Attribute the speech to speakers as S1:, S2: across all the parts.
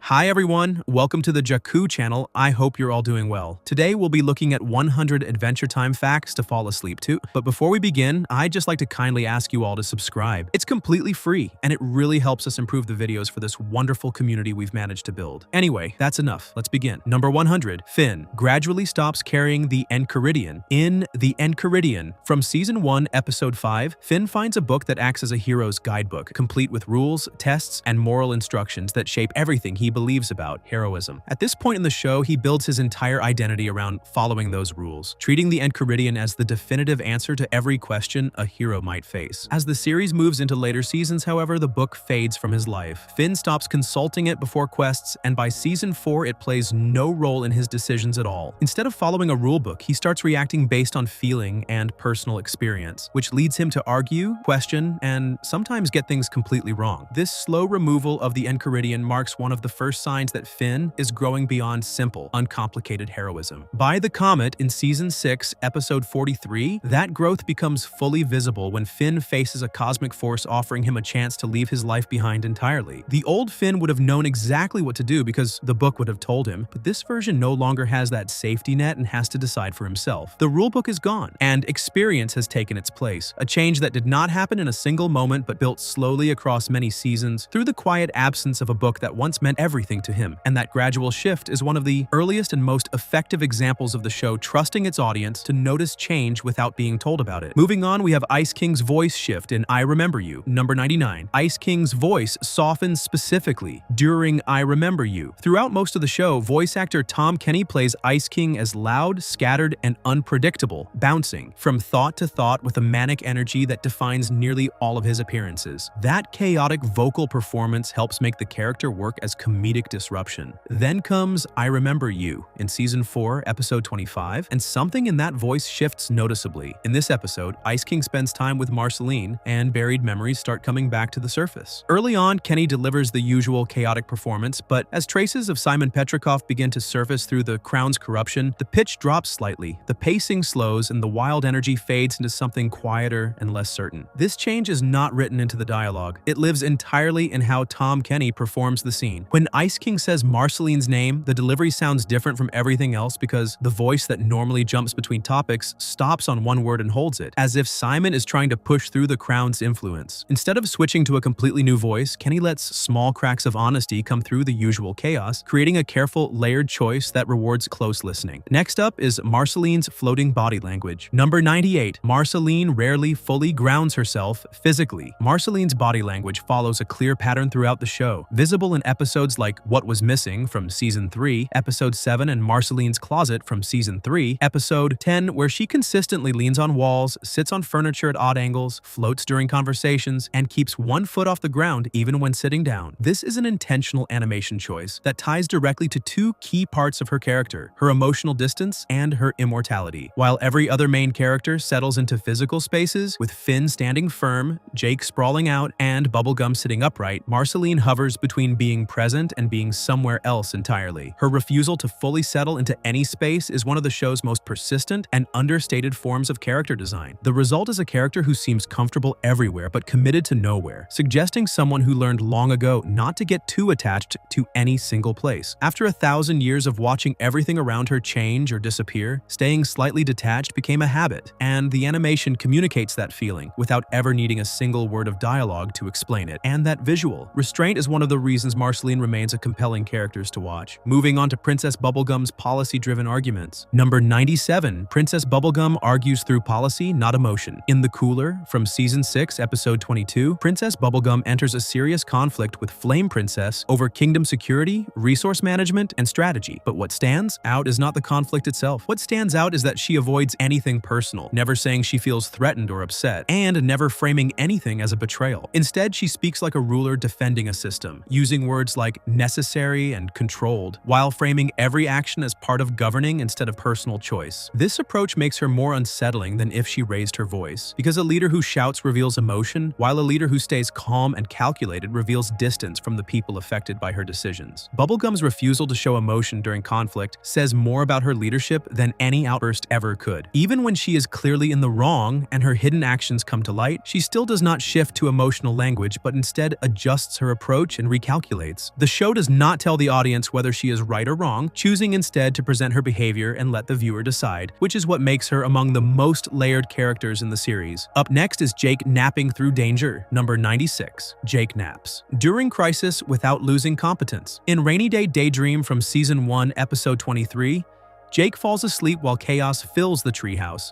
S1: Hi everyone, welcome to the Jakku channel. I hope you're all doing well. Today we'll be looking at 100 Adventure Time facts to fall asleep to. But before we begin, I'd just like to kindly ask you all to subscribe. It's completely free, and it really helps us improve the videos for this wonderful community we've managed to build. Anyway, that's enough. Let's begin. Number 100. Finn gradually stops carrying the Enchiridion. In The Enchiridion, from Season 1, Episode 5, Finn finds a book that acts as a hero's guidebook, complete with rules, tests, and moral instructions that shape everything he believes about heroism. At this point in the show, he builds his entire identity around following those rules, treating the Enchiridion as the definitive answer to every question a hero might face. As the series moves into later seasons, however, the book fades from his life. Finn stops consulting it before quests, and by Season 4, it plays no role in his decisions at all. Instead of following a rulebook, he starts reacting based on feeling and personal experience, which leads him to argue, question, and sometimes get things completely wrong. This slow removal of the Enchiridion marks one of the first signs that Finn is growing beyond simple, uncomplicated heroism. By the Comet in Season 6, Episode 43, that growth becomes fully visible when Finn faces a cosmic force offering him a chance to leave his life behind entirely. The old Finn would have known exactly what to do because the book would have told him, but this version no longer has that safety net and has to decide for himself. The rulebook is gone, and experience has taken its place, a change that did not happen in a single moment but built slowly across many seasons through the quiet absence of a book that once meant everything to him. And that gradual shift is one of the earliest and most effective examples of the show trusting its audience to notice change without being told about it. Moving on, we have Ice King's voice shift in I Remember You. Number 99. Ice King's voice softens specifically during I Remember You. Throughout most of the show, voice actor Tom Kenny plays Ice King as loud, scattered, and unpredictable, bouncing from thought to thought with a manic energy that defines nearly all of his appearances. That chaotic vocal performance helps make the character work as comedic disruption. Then comes I Remember You in Season 4, Episode 25, and something in that voice shifts noticeably. In this episode, Ice King spends time with Marceline, and buried memories start coming back to the surface. Early on, Kenny delivers the usual chaotic performance, but as traces of Simon Petrikov begin to surface through the Crown's corruption, the pitch drops slightly, the pacing slows, and the wild energy fades into something quieter and less certain. This change is not written into the dialogue. It lives entirely in how Tom Kenny performs the scene. When Ice King says Marceline's name, the delivery sounds different from everything else because the voice that normally jumps between topics stops on one word and holds it, as if Simon is trying to push through the Crown's influence. Instead of switching to a completely new voice, Kenny lets small cracks of honesty come through the usual chaos, creating a careful, layered choice that rewards close listening. Next up is Marceline's floating body language. Number 98. Marceline rarely fully grounds herself physically. Marceline's body language follows a clear pattern throughout the show, visible in episodes like What Was Missing from Season 3, Episode 7, and Marceline's Closet from Season 3, Episode 10, where she consistently leans on walls, sits on furniture at odd angles, floats during conversations, and keeps one foot off the ground even when sitting down. This is an intentional animation choice that ties directly to two key parts of her character, her emotional distance and her immortality. While every other main character settles into physical spaces, with Finn standing firm, Jake sprawling out, and Bubblegum sitting upright, Marceline hovers between being present and being somewhere else entirely. Her refusal to fully settle into any space is one of the show's most persistent and understated forms of character design. The result is a character who seems comfortable everywhere but committed to nowhere, suggesting someone who learned long ago not to get too attached to any single place. After 1,000 years of watching everything around her change or disappear, staying slightly detached became a habit, and the animation communicates that feeling without ever needing a single word of dialogue to explain it. And that visual restraint is one of the reasons Marceline remains a compelling character to watch. Moving on to Princess Bubblegum's policy-driven arguments. Number 97. Princess Bubblegum argues through policy, not emotion. In The Cooler, from Season 6, Episode 22, Princess Bubblegum enters a serious conflict with Flame Princess over kingdom security, resource management, and strategy. But what stands out is not the conflict itself. What stands out is that she avoids anything personal, never saying she feels threatened or upset, and never framing anything as a betrayal. Instead, she speaks like a ruler defending a system, using words like necessary and controlled, while framing every action as part of governing instead of personal choice. This approach makes her more unsettling than if she raised her voice, because a leader who shouts reveals emotion, while a leader who stays calm and calculated reveals distance from the people affected by her decisions. Bubblegum's refusal to show emotion during conflict says more about her leadership than any outburst ever could. Even when she is clearly in the wrong and her hidden actions come to light, she still does not shift to emotional language but instead adjusts her approach and recalculates. The show does not tell the audience whether she is right or wrong, choosing instead to present her behavior and let the viewer decide, which is what makes her among the most layered characters in the series. Up next is Jake napping through danger. Number 96. Jake naps during crisis without losing competence. In Rainy Day Daydream from Season 1, Episode 23, Jake falls asleep while chaos fills the treehouse,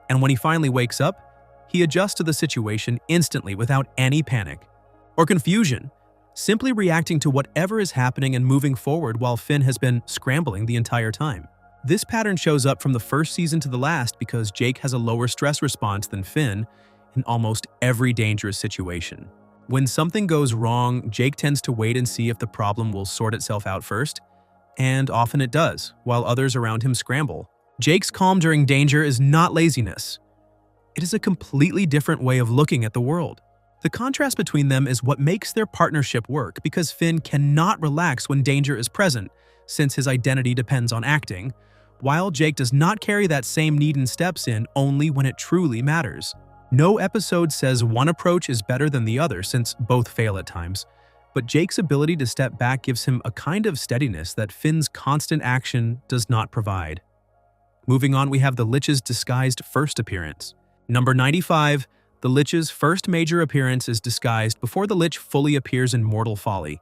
S1: and when he finally wakes up, he adjusts to the situation instantly without any panic or confusion, simply reacting to whatever is happening and moving forward while Finn has been scrambling the entire time. This pattern shows up from the first season to the last because Jake has a lower stress response than Finn in almost every dangerous situation. When something goes wrong, Jake tends to wait and see if the problem will sort itself out first, and often it does, while others around him scramble. Jake's calm during danger is not laziness. It is a completely different way of looking at the world. The contrast between them is what makes their partnership work, because Finn cannot relax when danger is present, since his identity depends on acting, while Jake does not carry that same need and steps in only when it truly matters. No episode says one approach is better than the other, since both fail at times, but Jake's ability to step back gives him a kind of steadiness that Finn's constant action does not provide. Moving on, we have the Lich's disguised first appearance. Number 95. The Lich's first major appearance is disguised before the Lich fully appears in Mortal Folly.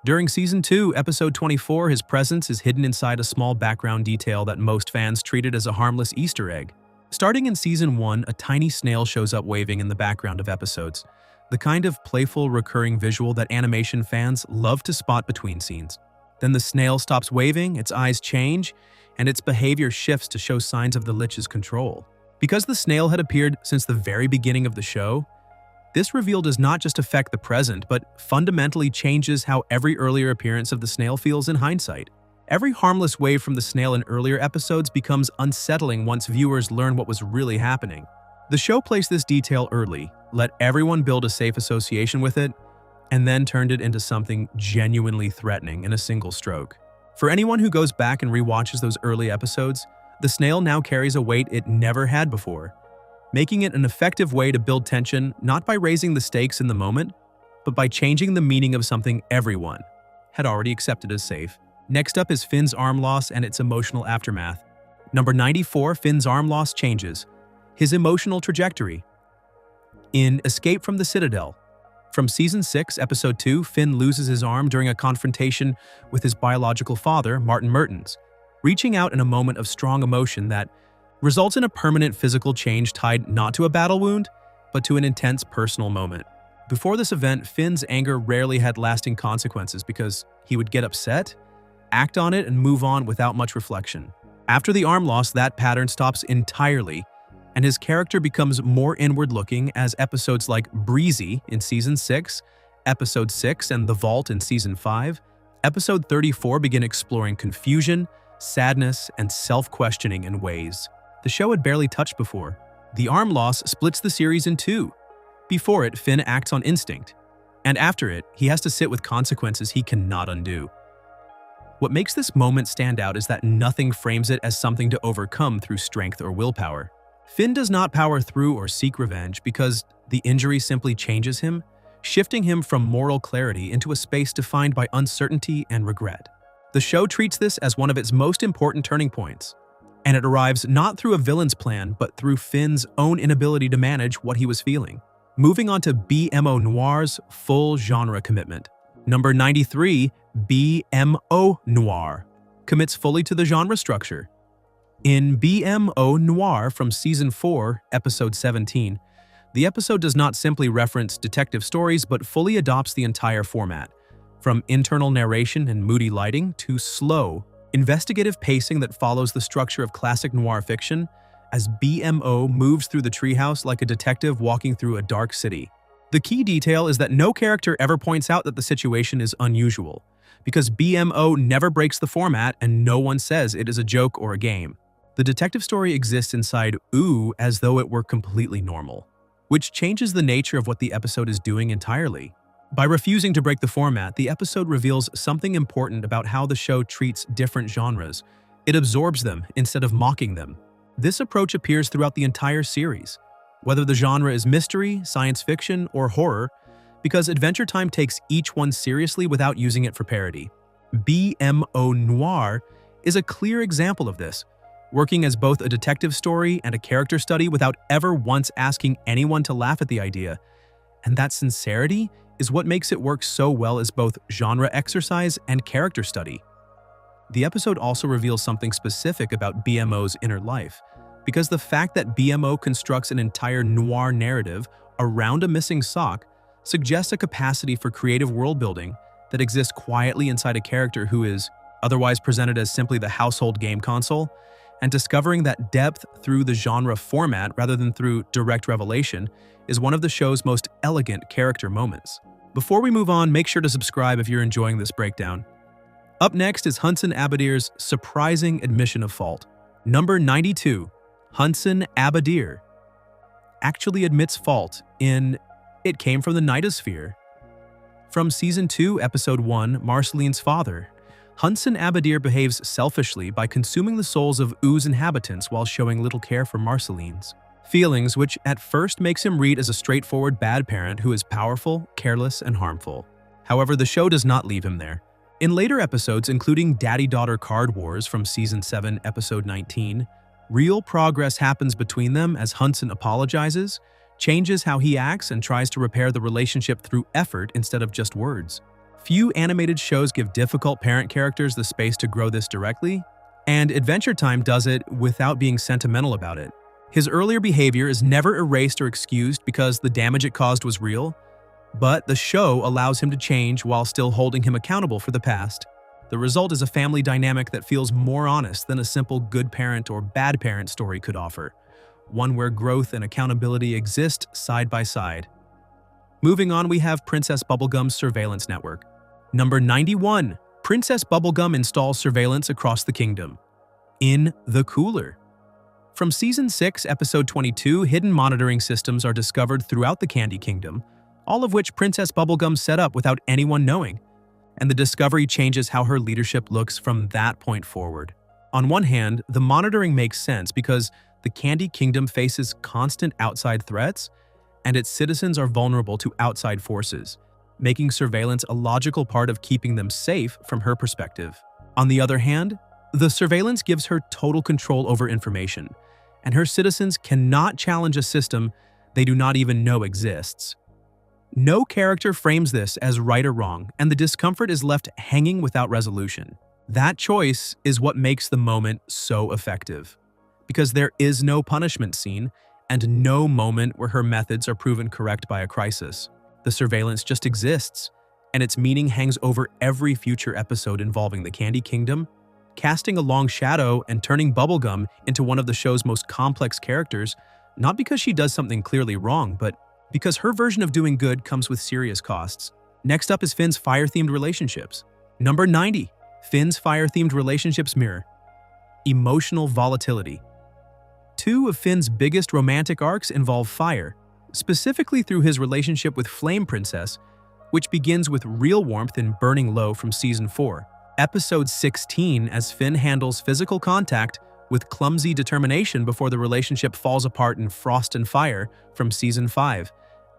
S1: During Season 2, Episode 24, his presence is hidden inside a small background detail that most fans treated as a harmless Easter egg. Starting in Season 1, a tiny snail shows up waving in the background of episodes, the kind of playful, recurring visual that animation fans love to spot between scenes. Then the snail stops waving, its eyes change, and its behavior shifts to show signs of the Lich's control. Because the snail had appeared since the very beginning of the show, this reveal does not just affect the present, but fundamentally changes how every earlier appearance of the snail feels in hindsight. Every harmless wave from the snail in earlier episodes becomes unsettling once viewers learn what was really happening. The show placed this detail early, let everyone build a safe association with it, and then turned it into something genuinely threatening in a single stroke. For anyone who goes back and rewatches those early episodes, the snail now carries a weight it never had before, making it an effective way to build tension not by raising the stakes in the moment, but by changing the meaning of something everyone had already accepted as safe. Next up is Finn's arm loss and its emotional aftermath. Number 94, Finn's arm loss changes his emotional trajectory. In Escape from the Citadel, from Season 6, Episode 2, Finn loses his arm during a confrontation with his biological father, Martin Mertens, reaching out in a moment of strong emotion that results in a permanent physical change tied not to a battle wound, but to an intense personal moment. Before this event, Finn's anger rarely had lasting consequences because he would get upset, act on it, and move on without much reflection. After the arm loss, that pattern stops entirely, and his character becomes more inward-looking as episodes like Breezy in Season 6, Episode 6, and The Vault in Season 5, Episode 34 begin exploring confusion, sadness, and self-questioning in ways the show had barely touched before. The arm loss splits the series in two. Before it, Finn acts on instinct, and after it, he has to sit with consequences he cannot undo. What makes this moment stand out is that nothing frames it as something to overcome through strength or willpower. Finn does not power through or seek revenge because the injury simply changes him, shifting him from moral clarity into a space defined by uncertainty and regret. The show treats this as one of its most important turning points, and it arrives not through a villain's plan, but through Finn's own inability to manage what he was feeling. Moving on to BMO Noir's full genre commitment. Number 93, BMO Noir commits fully to the genre structure. In BMO Noir from Season 4, Episode 17, the episode does not simply reference detective stories, but fully adopts the entire format. From internal narration and moody lighting to slow, investigative pacing that follows the structure of classic noir fiction, as BMO moves through the treehouse like a detective walking through a dark city. The key detail is that no character ever points out that the situation is unusual, because BMO never breaks the format and no one says it is a joke or a game. The detective story exists inside OO as though it were completely normal, which changes the nature of what the episode is doing entirely. By refusing to break the format, the episode reveals something important about how the show treats different genres. It absorbs them instead of mocking them. This approach appears throughout the entire series. Whether the genre is mystery, science fiction, or horror, because Adventure Time takes each one seriously without using it for parody. BMO Noir is a clear example of this, working as both a detective story and a character study without ever once asking anyone to laugh at the idea. And that sincerity is what makes it work so well as both genre exercise and character study. The episode also reveals something specific about BMO's inner life, because the fact that BMO constructs an entire noir narrative around a missing sock suggests a capacity for creative world-building that exists quietly inside a character who is otherwise presented as simply the household game console, and discovering that depth through the genre format rather than through direct revelation is one of the show's most elegant character moments. Before we move on, make sure to subscribe if you're enjoying this breakdown. Up next is Hunson Abadir's surprising admission of fault. Number 92, Hunson Abadir actually admits fault in It Came from the Nightosphere. From Season 2, Episode 1, Marceline's Father, Hunson Abadir behaves selfishly by consuming the souls of Ooze inhabitants while showing little care for Marceline's feelings, which at first makes him read as a straightforward bad parent who is powerful, careless, and harmful. However, the show does not leave him there. In later episodes, including Daddy-Daughter Card Wars from Season 7, Episode 19, real progress happens between them as Hunson apologizes, changes how he acts, and tries to repair the relationship through effort instead of just words. Few animated shows give difficult parent characters the space to grow this directly, and Adventure Time does it without being sentimental about it. His earlier behavior is never erased or excused because the damage it caused was real, but the show allows him to change while still holding him accountable for the past. The result is a family dynamic that feels more honest than a simple good parent or bad parent story could offer, one where growth and accountability exist side by side. Moving on, we have Princess Bubblegum's surveillance network. Number 91, Princess Bubblegum installs surveillance across the kingdom. In the Cooler. From Season 6, Episode 22, hidden monitoring systems are discovered throughout the Candy Kingdom, all of which Princess Bubblegum set up without anyone knowing, and the discovery changes how her leadership looks from that point forward. On one hand, the monitoring makes sense because the Candy Kingdom faces constant outside threats, and its citizens are vulnerable to outside forces, making surveillance a logical part of keeping them safe from her perspective. On the other hand, the surveillance gives her total control over information, and her citizens cannot challenge a system they do not even know exists. No character frames this as right or wrong, and the discomfort is left hanging without resolution. That choice is what makes the moment so effective, because there is no punishment scene and no moment where her methods are proven correct by a crisis. The surveillance just exists, and its meaning hangs over every future episode involving the Candy Kingdom, casting a long shadow and turning Bubblegum into one of the show's most complex characters, not because she does something clearly wrong, but because her version of doing good comes with serious costs. Next up is Finn's fire-themed relationships. Number 90, Finn's fire-themed relationships mirror emotional volatility. Two of Finn's biggest romantic arcs involve fire, specifically through his relationship with Flame Princess, which begins with real warmth in Burning Low from Season 4. Episode 16, as Finn handles physical contact with clumsy determination before the relationship falls apart in Frost and Fire from Season 5.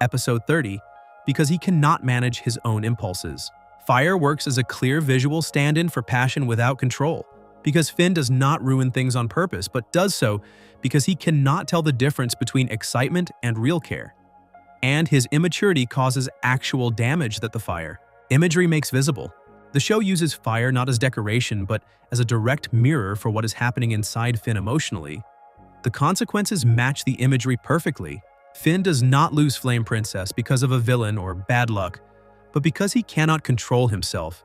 S1: Episode 30, because he cannot manage his own impulses. Fire works as a clear visual stand-in for passion without control, because Finn does not ruin things on purpose, but does so because he cannot tell the difference between excitement and real care. And his immaturity causes actual damage that the fire imagery makes visible. The show uses fire not as decoration, but as a direct mirror for what is happening inside Finn emotionally. The consequences match the imagery perfectly. Finn does not lose Flame Princess because of a villain or bad luck, but because he cannot control himself.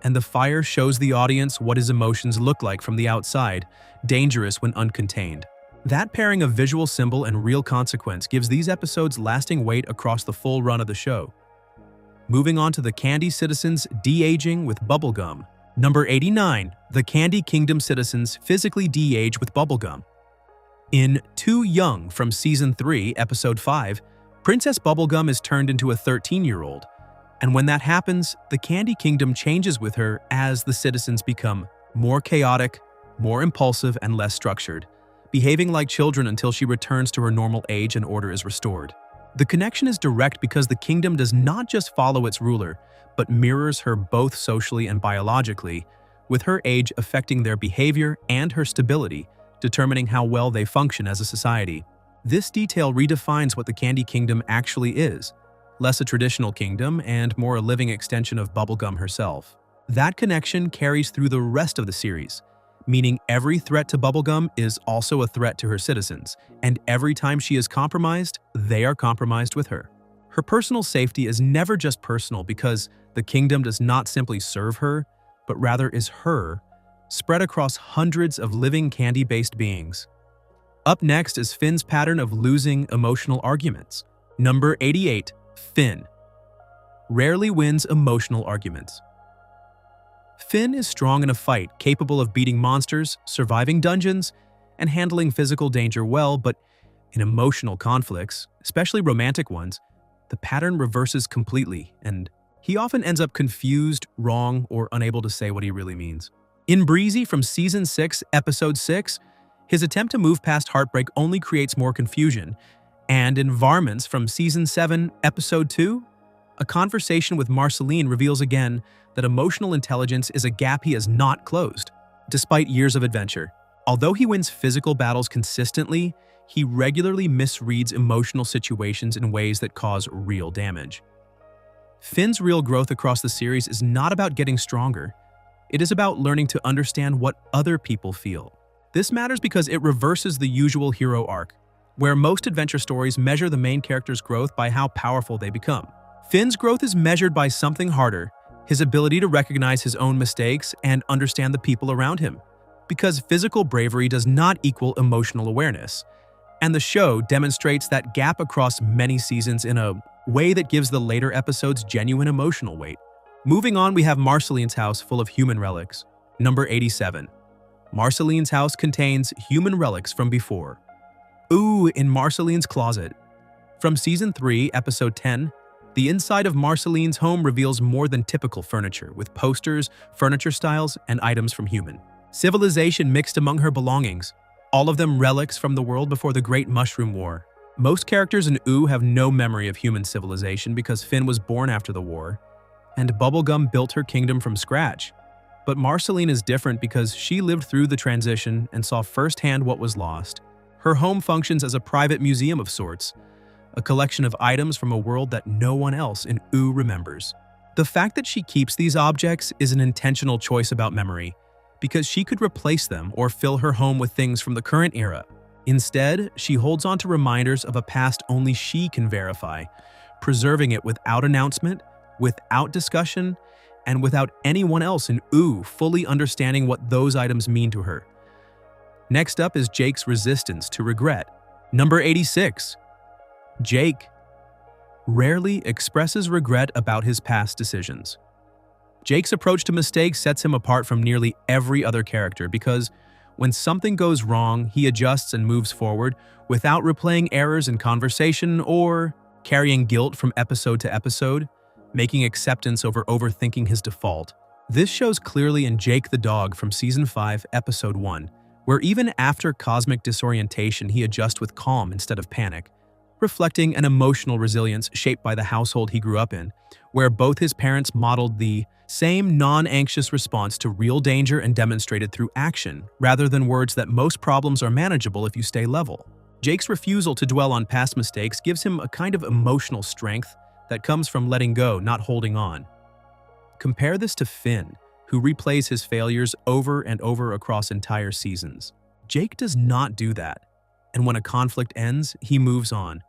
S1: And the fire shows the audience what his emotions look like from the outside, dangerous when uncontained. That pairing of visual symbol and real consequence gives these episodes lasting weight across the full run of the show. Moving on to the Candy Citizens de-aging with Bubblegum. Number 89, the Candy Kingdom citizens physically de-age with Bubblegum. In Too Young from Season 3, Episode 5, Princess Bubblegum is turned into a 13-year-old, and when that happens, the Candy Kingdom changes with her as the citizens become more chaotic, more impulsive, and less structured, behaving like children until she returns to her normal age and order is restored. The connection is direct because the kingdom does not just follow its ruler, but mirrors her both socially and biologically, with her age affecting their behavior and her stability, determining how well they function as a society. This detail redefines what the Candy Kingdom actually is, less a traditional kingdom and more a living extension of Bubblegum herself. That connection carries through the rest of the series, meaning every threat to Bubblegum is also a threat to her citizens, and every time she is compromised, they are compromised with her. Her personal safety is never just personal because the kingdom does not simply serve her, but rather is her, spread across hundreds of living candy-based beings. Up next is Finn's pattern of losing emotional arguments. Number 88. Finn rarely wins emotional arguments. Finn is strong in a fight, capable of beating monsters, surviving dungeons, and handling physical danger well, but in emotional conflicts, especially romantic ones, the pattern reverses completely, and he often ends up confused, wrong, or unable to say what he really means. In Breezy from Season 6, Episode 6, his attempt to move past heartbreak only creates more confusion, and in Varmints from Season 7, Episode 2, a conversation with Marceline reveals again that emotional intelligence is a gap he has not closed. Despite years of adventure, although he wins physical battles consistently, he regularly misreads emotional situations in ways that cause real damage. Finn's real growth across the series is not about getting stronger. It is about learning to understand what other people feel. This matters because it reverses the usual hero arc, where most adventure stories measure the main character's growth by how powerful they become. Finn's growth is measured by something harder, his ability to recognize his own mistakes and understand the people around him. Because physical bravery does not equal emotional awareness, and the show demonstrates that gap across many seasons in a way that gives the later episodes genuine emotional weight. Moving on, we have Marceline's house full of human relics. Number 87. Marceline's house contains human relics from before. Ooh, in Marceline's closet. From Season 3, Episode 10, the inside of Marceline's home reveals more than typical furniture, with posters, furniture styles, and items from human civilization mixed among her belongings, all of them relics from the world before the Great Mushroom War. Most characters in OO have no memory of human civilization because Finn was born after the war, and Bubblegum built her kingdom from scratch. But Marceline is different because she lived through the transition and saw firsthand what was lost. Her home functions as a private museum of sorts, a collection of items from a world that no one else in OO remembers. The fact that she keeps these objects is an intentional choice about memory, because she could replace them or fill her home with things from the current era. Instead, she holds on to reminders of a past only she can verify, preserving it without announcement, without discussion, and without anyone else in OO fully understanding what those items mean to her. Next up is Jake's resistance to regret. Number 86. Jake rarely expresses regret about his past decisions. Jake's approach to mistakes sets him apart from nearly every other character because when something goes wrong, he adjusts and moves forward without replaying errors in conversation or carrying guilt from episode to episode, making acceptance over overthinking his default. This shows clearly in Jake the Dog from Season 5, Episode 1, where even after cosmic disorientation, he adjusts with calm instead of panic, reflecting an emotional resilience shaped by the household he grew up in, where both his parents modeled the same non-anxious response to real danger and demonstrated through action, rather than words that most problems are manageable if you stay level. Jake's refusal to dwell on past mistakes gives him a kind of emotional strength that comes from letting go, not holding on. Compare this to Finn, who replays his failures over and over across entire seasons. Jake does not do that, and when a conflict ends, he moves on.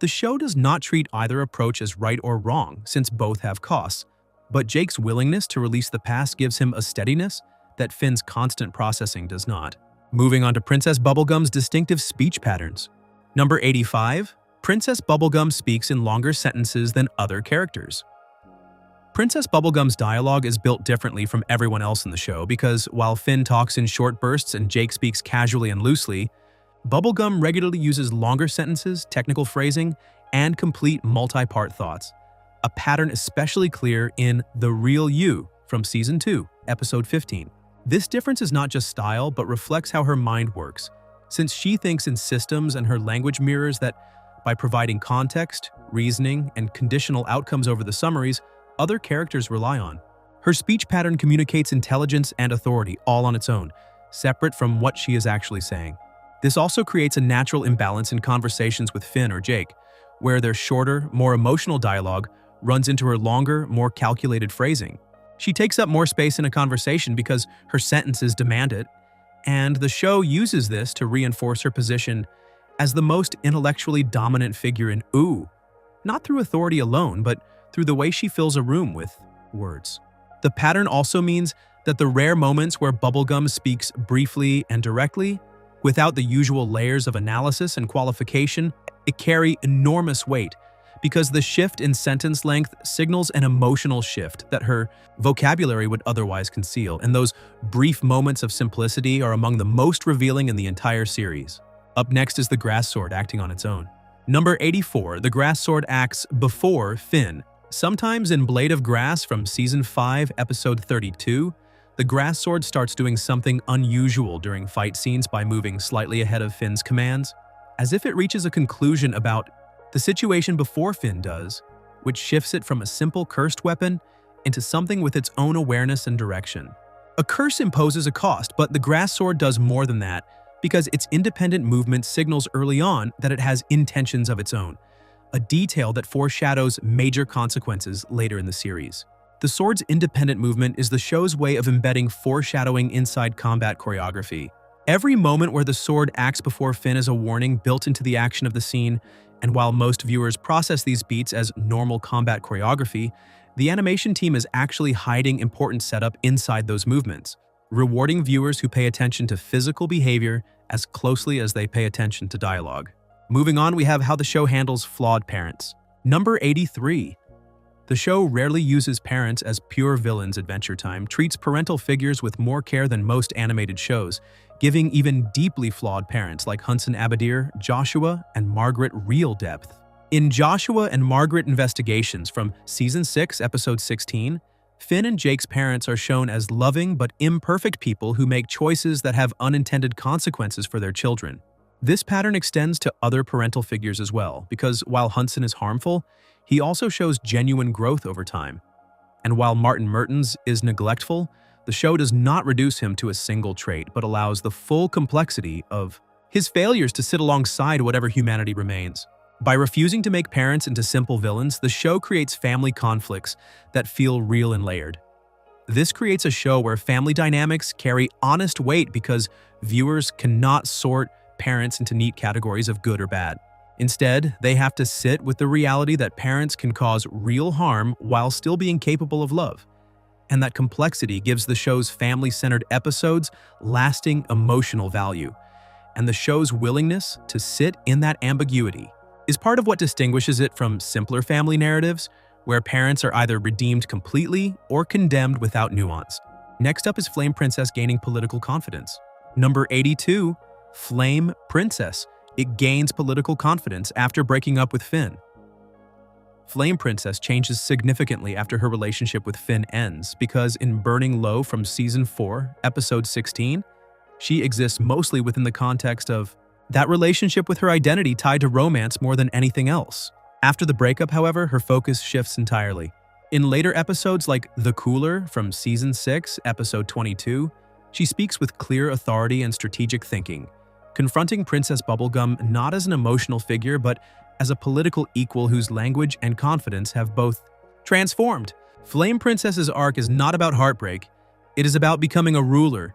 S1: The show does not treat either approach as right or wrong, since both have costs, but Jake's willingness to release the past gives him a steadiness that Finn's constant processing does not. Moving on to Princess Bubblegum's distinctive speech patterns. Number 85. Princess Bubblegum speaks in longer sentences than other characters. Princess Bubblegum's dialogue is built differently from everyone else in the show because while Finn talks in short bursts and Jake speaks casually and loosely, Bubblegum regularly uses longer sentences, technical phrasing, and complete multi-part thoughts. A pattern especially clear in The Real You from Season 2, Episode 15. This difference is not just style, but reflects how her mind works, since she thinks in systems and her language mirrors that By providing context, reasoning, and conditional outcomes over the summaries other characters rely on. Her speech pattern communicates intelligence and authority all on its own, separate from what she is actually saying. This also creates a natural imbalance in conversations with Finn or Jake, where their shorter, more emotional dialogue runs into her longer, more calculated phrasing. She takes up more space in a conversation because her sentences demand it, and the show uses this to reinforce her position as the most intellectually dominant figure in Ooh, not through authority alone, but through the way she fills a room with words. The pattern also means that the rare moments where Bubblegum speaks briefly and directly, without the usual layers of analysis and qualification, it carry enormous weight because the shift in sentence length signals an emotional shift that her vocabulary would otherwise conceal, and those brief moments of simplicity are among the most revealing in the entire series. Up next is the Grass Sword acting on its own. Number 84, the Grass Sword acts before Finn. Sometimes in Blade of Grass from Season 5, Episode 32, the Grass Sword starts doing something unusual during fight scenes by moving slightly ahead of Finn's commands, as if it reaches a conclusion about the situation before Finn does, which shifts it from a simple cursed weapon into something with its own awareness and direction. A curse imposes a cost, but the Grass Sword does more than that because its independent movement signals early on that it has intentions of its own, a detail that foreshadows major consequences later in the series. The sword's independent movement is the show's way of embedding foreshadowing inside combat choreography. Every moment where the sword acts before Finn is a warning built into the action of the scene, and while most viewers process these beats as normal combat choreography, the animation team is actually hiding important setup inside those movements, rewarding viewers who pay attention to physical behavior as closely as they pay attention to dialogue. Moving on, we have how the show handles flawed parents. Number 83. The show rarely uses parents as pure villains. Adventure Time treats parental figures with more care than most animated shows, giving even deeply flawed parents like Hunson Abadir, Joshua, and Margaret real depth. In Joshua and Margaret Investigations from Season 6, Episode 16, Finn and Jake's parents are shown as loving but imperfect people who make choices that have unintended consequences for their children. This pattern extends to other parental figures as well, because while Hunson is harmful, he also shows genuine growth over time. And while Martin Mertens is neglectful, the show does not reduce him to a single trait, but allows the full complexity of his failures to sit alongside whatever humanity remains. By refusing to make parents into simple villains, the show creates family conflicts that feel real and layered. This creates a show where family dynamics carry honest weight because viewers cannot sort parents into neat categories of good or bad. Instead, they have to sit with the reality that parents can cause real harm while still being capable of love. And that complexity gives the show's family-centered episodes lasting emotional value. And the show's willingness to sit in that ambiguity is part of what distinguishes it from simpler family narratives, where parents are either redeemed completely or condemned without nuance. Next up is Flame Princess gaining political confidence. Number 82, Flame Princess. It gains political confidence after breaking up with Finn. Flame Princess changes significantly after her relationship with Finn ends because in Burning Low from Season 4, Episode 16, she exists mostly within the context of that relationship with her identity tied to romance more than anything else. After the breakup, however, her focus shifts entirely. In later episodes like The Cooler from Season 6, Episode 22, she speaks with clear authority and strategic thinking, confronting Princess Bubblegum not as an emotional figure but as a political equal whose language and confidence have both transformed. Flame Princess's arc is not about heartbreak, it is about becoming a ruler,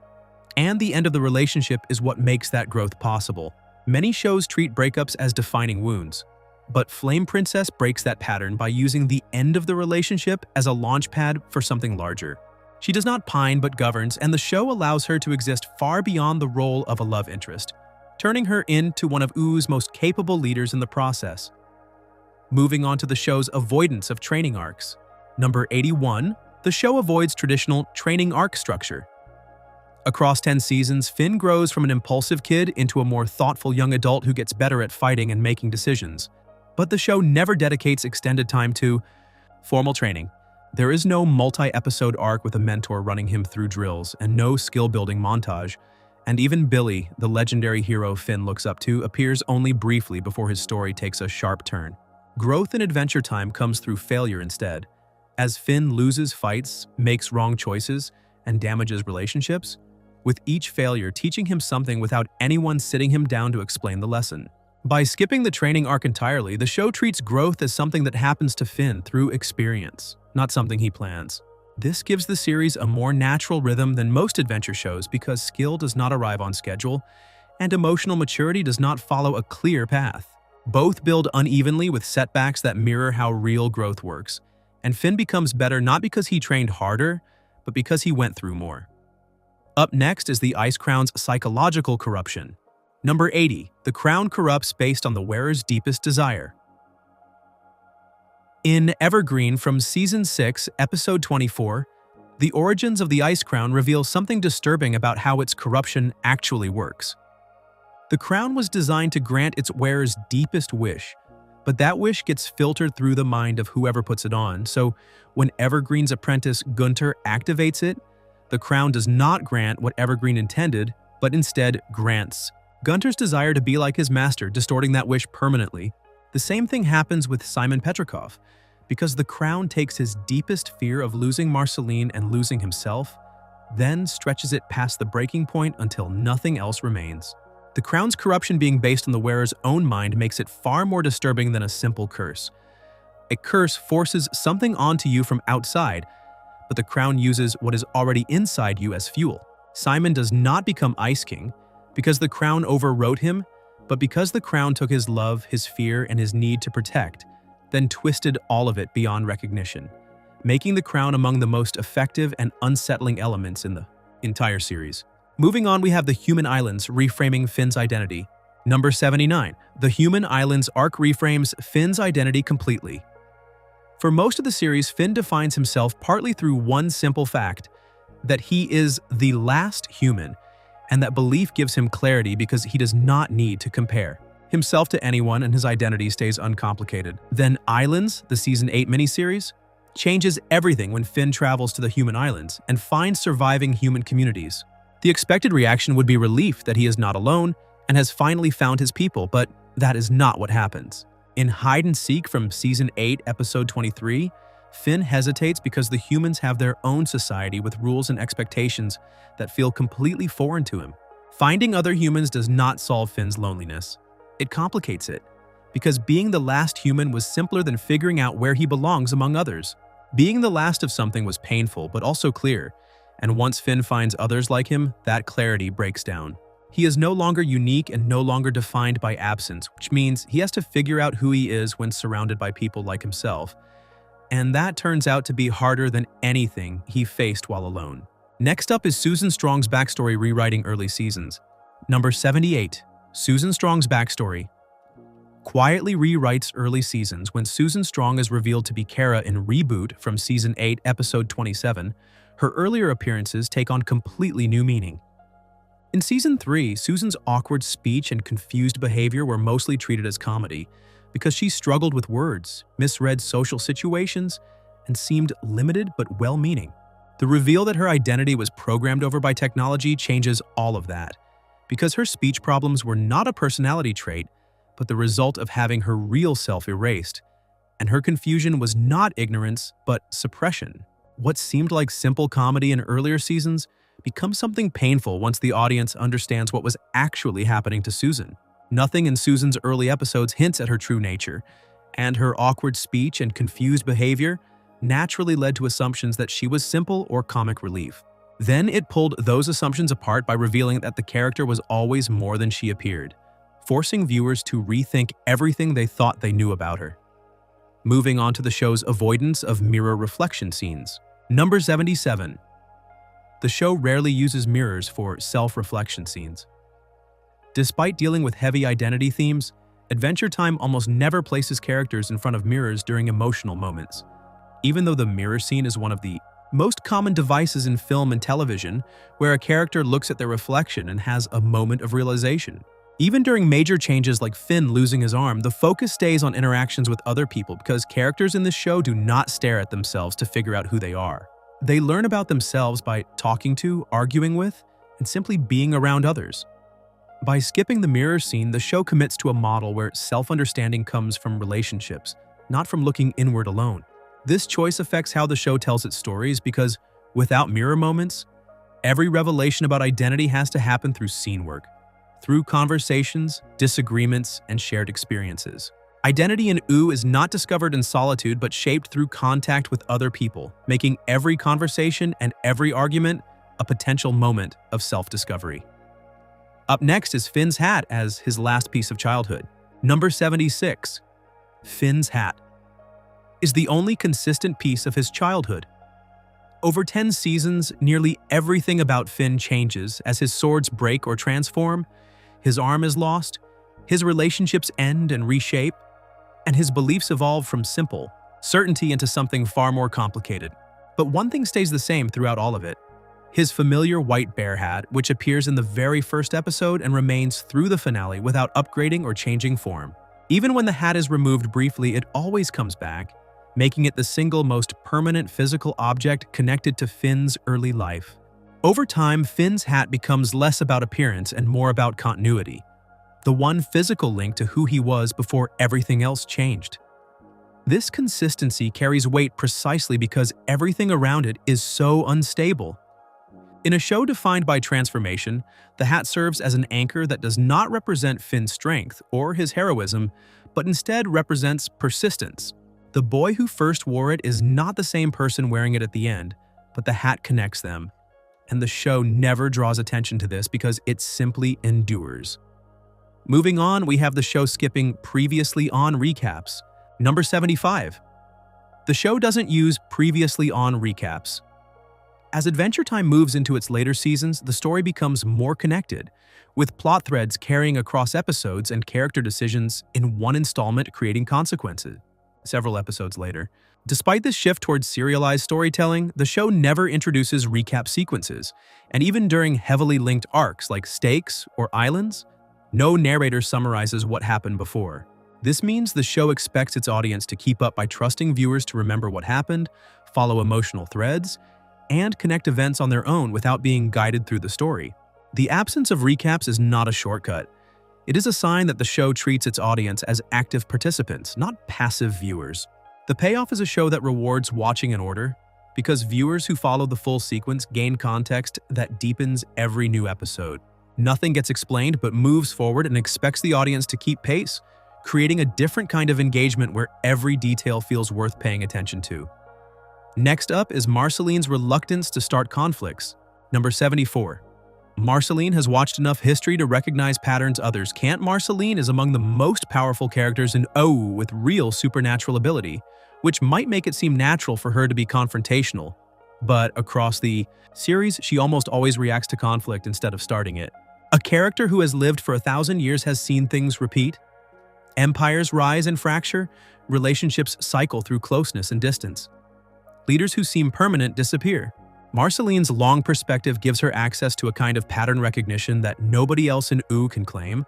S1: and the end of the relationship is what makes that growth possible. Many shows treat breakups as defining wounds, but Flame Princess breaks that pattern by using the end of the relationship as a launchpad for something larger. She does not pine but governs, and the show allows her to exist far beyond the role of a love interest, turning her into one of Ooh's most capable leaders in the process. Moving on to the show's avoidance of training arcs. Number 81, the show avoids traditional training arc structure. Across 10 seasons, Finn grows from an impulsive kid into a more thoughtful young adult who gets better at fighting and making decisions. But the show never dedicates extended time to formal training. There is no multi-episode arc with a mentor running him through drills and no skill-building montage. And even Billy, the legendary hero Finn looks up to, appears only briefly before his story takes a sharp turn. Growth in Adventure Time comes through failure instead. As Finn loses fights, makes wrong choices, and damages relationships, with each failure teaching him something without anyone sitting him down to explain the lesson. By skipping the training arc entirely, the show treats growth as something that happens to Finn through experience, not something he plans. This gives the series a more natural rhythm than most adventure shows because skill does not arrive on schedule, and emotional maturity does not follow a clear path. Both build unevenly with setbacks that mirror how real growth works, and Finn becomes better not because he trained harder, but because he went through more. Up next is the Ice Crown's psychological corruption. Number 80. The crown corrupts based on the wearer's deepest desire. In Evergreen from Season 6, Episode 24, the origins of the Ice Crown reveal something disturbing about how its corruption actually works. The crown was designed to grant its wearer's deepest wish, but that wish gets filtered through the mind of whoever puts it on, so when Evergreen's apprentice Gunter activates it, the crown does not grant what Evergreen intended, but instead grants Gunter's desire to be like his master, distorting that wish permanently. The same thing happens with Simon Petrikov, because the crown takes his deepest fear of losing Marceline and losing himself, then stretches it past the breaking point until nothing else remains. The crown's corruption being based on the wearer's own mind makes it far more disturbing than a simple curse. A curse forces something onto you from outside, but the crown uses what is already inside you as fuel. Simon does not become Ice King because the crown overwrote him, but because the crown took his love, his fear, and his need to protect, then twisted all of it beyond recognition, making the crown among the most effective and unsettling elements in the entire series. Moving on, we have the Human Islands reframing Finn's identity. Number 79. The Human Islands arc reframes Finn's identity completely. For most of the series, Finn defines himself partly through one simple fact, that he is the last human, and that belief gives him clarity because he does not need to compare himself to anyone and his identity stays uncomplicated. Then Islands, the Season 8 miniseries, changes everything when Finn travels to the Human Islands and finds surviving human communities. The expected reaction would be relief that he is not alone and has finally found his people, but that is not what happens. In Hide and Seek from Season 8, Episode 23, Finn hesitates because the humans have their own society with rules and expectations that feel completely foreign to him. Finding other humans does not solve Finn's loneliness. It complicates it, because being the last human was simpler than figuring out where he belongs among others. Being the last of something was painful, but also clear, and once Finn finds others like him, that clarity breaks down. He is no longer unique and no longer defined by absence, which means he has to figure out who he is when surrounded by people like himself. And that turns out to be harder than anything he faced while alone. Next up is Susan Strong's backstory rewriting early seasons. Number 78. Susan Strong's backstory quietly rewrites early seasons. When Susan Strong is revealed to be Kara in Reboot from Season 8, Episode 27, her earlier appearances take on completely new meaning. In Season 3, Susan's awkward speech and confused behavior were mostly treated as comedy because she struggled with words, misread social situations, and seemed limited but well-meaning. The reveal that her identity was programmed over by technology changes all of that, because her speech problems were not a personality trait, but the result of having her real self erased, and her confusion was not ignorance, but suppression. What seemed like simple comedy in earlier seasons becomes something painful once the audience understands what was actually happening to Susan. Nothing in Susan's early episodes hints at her true nature, and her awkward speech and confused behavior naturally led to assumptions that she was simple or comic relief. Then it pulled those assumptions apart by revealing that the character was always more than she appeared, forcing viewers to rethink everything they thought they knew about her. Moving on to the show's avoidance of mirror reflection scenes. Number 77. The show rarely uses mirrors for self-reflection scenes. Despite dealing with heavy identity themes, Adventure Time almost never places characters in front of mirrors during emotional moments. Even though the mirror scene is one of the most common devices in film and television, where a character looks at their reflection and has a moment of realization. Even during major changes like Finn losing his arm, the focus stays on interactions with other people because characters in this show do not stare at themselves to figure out who they are. They learn about themselves by talking to, arguing with, and simply being around others. By skipping the mirror scene, the show commits to a model where self-understanding comes from relationships, not from looking inward alone. This choice affects how the show tells its stories because, without mirror moments, every revelation about identity has to happen through scene work, through conversations, disagreements, and shared experiences. Identity in OO is not discovered in solitude but shaped through contact with other people, making every conversation and every argument a potential moment of self-discovery. Up next is Finn's hat as his last piece of childhood. Number 76. Finn's hat is the only consistent piece of his childhood. Over 10 seasons, nearly everything about Finn changes as his swords break or transform, his arm is lost, his relationships end and reshape, and his beliefs evolve from simple certainty into something far more complicated. But one thing stays the same throughout all of it: his familiar white bear hat, which appears in the very first episode and remains through the finale without upgrading or changing form. Even when the hat is removed briefly, it always comes back, making it the single most permanent physical object connected to Finn's early life. Over time, Finn's hat becomes less about appearance and more about continuity, the one physical link to who he was before everything else changed. This consistency carries weight precisely because everything around it is so unstable. In a show defined by transformation, the hat serves as an anchor that does not represent Finn's strength or his heroism, but instead represents persistence. The boy who first wore it is not the same person wearing it at the end, but the hat connects them. And the show never draws attention to this because it simply endures. Moving on, we have the show skipping previously on recaps. Number 75. The show doesn't use previously on recaps. As Adventure Time moves into its later seasons, the story becomes more connected, with plot threads carrying across episodes and character decisions in one installment creating consequences. Several episodes later. Despite this shift towards serialized storytelling, the show never introduces recap sequences, and even during heavily linked arcs like Stakes or Islands, no narrator summarizes what happened before. This means the show expects its audience to keep up by trusting viewers to remember what happened, follow emotional threads, and connect events on their own without being guided through the story. The absence of recaps is not a shortcut. It is a sign that the show treats its audience as active participants, not passive viewers. The payoff is a show that rewards watching in order, because viewers who follow the full sequence gain context that deepens every new episode. Nothing gets explained but moves forward and expects the audience to keep pace, creating a different kind of engagement where every detail feels worth paying attention to. Next up is Marceline's reluctance to start conflicts. Number 74. Marceline has watched enough history to recognize patterns others can't. Marceline is among the most powerful characters in OO with real supernatural ability, which might make it seem natural for her to be confrontational. But across the series, she almost always reacts to conflict instead of starting it. A character who has lived for 1,000 years has seen things repeat. Empires rise and fracture, relationships cycle through closeness and distance. Leaders who seem permanent disappear. Marceline's long perspective gives her access to a kind of pattern recognition that nobody else in OO can claim,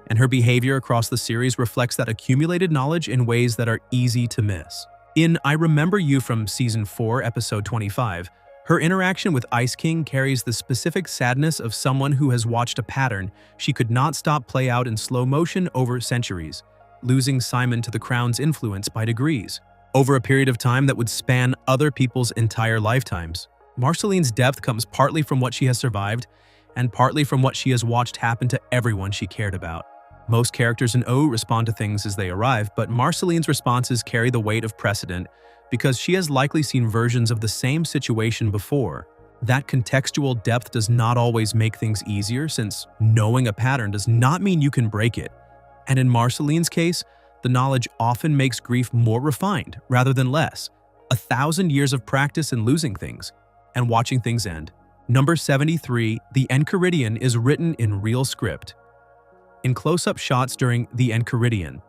S1: and her behavior across the series reflects that accumulated knowledge in ways that are easy to miss. In I Remember You from Season 4, Episode 25, her interaction with Ice King carries the specific sadness of someone who has watched a pattern she could not stop play out in slow motion over centuries, losing Simon to the Crown's influence by degrees, over a period of time that would span other people's entire lifetimes. Marceline's depth comes partly from what she has survived, and partly from what she has watched happen to everyone she cared about. Most characters in OO respond to things as they arrive, but Marceline's responses carry the weight of precedent because she has likely seen versions of the same situation before. That contextual depth does not always make things easier, since knowing a pattern does not mean you can break it. And in Marceline's case, the knowledge often makes grief more refined rather than less. 1,000 years of practice in losing things and watching things end. Number 73, The Enchiridion is written in real script. In close-up shots during The Enchiridion.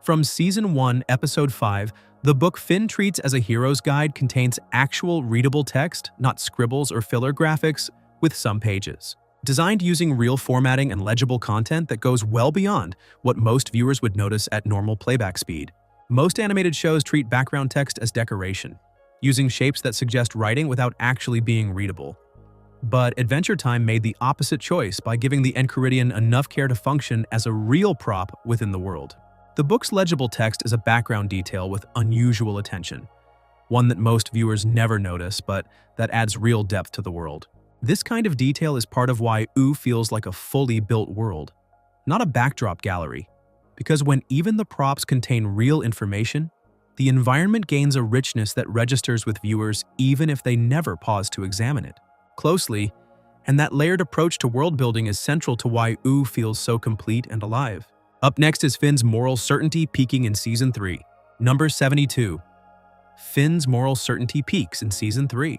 S1: From Season 1, Episode 5, the book Finn treats as a hero's guide contains actual readable text, not scribbles or filler graphics, with some pages. Designed using real formatting and legible content that goes well beyond what most viewers would notice at normal playback speed. Most animated shows treat background text as decoration, using shapes that suggest writing without actually being readable. But Adventure Time made the opposite choice by giving the Enchiridion enough care to function as a real prop within the world. The book's legible text is a background detail with unusual attention, one that most viewers never notice, but that adds real depth to the world. This kind of detail is part of why Ooh feels like a fully built world, not a backdrop gallery, because when even the props contain real information, the environment gains a richness that registers with viewers even if they never pause to examine it closely, and that layered approach to world building is central to why Ooh feels so complete and alive. Up next is Finn's moral certainty peaking in Season 3. Number 72. Finn's moral certainty peaks in Season 3.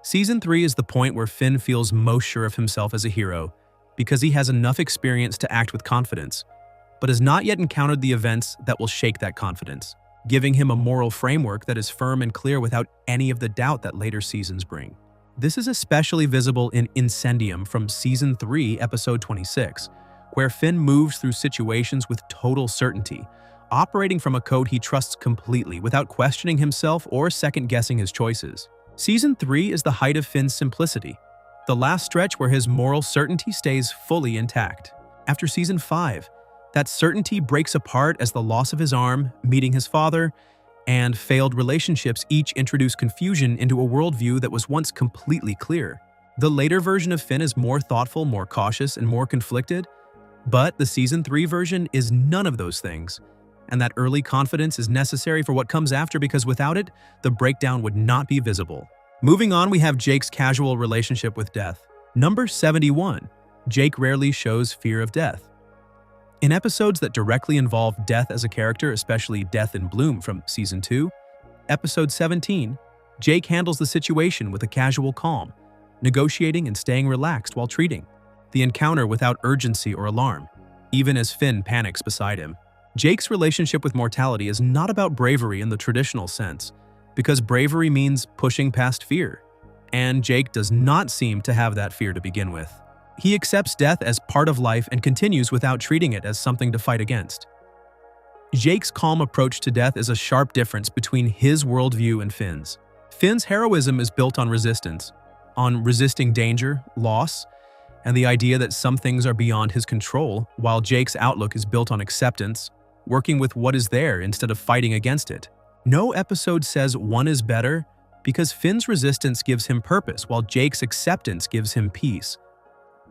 S1: Season 3 is the point where Finn feels most sure of himself as a hero because he has enough experience to act with confidence, but has not yet encountered the events that will shake that confidence, giving him a moral framework that is firm and clear without any of the doubt that later seasons bring. This is especially visible in Incendium from Season 3, Episode 26, where Finn moves through situations with total certainty, operating from a code he trusts completely without questioning himself or second-guessing his choices. Season 3 is the height of Finn's simplicity, the last stretch where his moral certainty stays fully intact. After Season 5, that certainty breaks apart as the loss of his arm, meeting his father, and failed relationships each introduce confusion into a worldview that was once completely clear. The later version of Finn is more thoughtful, more cautious, and more conflicted, but the Season 3 version is none of those things, and that early confidence is necessary for what comes after because without it, the breakdown would not be visible. Moving on, we have Jake's casual relationship with death. Number 71. Jake rarely shows fear of death. In episodes that directly involve death as a character, especially Death in Bloom from Season 2, Episode 17, Jake handles the situation with a casual calm, negotiating and staying relaxed while treating the encounter without urgency or alarm, even as Finn panics beside him. Jake's relationship with mortality is not about bravery in the traditional sense, because bravery means pushing past fear, and Jake does not seem to have that fear to begin with. He accepts death as part of life and continues without treating it as something to fight against. Jake's calm approach to death is a sharp difference between his worldview and Finn's. Finn's heroism is built on resistance, on resisting danger, loss, and the idea that some things are beyond his control, while Jake's outlook is built on acceptance, working with what is there instead of fighting against it. No episode says one is better because Finn's resistance gives him purpose while Jake's acceptance gives him peace.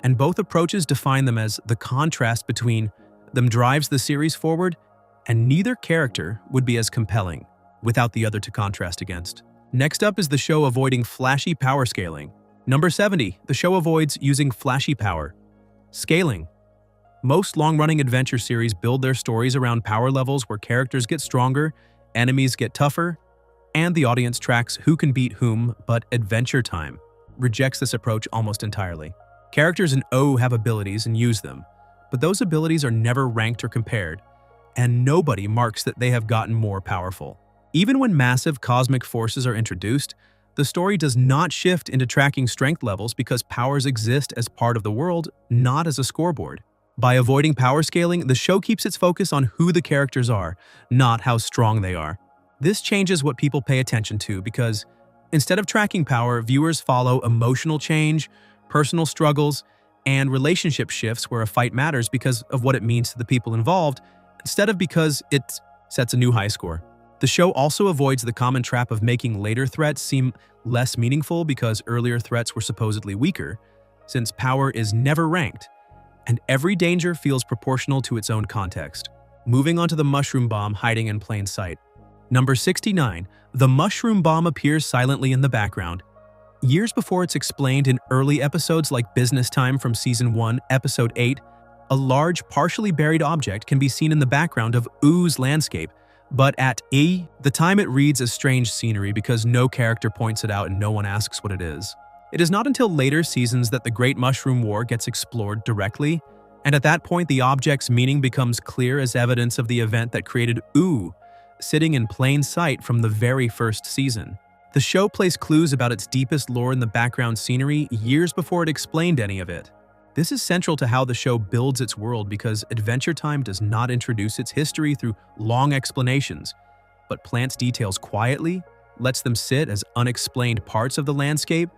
S1: And both approaches define them as the contrast between them drives the series forward, and neither character would be as compelling without the other to contrast against. Next up is the show avoiding flashy power scaling. Number 70, the show avoids using flashy power scaling. Most long-running adventure series build their stories around power levels where characters get stronger, enemies get tougher, and the audience tracks who can beat whom, but Adventure Time rejects this approach almost entirely. Characters in O have abilities and use them, but those abilities are never ranked or compared, and nobody marks that they have gotten more powerful. Even when massive cosmic forces are introduced, the story does not shift into tracking strength levels because powers exist as part of the world, not as a scoreboard. By avoiding power scaling, the show keeps its focus on who the characters are, not how strong they are. This changes what people pay attention to because, instead of tracking power, viewers follow emotional change, personal struggles, and relationship shifts where a fight matters because of what it means to the people involved, instead of because it sets a new high score. The show also avoids the common trap of making later threats seem less meaningful because earlier threats were supposedly weaker, since power is never ranked, and every danger feels proportional to its own context. Moving on to the mushroom bomb hiding in plain sight. Number 69. The mushroom bomb appears silently in the background. Years before it's explained in early episodes like Business Time from Season 1, Episode 8, a large, partially buried object can be seen in the background of Ooh's landscape, but at the time it reads as strange scenery because no character points it out and no one asks what it is. It is not until later seasons that the Great Mushroom War gets explored directly, and at that point the object's meaning becomes clear as evidence of the event that created Ooh, sitting in plain sight from the very first season. The show placed clues about its deepest lore in the background scenery years before it explained any of it. This is central to how the show builds its world because Adventure Time does not introduce its history through long explanations, but plants details quietly, lets them sit as unexplained parts of the landscape,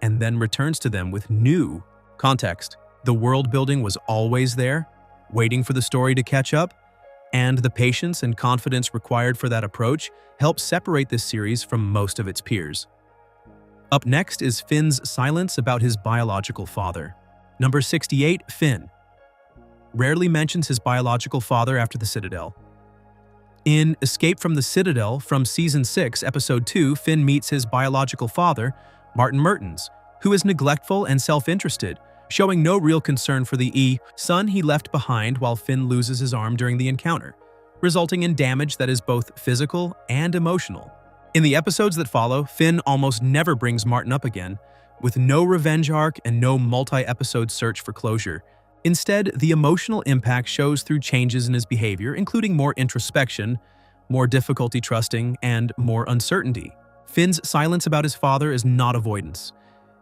S1: and then returns to them with new context. The world building was always there, waiting for the story to catch up, and the patience and confidence required for that approach helps separate this series from most of its peers. Up next is Finn's silence about his biological father. Number 68, Finn rarely mentions his biological father after the Citadel. In Escape from the Citadel from Season 6, Episode 2, Finn meets his biological father, Martin Mertens, who is neglectful and self-interested, showing no real concern for the son he left behind while Finn loses his arm during the encounter, resulting in damage that is both physical and emotional. In the episodes that follow, Finn almost never brings Martin up again, with no revenge arc and no multi-episode search for closure. Instead, the emotional impact shows through changes in his behavior, including more introspection, more difficulty trusting, and more uncertainty. Finn's silence about his father is not avoidance.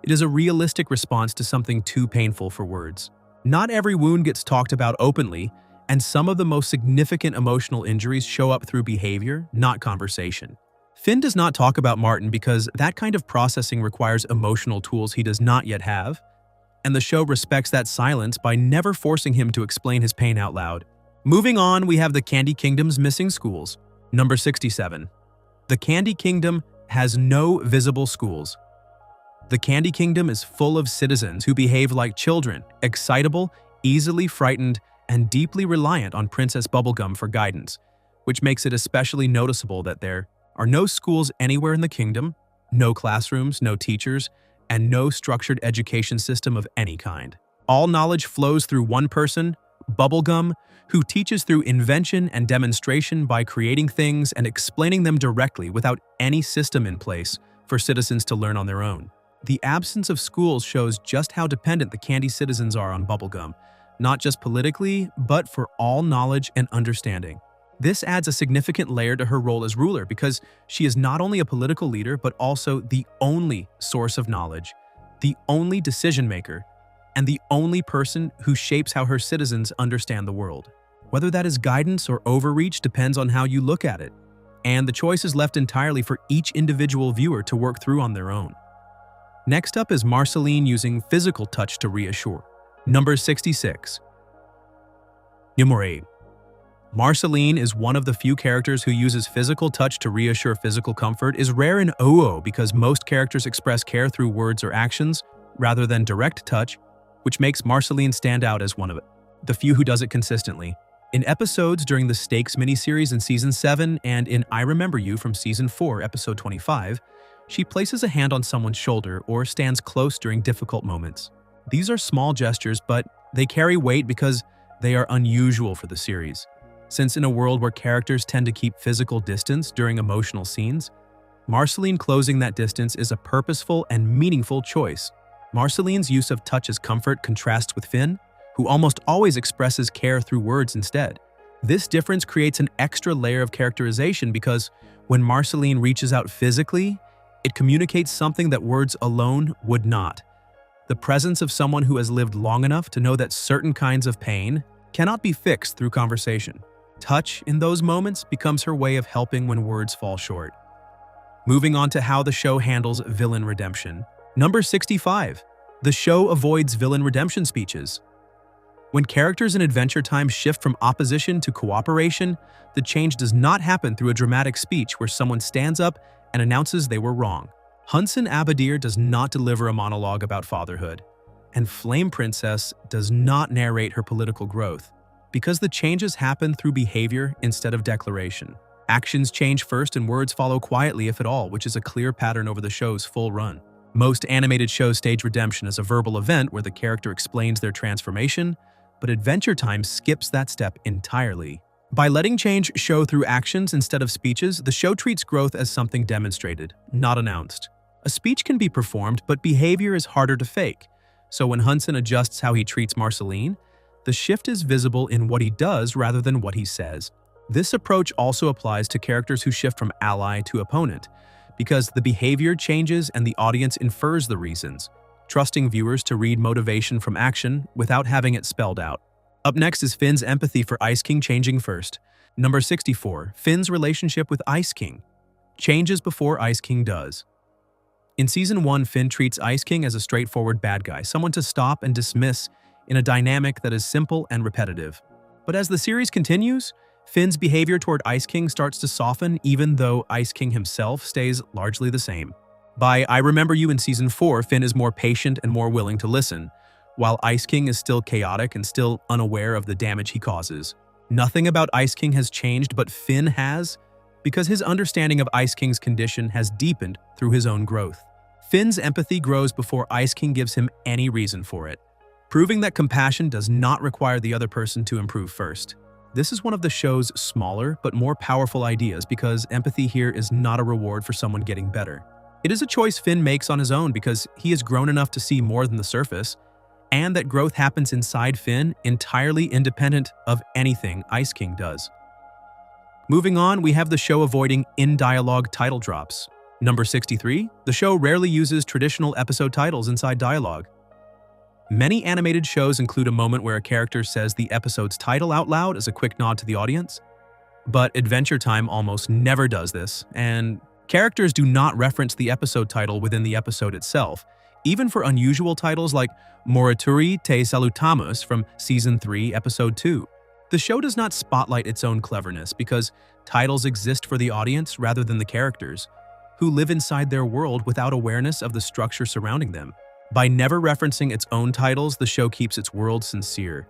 S1: It is a realistic response to something too painful for words. Not every wound gets talked about openly, and some of the most significant emotional injuries show up through behavior, not conversation. Finn does not talk about Martin because that kind of processing requires emotional tools he does not yet have, and the show respects that silence by never forcing him to explain his pain out loud. Moving on, we have the Candy Kingdom's missing schools. Number 67. The Candy Kingdom has no visible schools. The Candy Kingdom is full of citizens who behave like children, excitable, easily frightened, and deeply reliant on Princess Bubblegum for guidance, which makes it especially noticeable that there are no schools anywhere in the kingdom, no classrooms, no teachers, and no structured education system of any kind. All knowledge flows through one person, Bubblegum, who teaches through invention and demonstration by creating things and explaining them directly without any system in place for citizens to learn on their own. The absence of schools shows just how dependent the Candy citizens are on Bubblegum, not just politically, but for all knowledge and understanding. This adds a significant layer to her role as ruler because she is not only a political leader, but also the only source of knowledge, the only decision maker, and the only person who shapes how her citizens understand the world. Whether that is guidance or overreach depends on how you look at it, and the choice is left entirely for each individual viewer to work through on their own. Next up is Marceline using physical touch to reassure. Number 66. Number 8. Marceline is one of the few characters who uses physical touch to reassure physical comfort. Is rare in OO because most characters express care through words or actions rather than direct touch, which makes Marceline stand out as one of the few who does it consistently. In episodes during the Stakes miniseries in Season 7 and in I Remember You from Season 4, Episode 25, she places a hand on someone's shoulder or stands close during difficult moments. These are small gestures, but they carry weight because they are unusual for the series. Since in a world where characters tend to keep physical distance during emotional scenes, Marceline closing that distance is a purposeful and meaningful choice. Marceline's use of touch as comfort contrasts with Finn, who almost always expresses care through words instead. This difference creates an extra layer of characterization because when Marceline reaches out physically, it communicates something that words alone would not. The presence of someone who has lived long enough to know that certain kinds of pain cannot be fixed through conversation. Touch in those moments becomes her way of helping when words fall short. Moving on to how the show handles villain redemption. Number 65. The show avoids villain redemption speeches. When characters in Adventure Time shift from opposition to cooperation, the change does not happen through a dramatic speech where someone stands up and announces they were wrong. Hunson Abadir does not deliver a monologue about fatherhood, and Flame Princess does not narrate her political growth, because the changes happen through behavior instead of declaration. Actions change first and words follow quietly if at all, which is a clear pattern over the show's full run. Most animated shows stage redemption as a verbal event where the character explains their transformation, but Adventure Time skips that step entirely. By letting change show through actions instead of speeches, the show treats growth as something demonstrated, not announced. A speech can be performed, but behavior is harder to fake. So when Hunson adjusts how he treats Marceline, the shift is visible in what he does rather than what he says. This approach also applies to characters who shift from ally to opponent, because the behavior changes and the audience infers the reasons, trusting viewers to read motivation from action without having it spelled out. Up next is Finn's empathy for Ice King changing first. Number 64. Finn's relationship with Ice King changes before Ice King does. In Season 1, Finn treats Ice King as a straightforward bad guy, someone to stop and dismiss in a dynamic that is simple and repetitive. But as the series continues, Finn's behavior toward Ice King starts to soften, even though Ice King himself stays largely the same. By I Remember You in Season 4, Finn is more patient and more willing to listen, while Ice King is still chaotic and still unaware of the damage he causes. Nothing about Ice King has changed, but Finn has, because his understanding of Ice King's condition has deepened through his own growth. Finn's empathy grows before Ice King gives him any reason for it, proving that compassion does not require the other person to improve first. This is one of the show's smaller but more powerful ideas because empathy here is not a reward for someone getting better. It is a choice Finn makes on his own because he has grown enough to see more than the surface, and that growth happens inside Finn entirely independent of anything Ice King does. Moving on, we have the show avoiding in-dialogue title drops. Number 63, the show rarely uses traditional episode titles inside dialogue. Many animated shows include a moment where a character says the episode's title out loud as a quick nod to the audience, but Adventure Time almost never does this, and characters do not reference the episode title within the episode itself, even for unusual titles like Morituri te Salutamus from Season 3, Episode 2. The show does not spotlight its own cleverness because titles exist for the audience rather than the characters, who live inside their world without awareness of the structure surrounding them. By never referencing its own titles, the show keeps its world sincere.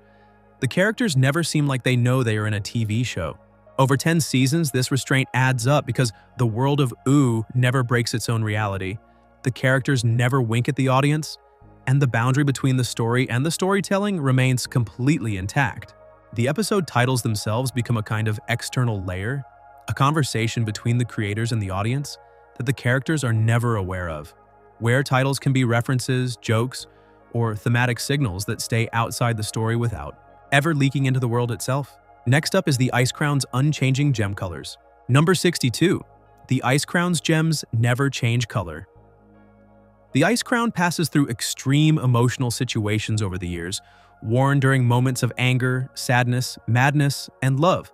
S1: The characters never seem like they know they are in a TV show. Over 10 seasons, this restraint adds up because the world of Ooh never breaks its own reality. The characters never wink at the audience, and the boundary between the story and the storytelling remains completely intact. The episode titles themselves become a kind of external layer, a conversation between the creators and the audience that the characters are never aware of, where titles can be references, jokes, or thematic signals that stay outside the story without ever leaking into the world itself. Next up is the Ice Crown's unchanging gem colors. Number 62. The Ice Crown's gems never change color. The Ice Crown passes through extreme emotional situations over the years, worn during moments of anger, sadness, madness, and love,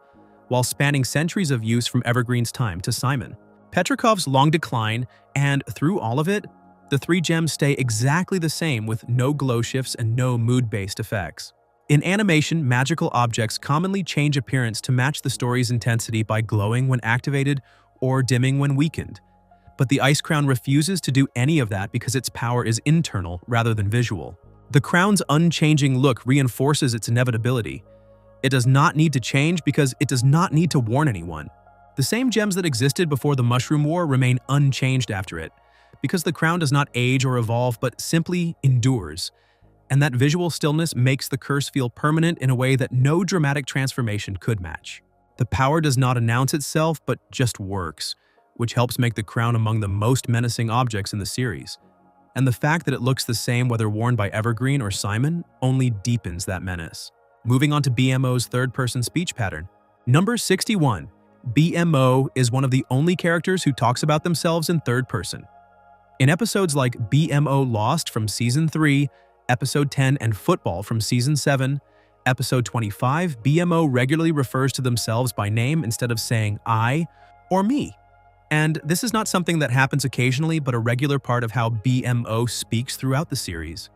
S1: while spanning centuries of use from Evergreen's time to Simon, Petrikov's long decline, and through all of it, the three gems stay exactly the same with no glow shifts and no mood-based effects. In animation, magical objects commonly change appearance to match the story's intensity by glowing when activated or dimming when weakened. But the Ice Crown refuses to do any of that because its power is internal rather than visual. The crown's unchanging look reinforces its inevitability. It does not need to change because it does not need to warn anyone. The same gems that existed before the Mushroom War remain unchanged after it, because the crown does not age or evolve but simply endures. And that visual stillness makes the curse feel permanent in a way that no dramatic transformation could match. The power does not announce itself but just works, which helps make the crown among the most menacing objects in the series. And the fact that it looks the same whether worn by Evergreen or Simon only deepens that menace. Moving on to BMO's third-person speech pattern. Number 61. BMO is one of the only characters who talks about themselves in third person. In episodes like BMO Lost from Season 3, Episode 10, and Football from Season 7, Episode 25, BMO regularly refers to themselves by name instead of saying I or me. And this is not something that happens occasionally, but a regular part of how BMO speaks throughout the series.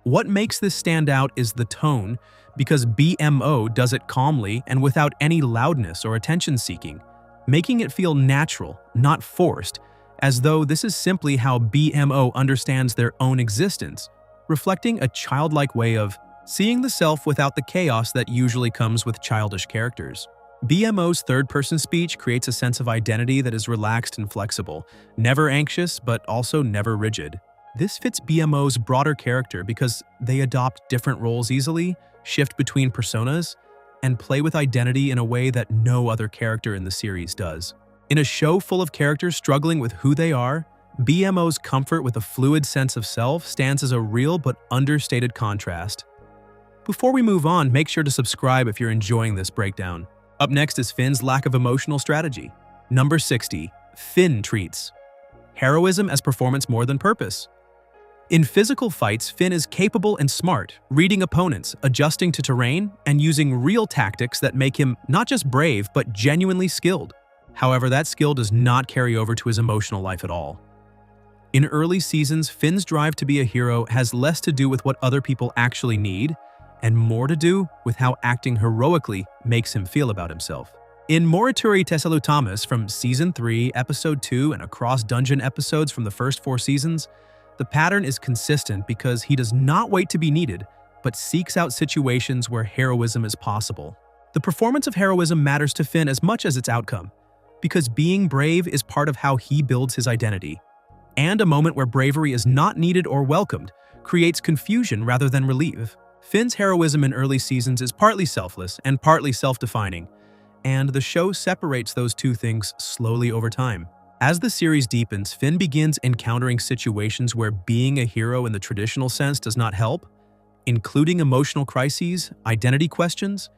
S1: What makes this stand out is the tone, because BMO does it calmly and without any loudness or attention-seeking, making it feel natural, not forced, as though this is simply how BMO understands their own existence, reflecting a childlike way of seeing the self without the chaos that usually comes with childish characters. BMO's third-person speech creates a sense of identity that is relaxed and flexible, never anxious but also never rigid. This fits BMO's broader character because they adopt different roles easily, shift between personas, and play with identity in a way that no other character in the series does. In a show full of characters struggling with who they are, BMO's comfort with a fluid sense of self stands as a real but understated contrast. Before we move on, make sure to subscribe if you're enjoying this breakdown. Up next is Finn's lack of emotional strategy. Number 60. Finn treats heroism as performance more than purpose. In physical fights, Finn is capable and smart, reading opponents, adjusting to terrain, and using real tactics that make him not just brave, but genuinely skilled. However, that skill does not carry over to his emotional life at all. In early seasons, Finn's drive to be a hero has less to do with what other people actually need and more to do with how acting heroically makes him feel about himself. In Morituri Tessalutamus from Season 3, Episode 2, and across dungeon episodes from the first 4 seasons, the pattern is consistent because he does not wait to be needed, but seeks out situations where heroism is possible. The performance of heroism matters to Finn as much as its outcome, because being brave is part of how he builds his identity. And a moment where bravery is not needed or welcomed creates confusion rather than relief. Finn's heroism in early seasons is partly selfless and partly self-defining, and the show separates those two things slowly over time. As the series deepens, Finn begins encountering situations where being a hero in the traditional sense does not help, including emotional crises, identity questions,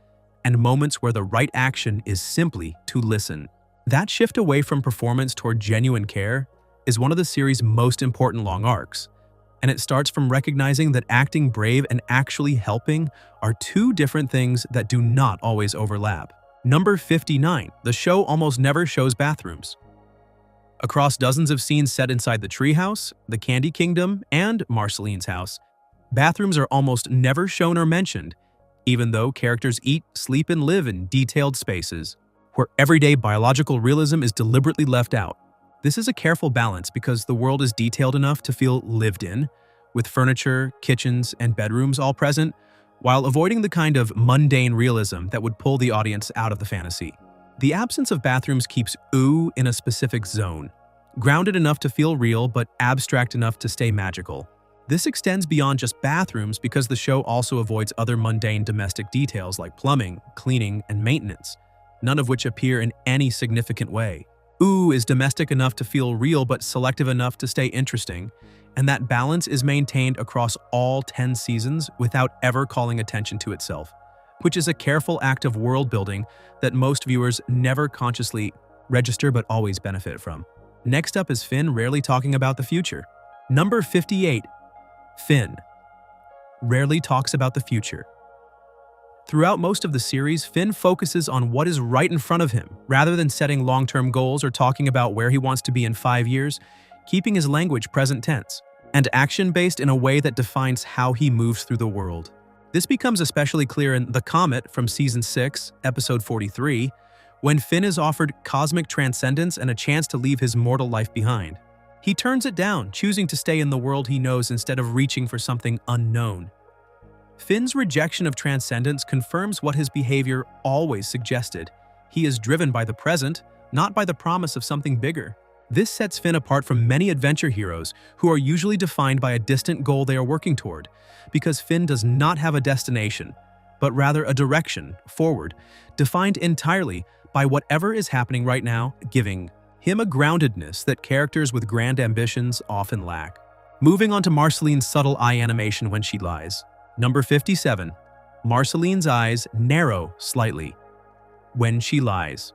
S1: and moments where the right action is simply to listen. That shift away from performance toward genuine care is one of the series' most important long arcs, and it starts from recognizing that acting brave and actually helping are two different things that do not always overlap. Number 59, the show almost never shows bathrooms. Across dozens of scenes set inside the treehouse, the Candy Kingdom, and Marceline's house, bathrooms are almost never shown or mentioned, even though characters eat, sleep, and live in detailed spaces, where everyday biological realism is deliberately left out. This is a careful balance because the world is detailed enough to feel lived in, with furniture, kitchens, and bedrooms all present, while avoiding the kind of mundane realism that would pull the audience out of the fantasy. The absence of bathrooms keeps ooh in a specific zone, grounded enough to feel real but abstract enough to stay magical. This extends beyond just bathrooms because the show also avoids other mundane domestic details like plumbing, cleaning, and maintenance, none of which appear in any significant way. Ooh is domestic enough to feel real but selective enough to stay interesting, and that balance is maintained across all 10 seasons without ever calling attention to itself, which is a careful act of world building that most viewers never consciously register but always benefit from. Next up is Finn rarely talking about the future. Number 58. Finn rarely talks about the future. Throughout most of the series, Finn focuses on what is right in front of him, rather than setting long-term goals or talking about where he wants to be in 5 years, keeping his language present tense, and action-based in a way that defines how he moves through the world. This becomes especially clear in The Comet from Season 6, Episode 43, when Finn is offered cosmic transcendence and a chance to leave his mortal life behind. He turns it down, choosing to stay in the world he knows instead of reaching for something unknown. Finn's rejection of transcendence confirms what his behavior always suggested. He is driven by the present, not by the promise of something bigger. This sets Finn apart from many adventure heroes who are usually defined by a distant goal they are working toward, because Finn does not have a destination, but rather a direction forward, defined entirely by whatever is happening right now, giving him a groundedness that characters with grand ambitions often lack. Moving on to Marceline's subtle eye animation when she lies. Number 57. Marceline's eyes narrow slightly when she lies.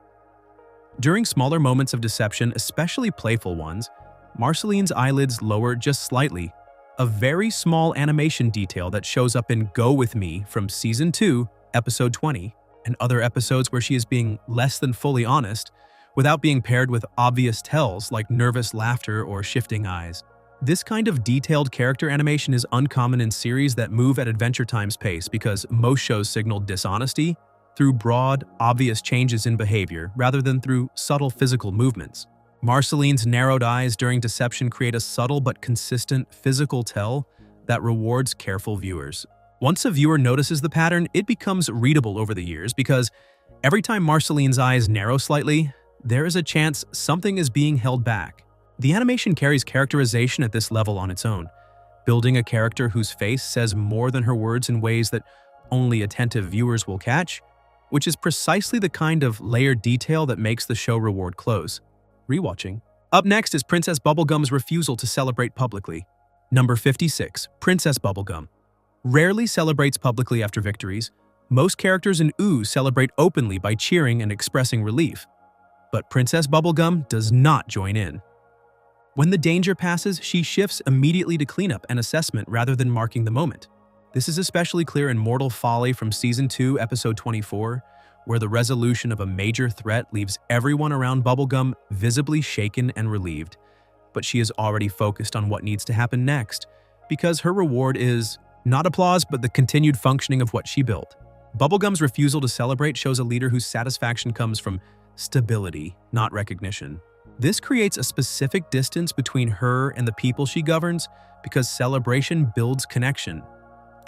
S1: During smaller moments of deception, especially playful ones, Marceline's eyelids lower just slightly, a very small animation detail that shows up in Go With Me from Season 2, Episode 20, and other episodes where she is being less than fully honest, without being paired with obvious tells like nervous laughter or shifting eyes. This kind of detailed character animation is uncommon in series that move at Adventure Time's pace because most shows signal dishonesty through broad, obvious changes in behavior rather than through subtle physical movements. Marceline's narrowed eyes during deception create a subtle but consistent physical tell that rewards careful viewers. Once a viewer notices the pattern, it becomes readable over the years because every time Marceline's eyes narrow slightly, there is a chance something is being held back. The animation carries characterization at this level on its own, building a character whose face says more than her words in ways that only attentive viewers will catch, which is precisely the kind of layered detail that makes the show reward close rewatching. Up next is Princess Bubblegum's refusal to celebrate publicly. Number 56. Princess Bubblegum rarely celebrates publicly after victories. Most characters in Ooh celebrate openly by cheering and expressing relief, but Princess Bubblegum does not join in. When the danger passes, she shifts immediately to cleanup and assessment rather than marking the moment. This is especially clear in Mortal Folly from Season 2, Episode 24, where the resolution of a major threat leaves everyone around Bubblegum visibly shaken and relieved. but she is already focused on what needs to happen next, because her reward is not applause, but the continued functioning of what she built. Bubblegum's refusal to celebrate shows a leader whose satisfaction comes from stability, not recognition. This creates a specific distance between her and the people she governs because celebration builds connection.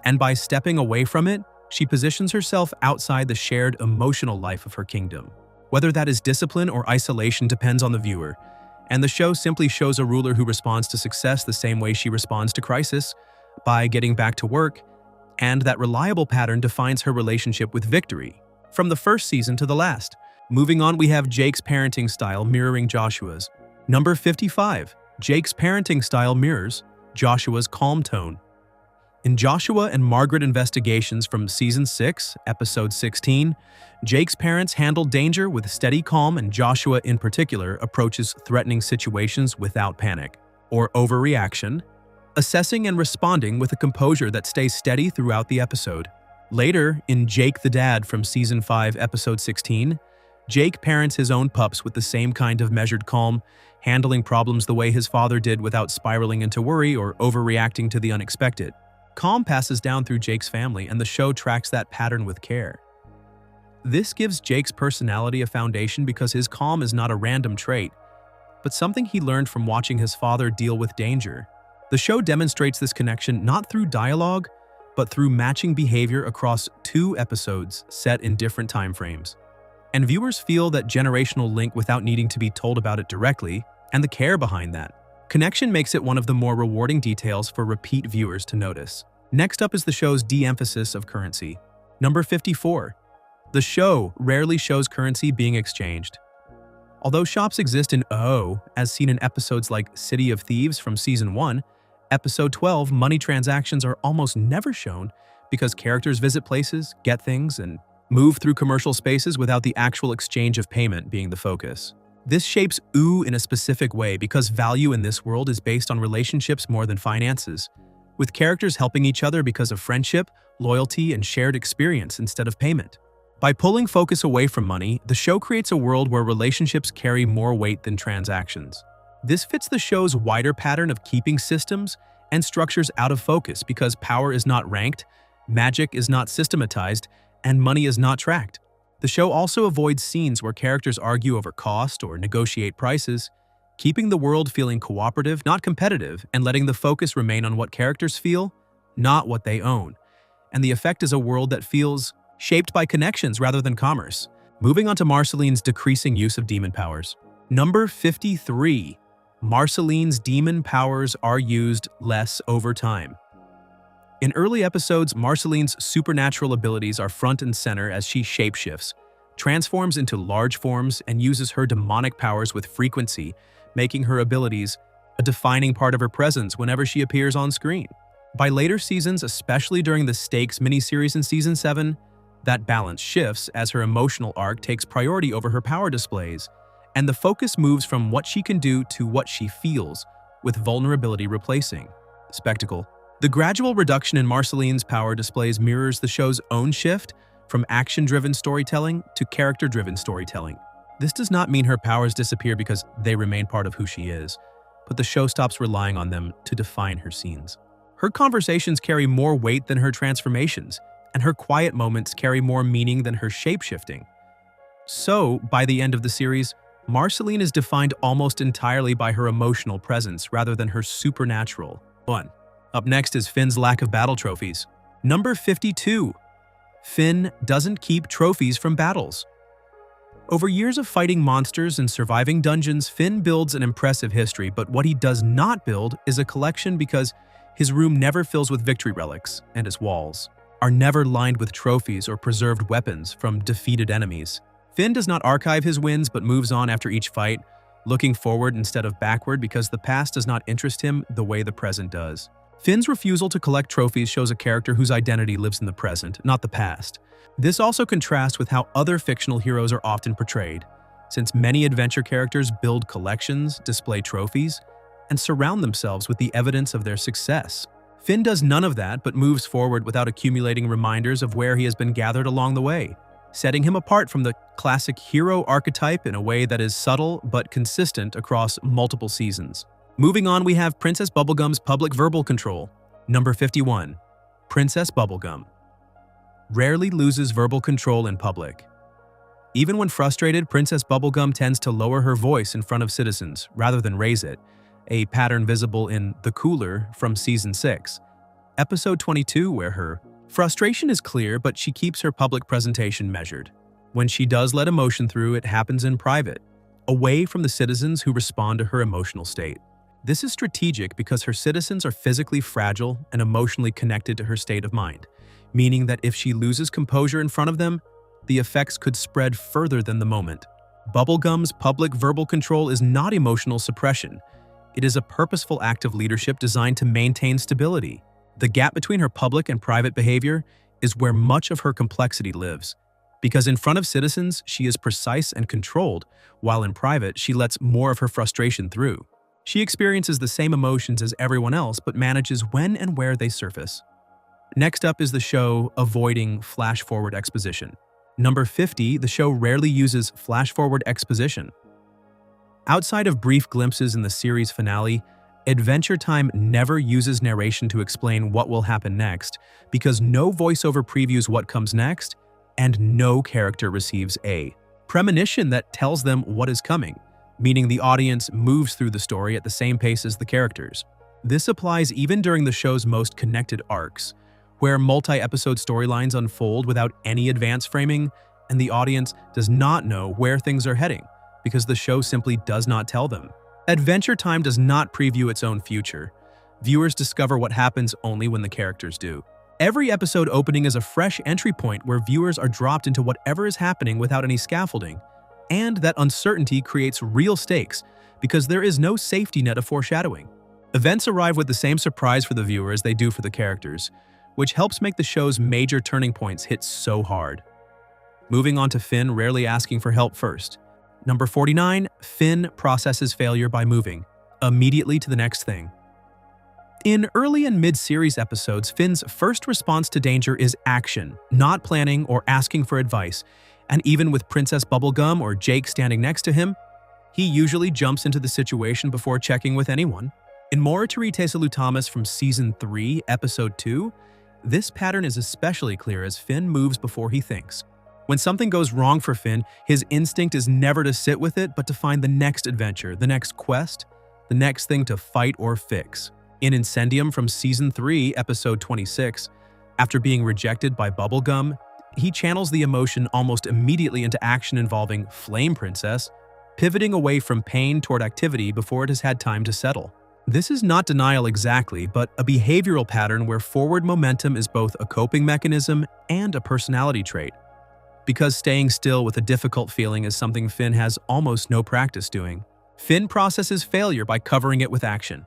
S1: And by stepping away from it, she positions herself outside the shared emotional life of her kingdom. Whether that is discipline or isolation depends on the viewer, and the show simply shows a ruler who responds to success the same way she responds to crisis, by getting back to work, and that reliable pattern defines her relationship with victory, from the first season to the last. Moving on, we have Jake's parenting style mirroring Joshua's. Number 55. Jake's parenting style mirrors Joshua's calm tone. In Joshua and Margaret investigations from Season 6, Episode 16, Jake's parents handle danger with steady calm, and Joshua in particular approaches threatening situations without panic or overreaction, assessing and responding with a composure that stays steady throughout the episode. Later, in Jake the Dad from Season 5, Episode 16, Jake parents his own pups with the same kind of measured calm, handling problems the way his father did without spiraling into worry or overreacting to the unexpected. Calm passes down through Jake's family, and the show tracks that pattern with care. This gives Jake's personality a foundation because his calm is not a random trait, but something he learned from watching his father deal with danger. The show demonstrates this connection not through dialogue, but through matching behavior across 2 episodes set in different time frames. And viewers feel that generational link without needing to be told about it directly, and the care behind that. Connection makes it one of the more rewarding details for repeat viewers to notice. Next up is the show's de-emphasis of currency. Number 54. The show rarely shows currency being exchanged. Although shops exist in O, as seen in episodes like City of Thieves from Season 1, Episode 12, money transactions are almost never shown because characters visit places, get things, and move through commercial spaces without the actual exchange of payment being the focus. This shapes OO in a specific way because value in this world is based on relationships more than finances, with characters helping each other because of friendship, loyalty, and shared experience instead of payment. By pulling focus away from money, the show creates a world where relationships carry more weight than transactions. This fits the show's wider pattern of keeping systems and structures out of focus because power is not ranked, magic is not systematized, and money is not tracked. The show also avoids scenes where characters argue over cost or negotiate prices, keeping the world feeling cooperative, not competitive, and letting the focus remain on what characters feel, not what they own. And the effect is a world that feels shaped by connections rather than commerce. Moving on to Marceline's decreasing use of demon powers. Number 53. Marceline's demon powers are used less over time. In early episodes, Marceline's supernatural abilities are front and center as she shapeshifts, transforms into large forms, and uses her demonic powers with frequency, making her abilities a defining part of her presence whenever she appears on screen. By later seasons, especially during the Stakes miniseries in Season 7, that balance shifts as her emotional arc takes priority over her power displays, and the focus moves from what she can do to what she feels, with vulnerability replacing spectacle. The gradual reduction in Marceline's power displays mirrors the show's own shift from action-driven storytelling to character-driven storytelling. This does not mean her powers disappear because they remain part of who she is, but the show stops relying on them to define her scenes. Her conversations carry more weight than her transformations, and her quiet moments carry more meaning than her shape-shifting. So, by the end of the series, Marceline is defined almost entirely by her emotional presence rather than her supernatural one. Up next is Finn's lack of battle trophies. Number 52. Finn doesn't keep trophies from battles. Over years of fighting monsters and surviving dungeons, Finn builds an impressive history, but what he does not build is a collection because his room never fills with victory relics, and his walls are never lined with trophies or preserved weapons from defeated enemies. Finn does not archive his wins but moves on after each fight, looking forward instead of backward because the past does not interest him the way the present does. Finn's refusal to collect trophies shows a character whose identity lives in the present, not the past. This also contrasts with how other fictional heroes are often portrayed, since many adventure characters build collections, display trophies, and surround themselves with the evidence of their success. Finn does none of that but moves forward without accumulating reminders of where he has been gathered along the way, setting him apart from the classic hero archetype in a way that is subtle but consistent across multiple seasons. Moving on, we have Princess Bubblegum's public verbal control. Number 51. Princess Bubblegum rarely loses verbal control in public. Even when frustrated, Princess Bubblegum tends to lower her voice in front of citizens rather than raise it, a pattern visible in The Cooler from Season 6, Episode 22, where her frustration is clear, but she keeps her public presentation measured. When she does let emotion through, it happens in private, away from the citizens who respond to her emotional state. This is strategic because her citizens are physically fragile and emotionally connected to her state of mind, meaning that if she loses composure in front of them, the effects could spread further than the moment. Bubblegum's public verbal control is not emotional suppression. It is a purposeful act of leadership designed to maintain stability. The gap between her public and private behavior is where much of her complexity lives, because in front of citizens, she is precise and controlled, while in private, she lets more of her frustration through. She experiences the same emotions as everyone else, but manages when and where they surface. Next up is the show avoiding flash-forward exposition. Number 50, the show rarely uses flash-forward exposition. Outside of brief glimpses in the series finale, Adventure Time never uses narration to explain what will happen next, because no voiceover previews what comes next, and no character receives a premonition that tells them what is coming, meaning the audience moves through the story at the same pace as the characters. This applies even during the show's most connected arcs, where multi-episode storylines unfold without any advance framing, and the audience does not know where things are heading, because the show simply does not tell them. Adventure Time does not preview its own future. Viewers discover what happens only when the characters do. Every episode opening is a fresh entry point where viewers are dropped into whatever is happening without any scaffolding, and that uncertainty creates real stakes because there is no safety net of foreshadowing. Events arrive with the same surprise for the viewer as they do for the characters, which helps make the show's major turning points hit so hard. Moving on to Finn rarely asking for help first. Number 49, Finn processes failure by moving immediately to the next thing. In early and mid-series episodes, Finn's first response to danger is action, not planning or asking for advice, and even with Princess Bubblegum or Jake standing next to him, he usually jumps into the situation before checking with anyone. In Mortality Te Salutamus from Season 3, Episode 2, this pattern is especially clear as Finn moves before he thinks. When something goes wrong for Finn, his instinct is never to sit with it, but to find the next adventure, the next quest, the next thing to fight or fix. In Incendium from Season 3, Episode 26, after being rejected by Bubblegum, he channels the emotion almost immediately into action involving Flame Princess, pivoting away from pain toward activity before it has had time to settle. This is not denial exactly, but a behavioral pattern where forward momentum is both a coping mechanism and a personality trait, because staying still with a difficult feeling is something Finn has almost no practice doing. Finn processes failure by covering it with action.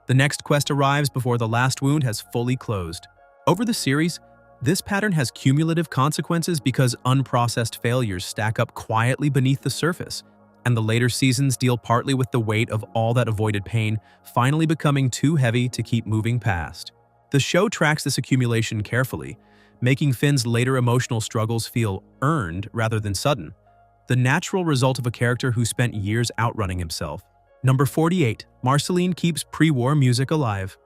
S1: The next quest arrives before the last wound has fully closed. Over the series, this pattern has cumulative consequences because unprocessed failures stack up quietly beneath the surface, and the later seasons deal partly with the weight of all that avoided pain finally becoming too heavy to keep moving past. The show tracks this accumulation carefully, making Finn's later emotional struggles feel earned rather than sudden, the natural result of a character who spent years outrunning himself. Number 48, Marceline keeps pre-war music alive.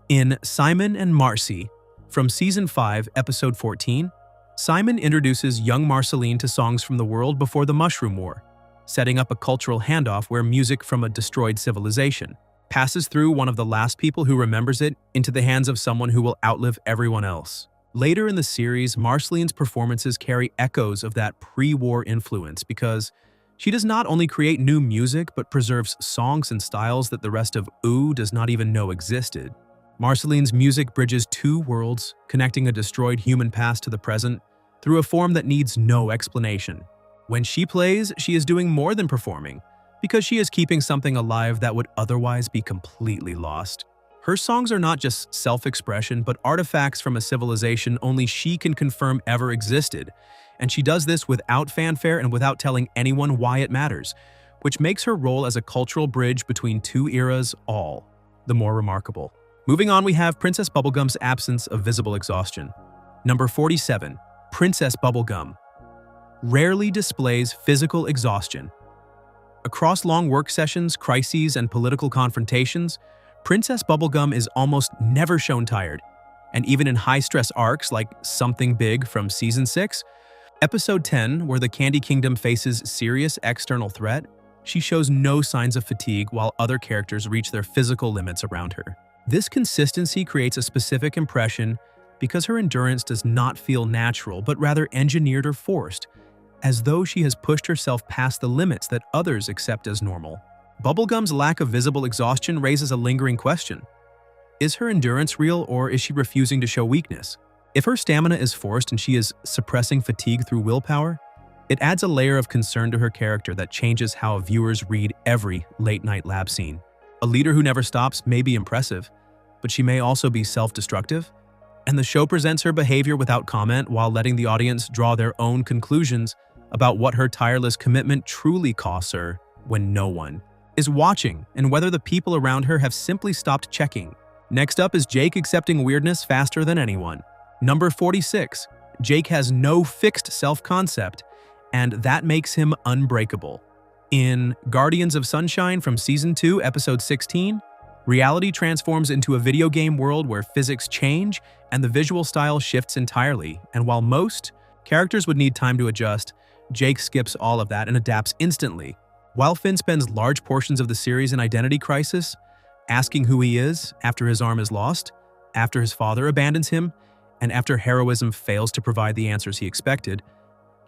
S1: In Simon and Marcy, from Season 5, Episode 14, Simon introduces young Marceline to songs from the world before the Mushroom War, setting up a cultural handoff where music from a destroyed civilization passes through one of the last people who remembers it into the hands of someone who will outlive everyone else. Later in the series, Marceline's performances carry echoes of that pre-war influence because she does not only create new music but preserves songs and styles that the rest of OO does not even know existed. Marceline's music bridges two worlds, connecting a destroyed human past to the present through a form that needs no explanation. When she plays, she is doing more than performing, because she is keeping something alive that would otherwise be completely lost. Her songs are not just self-expression, but artifacts from a civilization only she can confirm ever existed, and she does this without fanfare and without telling anyone why it matters, which makes her role as a cultural bridge between two eras all the more remarkable. Moving on, we have Princess Bubblegum's absence of visible exhaustion. Number 47, Princess Bubblegum rarely displays physical exhaustion. Across long work sessions, crises, and political confrontations, Princess Bubblegum is almost never shown tired. And even in high-stress arcs like Something Big from Season 6, Episode 10, where the Candy Kingdom faces serious external threat, she shows no signs of fatigue while other characters reach their physical limits around her. This consistency creates a specific impression because her endurance does not feel natural, but rather engineered or forced, as though she has pushed herself past the limits that others accept as normal. Bubblegum's lack of visible exhaustion raises a lingering question. Is her endurance real, or is she refusing to show weakness? If her stamina is forced and she is suppressing fatigue through willpower, it adds a layer of concern to her character that changes how viewers read every late-night lab scene. A leader who never stops may be impressive, but she may also be self-destructive, and the show presents her behavior without comment while letting the audience draw their own conclusions about what her tireless commitment truly costs her when no one is watching, and whether the people around her have simply stopped checking. Next up is Jake accepting weirdness faster than anyone. Number 46. Jake has no fixed self-concept, and that makes him unbreakable. In Guardians of Sunshine from Season 2, Episode 16, reality transforms into a video game world where physics change and the visual style shifts entirely, and while most characters would need time to adjust, Jake skips all of that and adapts instantly. While Finn spends large portions of the series in identity crisis, asking who he is after his arm is lost, after his father abandons him, and after Heroism fails to provide the answers he expected,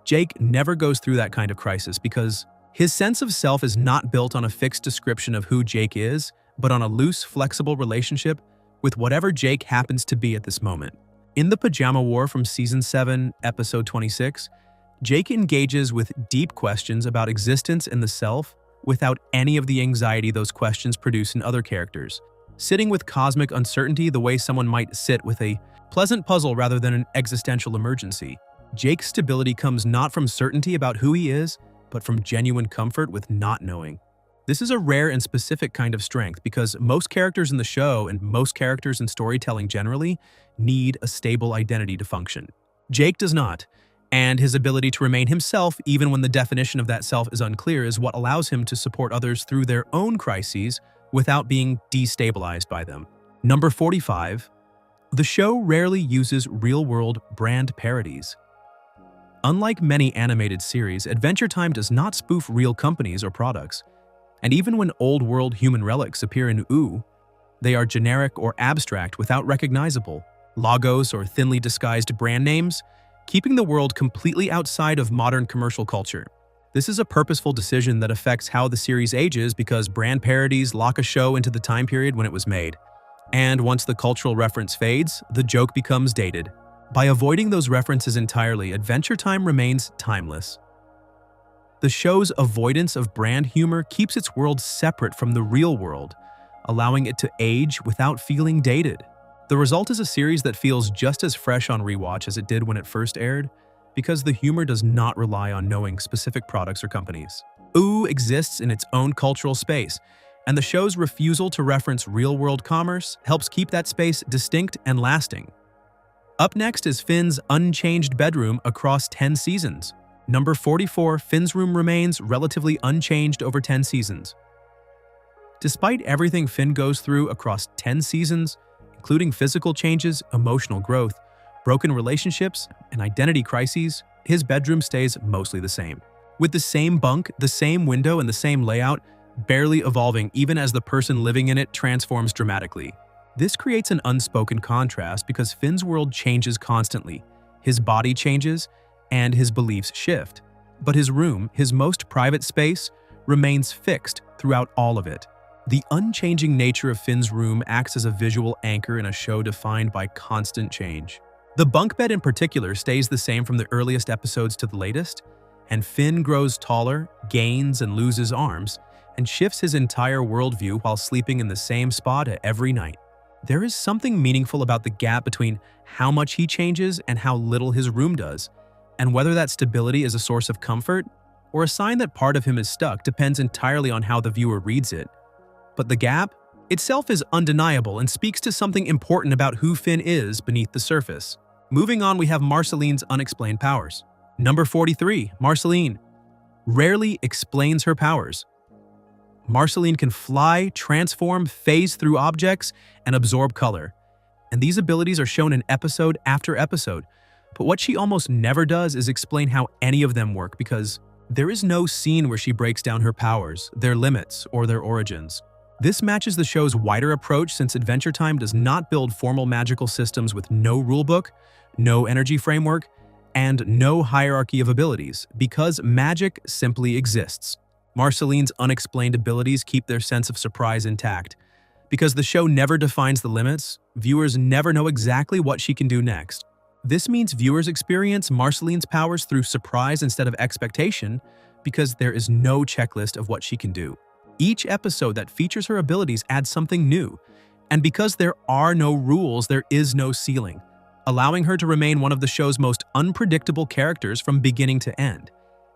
S1: Jake never goes through that kind of crisis because his sense of self is not built on a fixed description of who Jake is, but on a loose, flexible relationship with whatever Jake happens to be at this moment. In the Pajama War from Season 7, Episode 26, Jake engages with deep questions about existence and the self without any of the anxiety those questions produce in other characters, sitting with cosmic uncertainty the way someone might sit with a pleasant puzzle rather than an existential emergency. Jake's stability comes not from certainty about who he is, but from genuine comfort with not knowing. This is a rare and specific kind of strength because most characters in the show and most characters in storytelling generally need a stable identity to function. Jake does not, and his ability to remain himself even when the definition of that self is unclear is what allows him to support others through their own crises without being destabilized by them. Number 45. The show rarely uses real-world brand parodies. Unlike many animated series, Adventure Time does not spoof real companies or products. And even when old-world human relics appear in OO, they are generic or abstract without recognizable logos or thinly disguised brand names, keeping the world completely outside of modern commercial culture. This is a purposeful decision that affects how the series ages because brand parodies lock a show into the time period when it was made. And once the cultural reference fades, the joke becomes dated. By avoiding those references entirely, Adventure Time remains timeless. The show's avoidance of brand humor keeps its world separate from the real world, allowing it to age without feeling dated. The result is a series that feels just as fresh on rewatch as it did when it first aired, because the humor does not rely on knowing specific products or companies. OO exists in its own cultural space, and the show's refusal to reference real-world commerce helps keep that space distinct and lasting. Up next is Finn's unchanged bedroom across 10 seasons. Number 44, Finn's room remains relatively unchanged over 10 seasons. Despite everything Finn goes through across 10 seasons, including physical changes, emotional growth, broken relationships, and identity crises, his bedroom stays mostly the same. With the same bunk, the same window, and the same layout, barely evolving even as the person living in it transforms dramatically. This creates an unspoken contrast because Finn's world changes constantly. His body changes, and his beliefs shift. But his room, his most private space, remains fixed throughout all of it. The unchanging nature of Finn's room acts as a visual anchor in a show defined by constant change. The bunk bed in particular stays the same from the earliest episodes to the latest, and Finn grows taller, gains and loses arms, and shifts his entire worldview while sleeping in the same spot every night. There is something meaningful about the gap between how much he changes and how little his room does, and whether that stability is a source of comfort or a sign that part of him is stuck depends entirely on how the viewer reads it. But the gap itself is undeniable and speaks to something important about who Finn is beneath the surface. Moving on, we have Marceline's unexplained powers. Number 43, Marceline rarely explains her powers. Marceline can fly, transform, phase through objects, and absorb color. And these abilities are shown in episode after episode. But what she almost never does is explain how any of them work, because there is no scene where she breaks down her powers, their limits, or their origins. This matches the show's wider approach, since Adventure Time does not build formal magical systems with no rulebook, no energy framework, and no hierarchy of abilities, because magic simply exists. Marceline's unexplained abilities keep their sense of surprise intact. Because the show never defines the limits, viewers never know exactly what she can do next. This means viewers experience Marceline's powers through surprise instead of expectation, because there is no checklist of what she can do. Each episode that features her abilities adds something new, and because there are no rules, there is no ceiling, allowing her to remain one of the show's most unpredictable characters from beginning to end.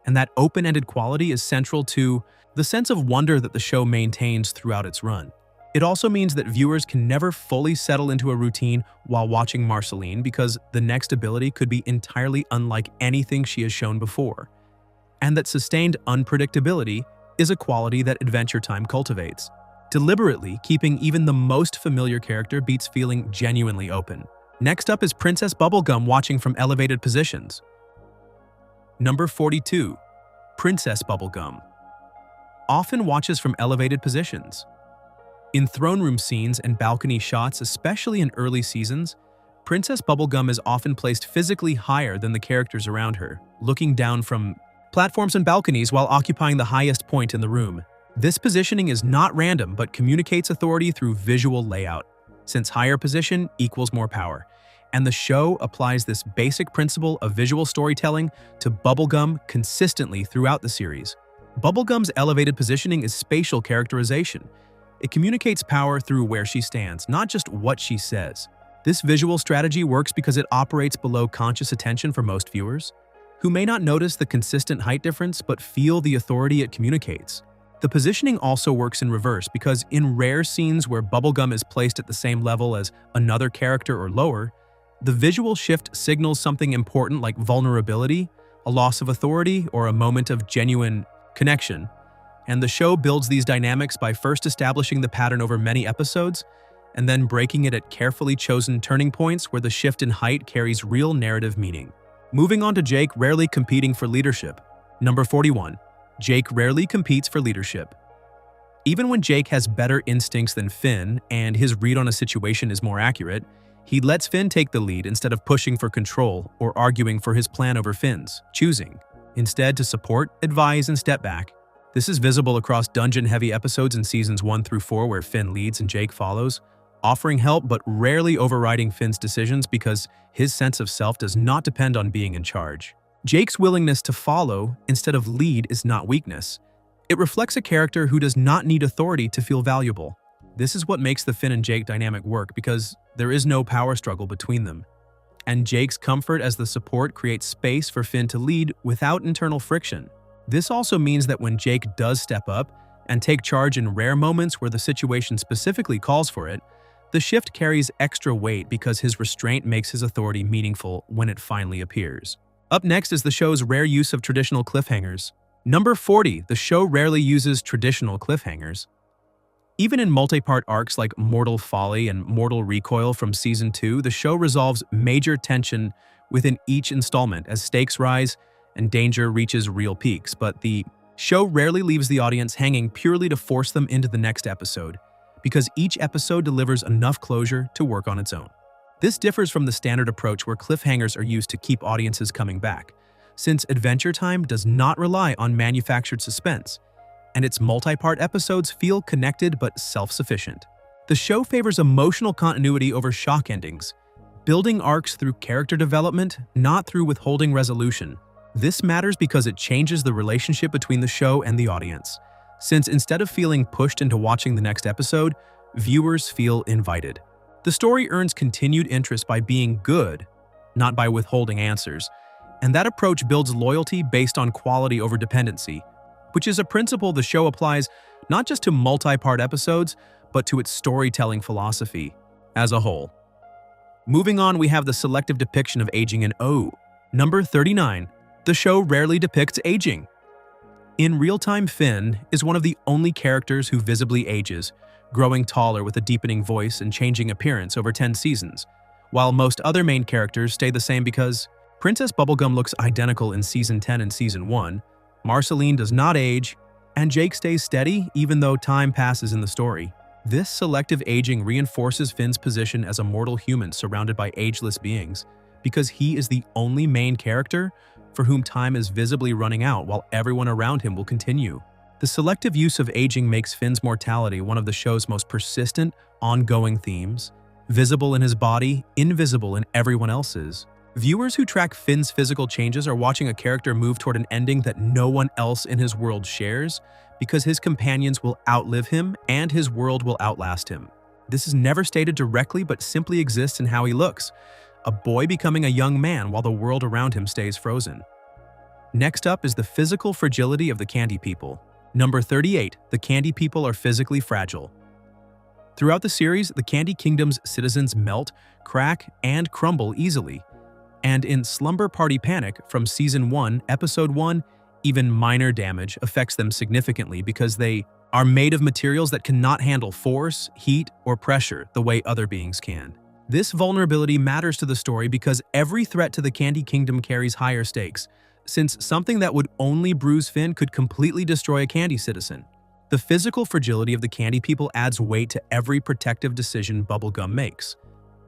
S1: And that open-ended quality is central to the sense of wonder that the show maintains throughout its run. It also means that viewers can never fully settle into a routine while watching Marceline, because the next ability could be entirely unlike anything she has shown before. And that sustained unpredictability is a quality that Adventure Time cultivates, deliberately keeping even the most familiar character beats feeling genuinely open. Next up is Princess Bubblegum watching from elevated positions. Number 42. Princess Bubblegum often watches from elevated positions. In throne room scenes and balcony shots, especially in early seasons, Princess Bubblegum is often placed physically higher than the characters around her, looking down from platforms and balconies while occupying the highest point in the room. This positioning is not random, but communicates authority through visual layout, since higher position equals more power. And the show applies this basic principle of visual storytelling to Bubblegum consistently throughout the series. Bubblegum's elevated positioning is spatial characterization. It communicates power through where she stands, not just what she says. This visual strategy works because it operates below conscious attention for most viewers, who may not notice the consistent height difference but feel the authority it communicates. The positioning also works in reverse, because in rare scenes where Bubblegum is placed at the same level as another character or lower, the visual shift signals something important like vulnerability, a loss of authority, or a moment of genuine connection. And the show builds these dynamics by first establishing the pattern over many episodes, and then breaking it at carefully chosen turning points where the shift in height carries real narrative meaning. Moving on to Jake rarely competing for leadership. Number 41. Jake rarely competes for leadership. Even when Jake has better instincts than Finn and his read on a situation is more accurate, he lets Finn take the lead instead of pushing for control or arguing for his plan over Finn's, choosing instead to support, advise, and step back. This is visible across dungeon-heavy episodes in seasons 1 through 4 where Finn leads and Jake follows, offering help but rarely overriding Finn's decisions because his sense of self does not depend on being in charge. Jake's willingness to follow instead of lead is not weakness. It reflects a character who does not need authority to feel valuable. This is what makes the Finn and Jake dynamic work, because there is no power struggle between them. And Jake's comfort as the support creates space for Finn to lead without internal friction. This also means that when Jake does step up and take charge in rare moments where the situation specifically calls for it, the shift carries extra weight because his restraint makes his authority meaningful when it finally appears. Up next is the show's rare use of traditional cliffhangers. Number 40. The show rarely uses traditional cliffhangers. Even in multi-part arcs like Mortal Folly and Mortal Recoil from Season 2, the show resolves major tension within each installment as stakes rise and danger reaches real peaks, but the show rarely leaves the audience hanging purely to force them into the next episode, because each episode delivers enough closure to work on its own. This differs from the standard approach where cliffhangers are used to keep audiences coming back, since Adventure Time does not rely on manufactured suspense, and its multi-part episodes feel connected but self-sufficient. The show favors emotional continuity over shock endings, building arcs through character development, not through withholding resolution. This matters because it changes the relationship between the show and the audience, since instead of feeling pushed into watching the next episode, viewers feel invited. The story earns continued interest by being good, not by withholding answers, and that approach builds loyalty based on quality over dependency, which is a principle the show applies not just to multi-part episodes, but to its storytelling philosophy as a whole. Moving on, we have the selective depiction of aging in O. Number 39. The show rarely depicts aging. In real-time, Finn is one of the only characters who visibly ages, growing taller with a deepening voice and changing appearance over 10 seasons, while most other main characters stay the same because Princess Bubblegum looks identical in Season 10 and Season 1, Marceline does not age, and Jake stays steady even though time passes in the story. This selective aging reinforces Finn's position as a mortal human surrounded by ageless beings, because he is the only main character for whom time is visibly running out while everyone around him will continue. The selective use of aging makes Finn's mortality one of the show's most persistent, ongoing themes, visible in his body, invisible in everyone else's. Viewers who track Finn's physical changes are watching a character move toward an ending that no one else in his world shares, because his companions will outlive him and his world will outlast him. This is never stated directly but simply exists in how he looks, a boy becoming a young man while the world around him stays frozen. Next up is the physical fragility of the Candy People. Number 38, the Candy People are physically fragile. Throughout the series, the Candy Kingdom's citizens melt, crack, and crumble easily. And in Slumber Party Panic from Season 1, Episode 1, even minor damage affects them significantly because they are made of materials that cannot handle force, heat, or pressure the way other beings can. This vulnerability matters to the story because every threat to the Candy Kingdom carries higher stakes, since something that would only bruise Finn could completely destroy a Candy citizen. The physical fragility of the Candy People adds weight to every protective decision Bubblegum makes,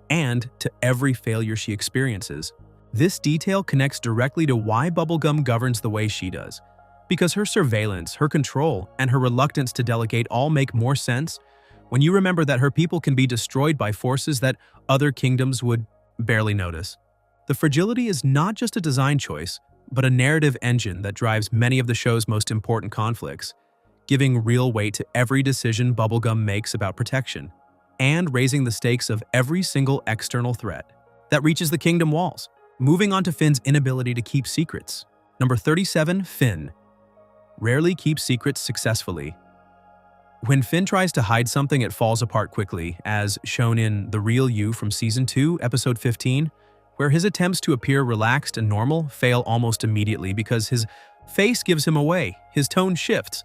S1: and to every failure she experiences. This detail connects directly to why Bubblegum governs the way she does, because her surveillance, her control, and her reluctance to delegate all make more sense when you remember that her people can be destroyed by forces that other kingdoms would barely notice. The fragility is not just a design choice, but a narrative engine that drives many of the show's most important conflicts, giving real weight to every decision Bubblegum makes about protection, and raising the stakes of every single external threat that reaches the kingdom walls. Moving on to Finn's inability to keep secrets. Number 37, Finn rarely keeps secrets successfully. When Finn tries to hide something, it falls apart quickly, as shown in The Real You from Season 2, Episode 15, where his attempts to appear relaxed and normal fail almost immediately because his face gives him away, his tone shifts,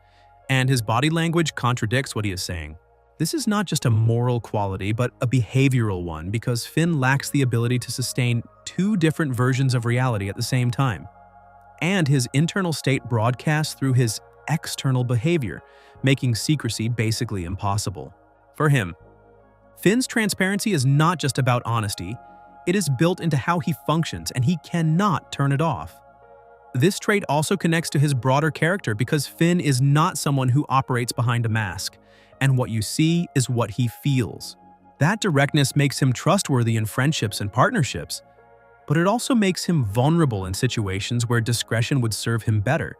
S1: and his body language contradicts what he is saying. This is not just a moral quality, but a behavioral one, because Finn lacks the ability to sustain two different versions of reality at the same time. And his internal state broadcasts through his external behavior, making secrecy basically impossible. For him, Finn's transparency is not just about honesty, it is built into how he functions, and he cannot turn it off. This trait also connects to his broader character because Finn is not someone who operates behind a mask, and what you see is what he feels. That directness makes him trustworthy in friendships and partnerships, but it also makes him vulnerable in situations where discretion would serve him better.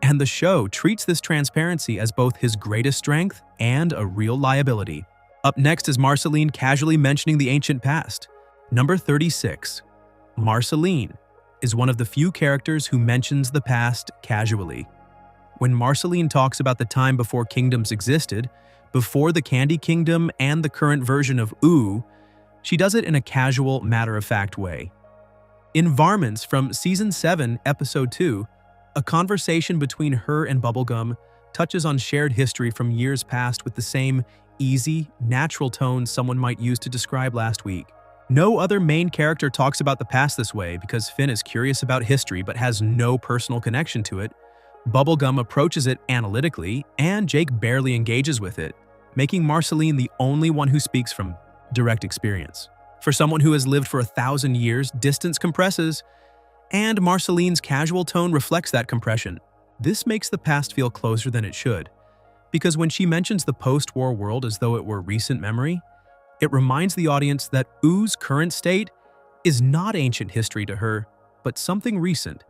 S1: And the show treats this transparency as both his greatest strength and a real liability. Up next is Marceline casually mentioning the ancient past. Number 36. Marceline is one of the few characters who mentions the past casually. When Marceline talks about the time before kingdoms existed, before the Candy Kingdom and the current version of Ooh, she does it in a casual, matter-of-fact way. In Varmints from Season 7, Episode 2, a conversation between her and Bubblegum touches on shared history from years past with the same easy, natural tone someone might use to describe last week. No other main character talks about the past this way because Finn is curious about history but has no personal connection to it. Bubblegum approaches it analytically, and Jake barely engages with it, making Marceline the only one who speaks from direct experience. For someone who has lived for 1,000 years, distance compresses, and Marceline's casual tone reflects that compression. This makes the past feel closer than it should, because when she mentions the post-war world as though it were recent memory, it reminds the audience that Ooh's current state is not ancient history to her, but something recent,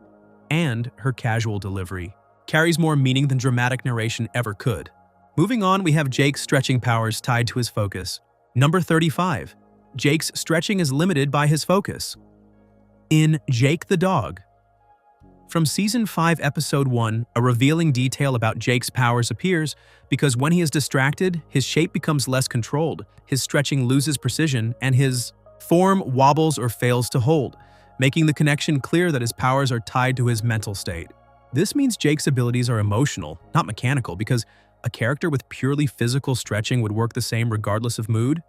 S1: and her casual delivery carries more meaning than dramatic narration ever could. Moving on, we have Jake's stretching powers tied to his focus. Number 35. Jake's stretching is limited by his focus. In Jake the Dog. From Season 5, Episode 1, a revealing detail about Jake's powers appears because when he is distracted, his shape becomes less controlled, his stretching loses precision, and his form wobbles or fails to hold, making the connection clear that his powers are tied to his mental state. This means Jake's abilities are emotional, not mechanical, because a character with purely physical stretching would work the same regardless of mood.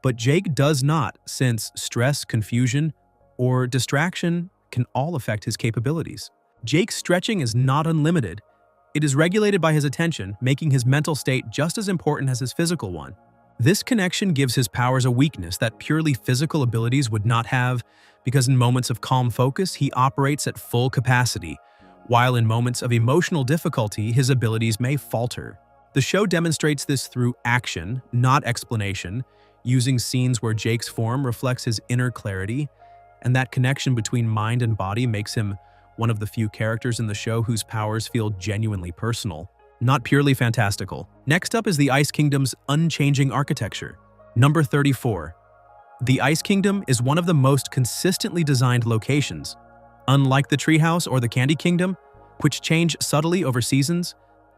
S1: But Jake does not, since stress, confusion, or distraction can all affect his capabilities. Jake's stretching is not unlimited. It is regulated by his attention, making his mental state just as important as his physical one. This connection gives his powers a weakness that purely physical abilities would not have, because in moments of calm focus, he operates at full capacity, while in moments of emotional difficulty, his abilities may falter. The show demonstrates this through action, not explanation, using scenes where Jake's form reflects his inner clarity, and that connection between mind and body makes him one of the few characters in the show whose powers feel genuinely personal, not purely fantastical. Next up is the Ice Kingdom's unchanging architecture. Number 34. The Ice Kingdom is one of the most consistently designed locations. Unlike the Treehouse or the Candy Kingdom, which change subtly over seasons,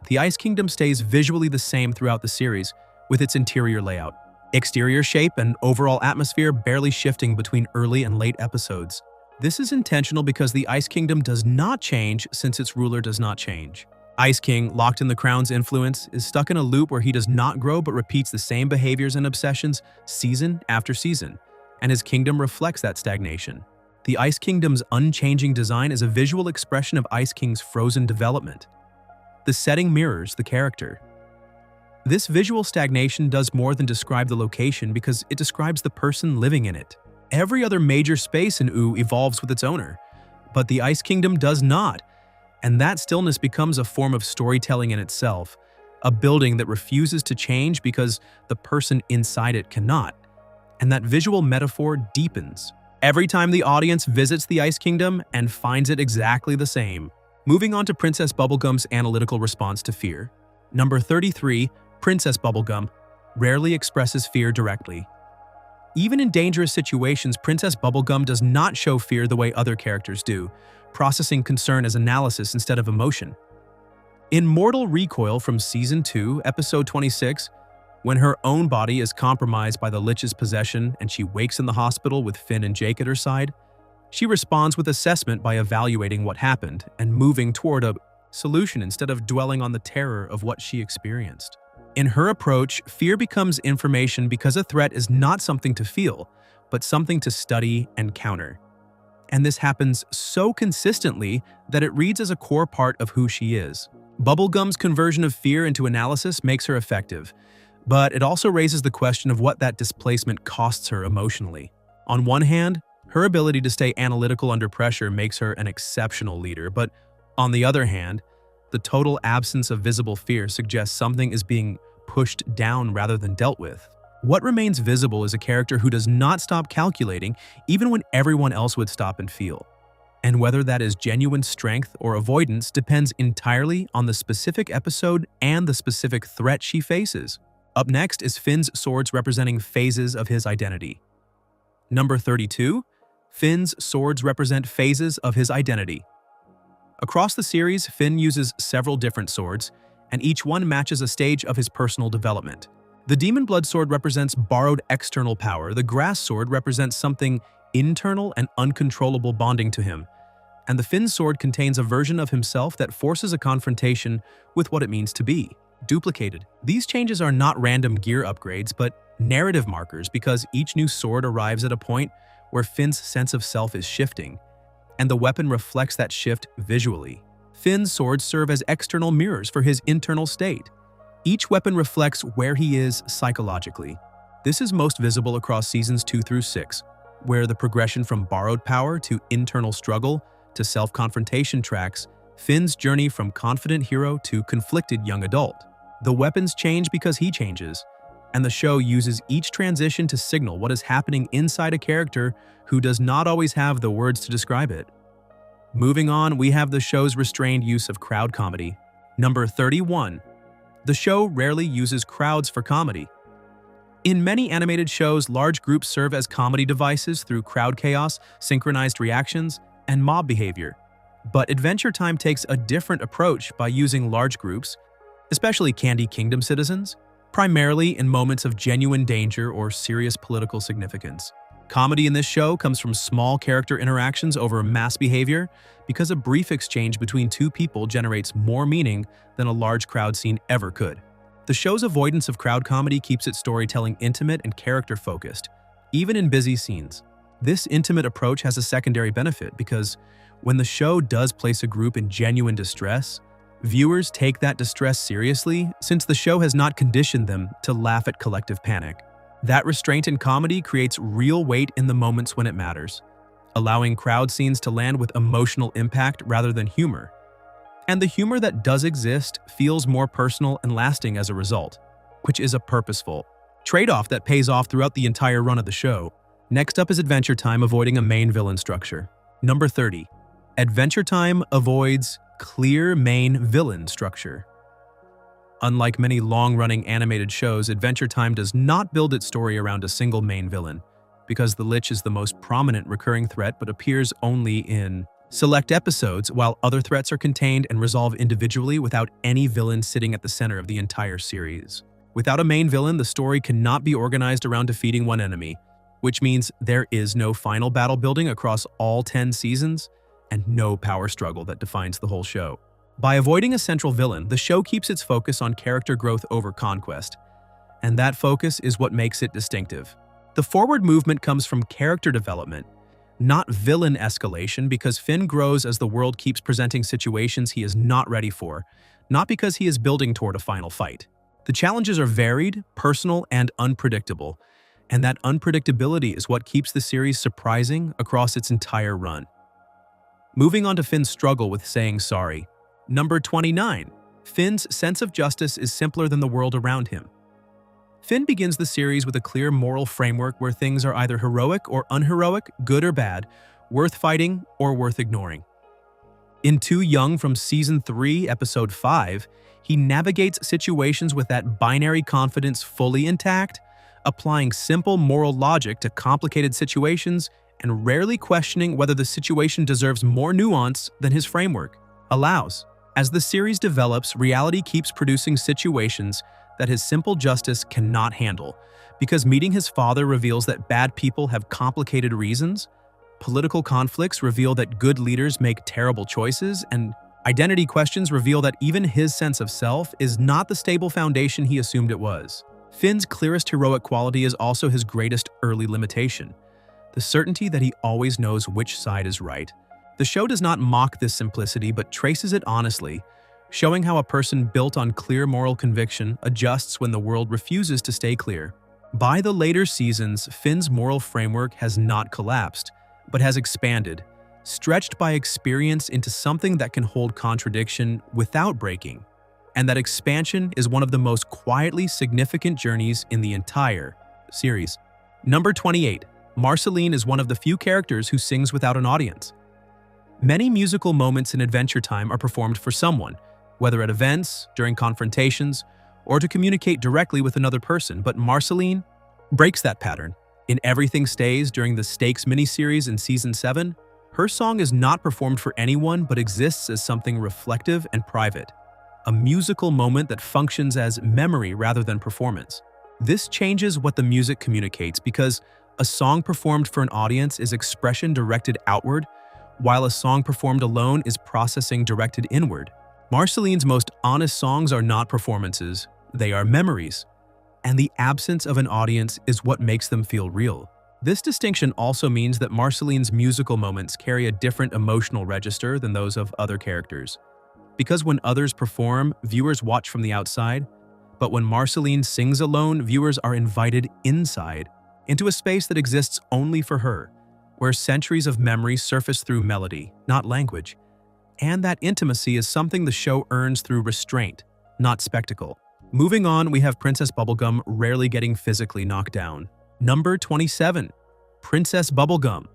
S1: the Ice Kingdom stays visually the same throughout the series, with its interior layout, exterior shape, and overall atmosphere barely shifting between early and late episodes. This is intentional because the Ice Kingdom does not change since its ruler does not change. Ice King, locked in the crown's influence, is stuck in a loop where he does not grow but repeats the same behaviors and obsessions season after season, and his kingdom reflects that stagnation. The Ice Kingdom's unchanging design is a visual expression of Ice King's frozen development. The setting mirrors the character. This visual stagnation does more than describe the location because it describes the person living in it. Every other major space in OO evolves with its owner, but the Ice Kingdom does not, and that stillness becomes a form of storytelling in itself, a building that refuses to change because the person inside it cannot, and that visual metaphor deepens every time the audience visits the Ice Kingdom and finds it exactly the same. Moving on to Princess Bubblegum's analytical response to fear. Number 33, Princess Bubblegum rarely expresses fear directly. Even in dangerous situations, Princess Bubblegum does not show fear the way other characters do, processing concern as analysis instead of emotion. In Mortal Recoil from Season 2, Episode 26, when her own body is compromised by the Lich's possession and she wakes in the hospital with Finn and Jake at her side, she responds with assessment by evaluating what happened and moving toward a solution instead of dwelling on the terror of what she experienced. In her approach, fear becomes information because a threat is not something to feel, but something to study and counter. And this happens so consistently that it reads as a core part of who she is. Bubblegum's conversion of fear into analysis makes her effective, but it also raises the question of what that displacement costs her emotionally. On one hand, her ability to stay analytical under pressure makes her an exceptional leader, but on the other hand, the total absence of visible fear suggests something is being pushed down rather than dealt with. What remains visible is a character who does not stop calculating even when everyone else would stop and feel. And whether that is genuine strength or avoidance depends entirely on the specific episode and the specific threat she faces. Up next is Finn's swords representing phases of his identity. Number 32, Finn's swords represent phases of his identity. Across the series, Finn uses several different swords, and each one matches a stage of his personal development. The Demon Blood Sword represents borrowed external power, the Grass Sword represents something internal and uncontrollable bonding to him, and the Finn Sword contains a version of himself that forces a confrontation with what it means to be duplicated. These changes are not random gear upgrades, but narrative markers because each new sword arrives at a point where Finn's sense of self is shifting, and the weapon reflects that shift visually. Finn's swords serve as external mirrors for his internal state. Each weapon reflects where he is psychologically. This is most visible across seasons 2 through 6, where the progression from borrowed power to internal struggle to self-confrontation tracks Finn's journey from confident hero to conflicted young adult. The weapons change because he changes, and the show uses each transition to signal what is happening inside a character who does not always have the words to describe it. Moving on, we have the show's restrained use of crowd comedy. Number 31. The show rarely uses crowds for comedy. In many animated shows, large groups serve as comedy devices through crowd chaos, synchronized reactions, and mob behavior. But Adventure Time takes a different approach by using large groups, especially Candy Kingdom citizens, primarily in moments of genuine danger or serious political significance. Comedy in this show comes from small character interactions over mass behavior because a brief exchange between two people generates more meaning than a large crowd scene ever could. The show's avoidance of crowd comedy keeps its storytelling intimate and character-focused, even in busy scenes. This intimate approach has a secondary benefit because when the show does place a group in genuine distress, viewers take that distress seriously since the show has not conditioned them to laugh at collective panic. That restraint in comedy creates real weight in the moments when it matters, allowing crowd scenes to land with emotional impact rather than humor. And the humor that does exist feels more personal and lasting as a result, which is a purposeful trade-off that pays off throughout the entire run of the show. Next up is Adventure Time avoiding a main villain structure. Number 30. Adventure Time avoids clear main villain structure. Unlike many long-running animated shows, Adventure Time does not build its story around a single main villain, because the Lich is the most prominent recurring threat but appears only in select episodes, while other threats are contained and resolve individually without any villain sitting at the center of the entire series. Without a main villain, the story cannot be organized around defeating one enemy, which means there is no final battle building across all 10 seasons and no power struggle that defines the whole show. By avoiding a central villain, the show keeps its focus on character growth over conquest, and that focus is what makes it distinctive. The forward movement comes from character development, not villain escalation, because Finn grows as the world keeps presenting situations he is not ready for, not because he is building toward a final fight. The challenges are varied, personal, and unpredictable, and that unpredictability is what keeps the series surprising across its entire run. Moving on to Finn's struggle with saying sorry. Number 29. Finn's sense of justice is simpler than the world around him. Finn begins the series with a clear moral framework where things are either heroic or unheroic, good or bad, worth fighting or worth ignoring. In Too Young from Season 3, Episode 5, he navigates situations with that binary confidence fully intact, applying simple moral logic to complicated situations and rarely questioning whether the situation deserves more nuance than his framework allows. As the series develops, reality keeps producing situations that his simple justice cannot handle, because meeting his father reveals that bad people have complicated reasons, political conflicts reveal that good leaders make terrible choices, and identity questions reveal that even his sense of self is not the stable foundation he assumed it was. Finn's clearest heroic quality is also his greatest early limitation, the certainty that he always knows which side is right. The show does not mock this simplicity but traces it honestly, showing how a person built on clear moral conviction adjusts when the world refuses to stay clear. By the later seasons, Finn's moral framework has not collapsed, but has expanded, stretched by experience into something that can hold contradiction without breaking. And that expansion is one of the most quietly significant journeys in the entire series. Number 28. Marceline is one of the few characters who sings without an audience. Many musical moments in Adventure Time are performed for someone, whether at events, during confrontations, or to communicate directly with another person, but Marceline breaks that pattern. In Everything Stays during the Stakes miniseries in Season 7, her song is not performed for anyone but exists as something reflective and private, a musical moment that functions as memory rather than performance. This changes what the music communicates because a song performed for an audience is expression directed outward, while a song performed alone is processing directed inward. Marceline's most honest songs are not performances, they are memories, and the absence of an audience is what makes them feel real. This distinction also means that Marceline's musical moments carry a different emotional register than those of other characters. Because when others perform, viewers watch from the outside, but when Marceline sings alone, viewers are invited inside, into a space that exists only for her, where centuries of memory surface through melody, not language. And that intimacy is something the show earns through restraint, not spectacle. Moving on, we have Princess Bubblegum rarely getting physically knocked down. Number 27. Princess Bubblegum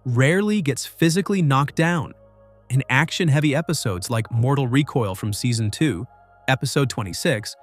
S1: rarely gets physically knocked down. In action-heavy episodes like Mortal Recoil from Season 2, Episode 26,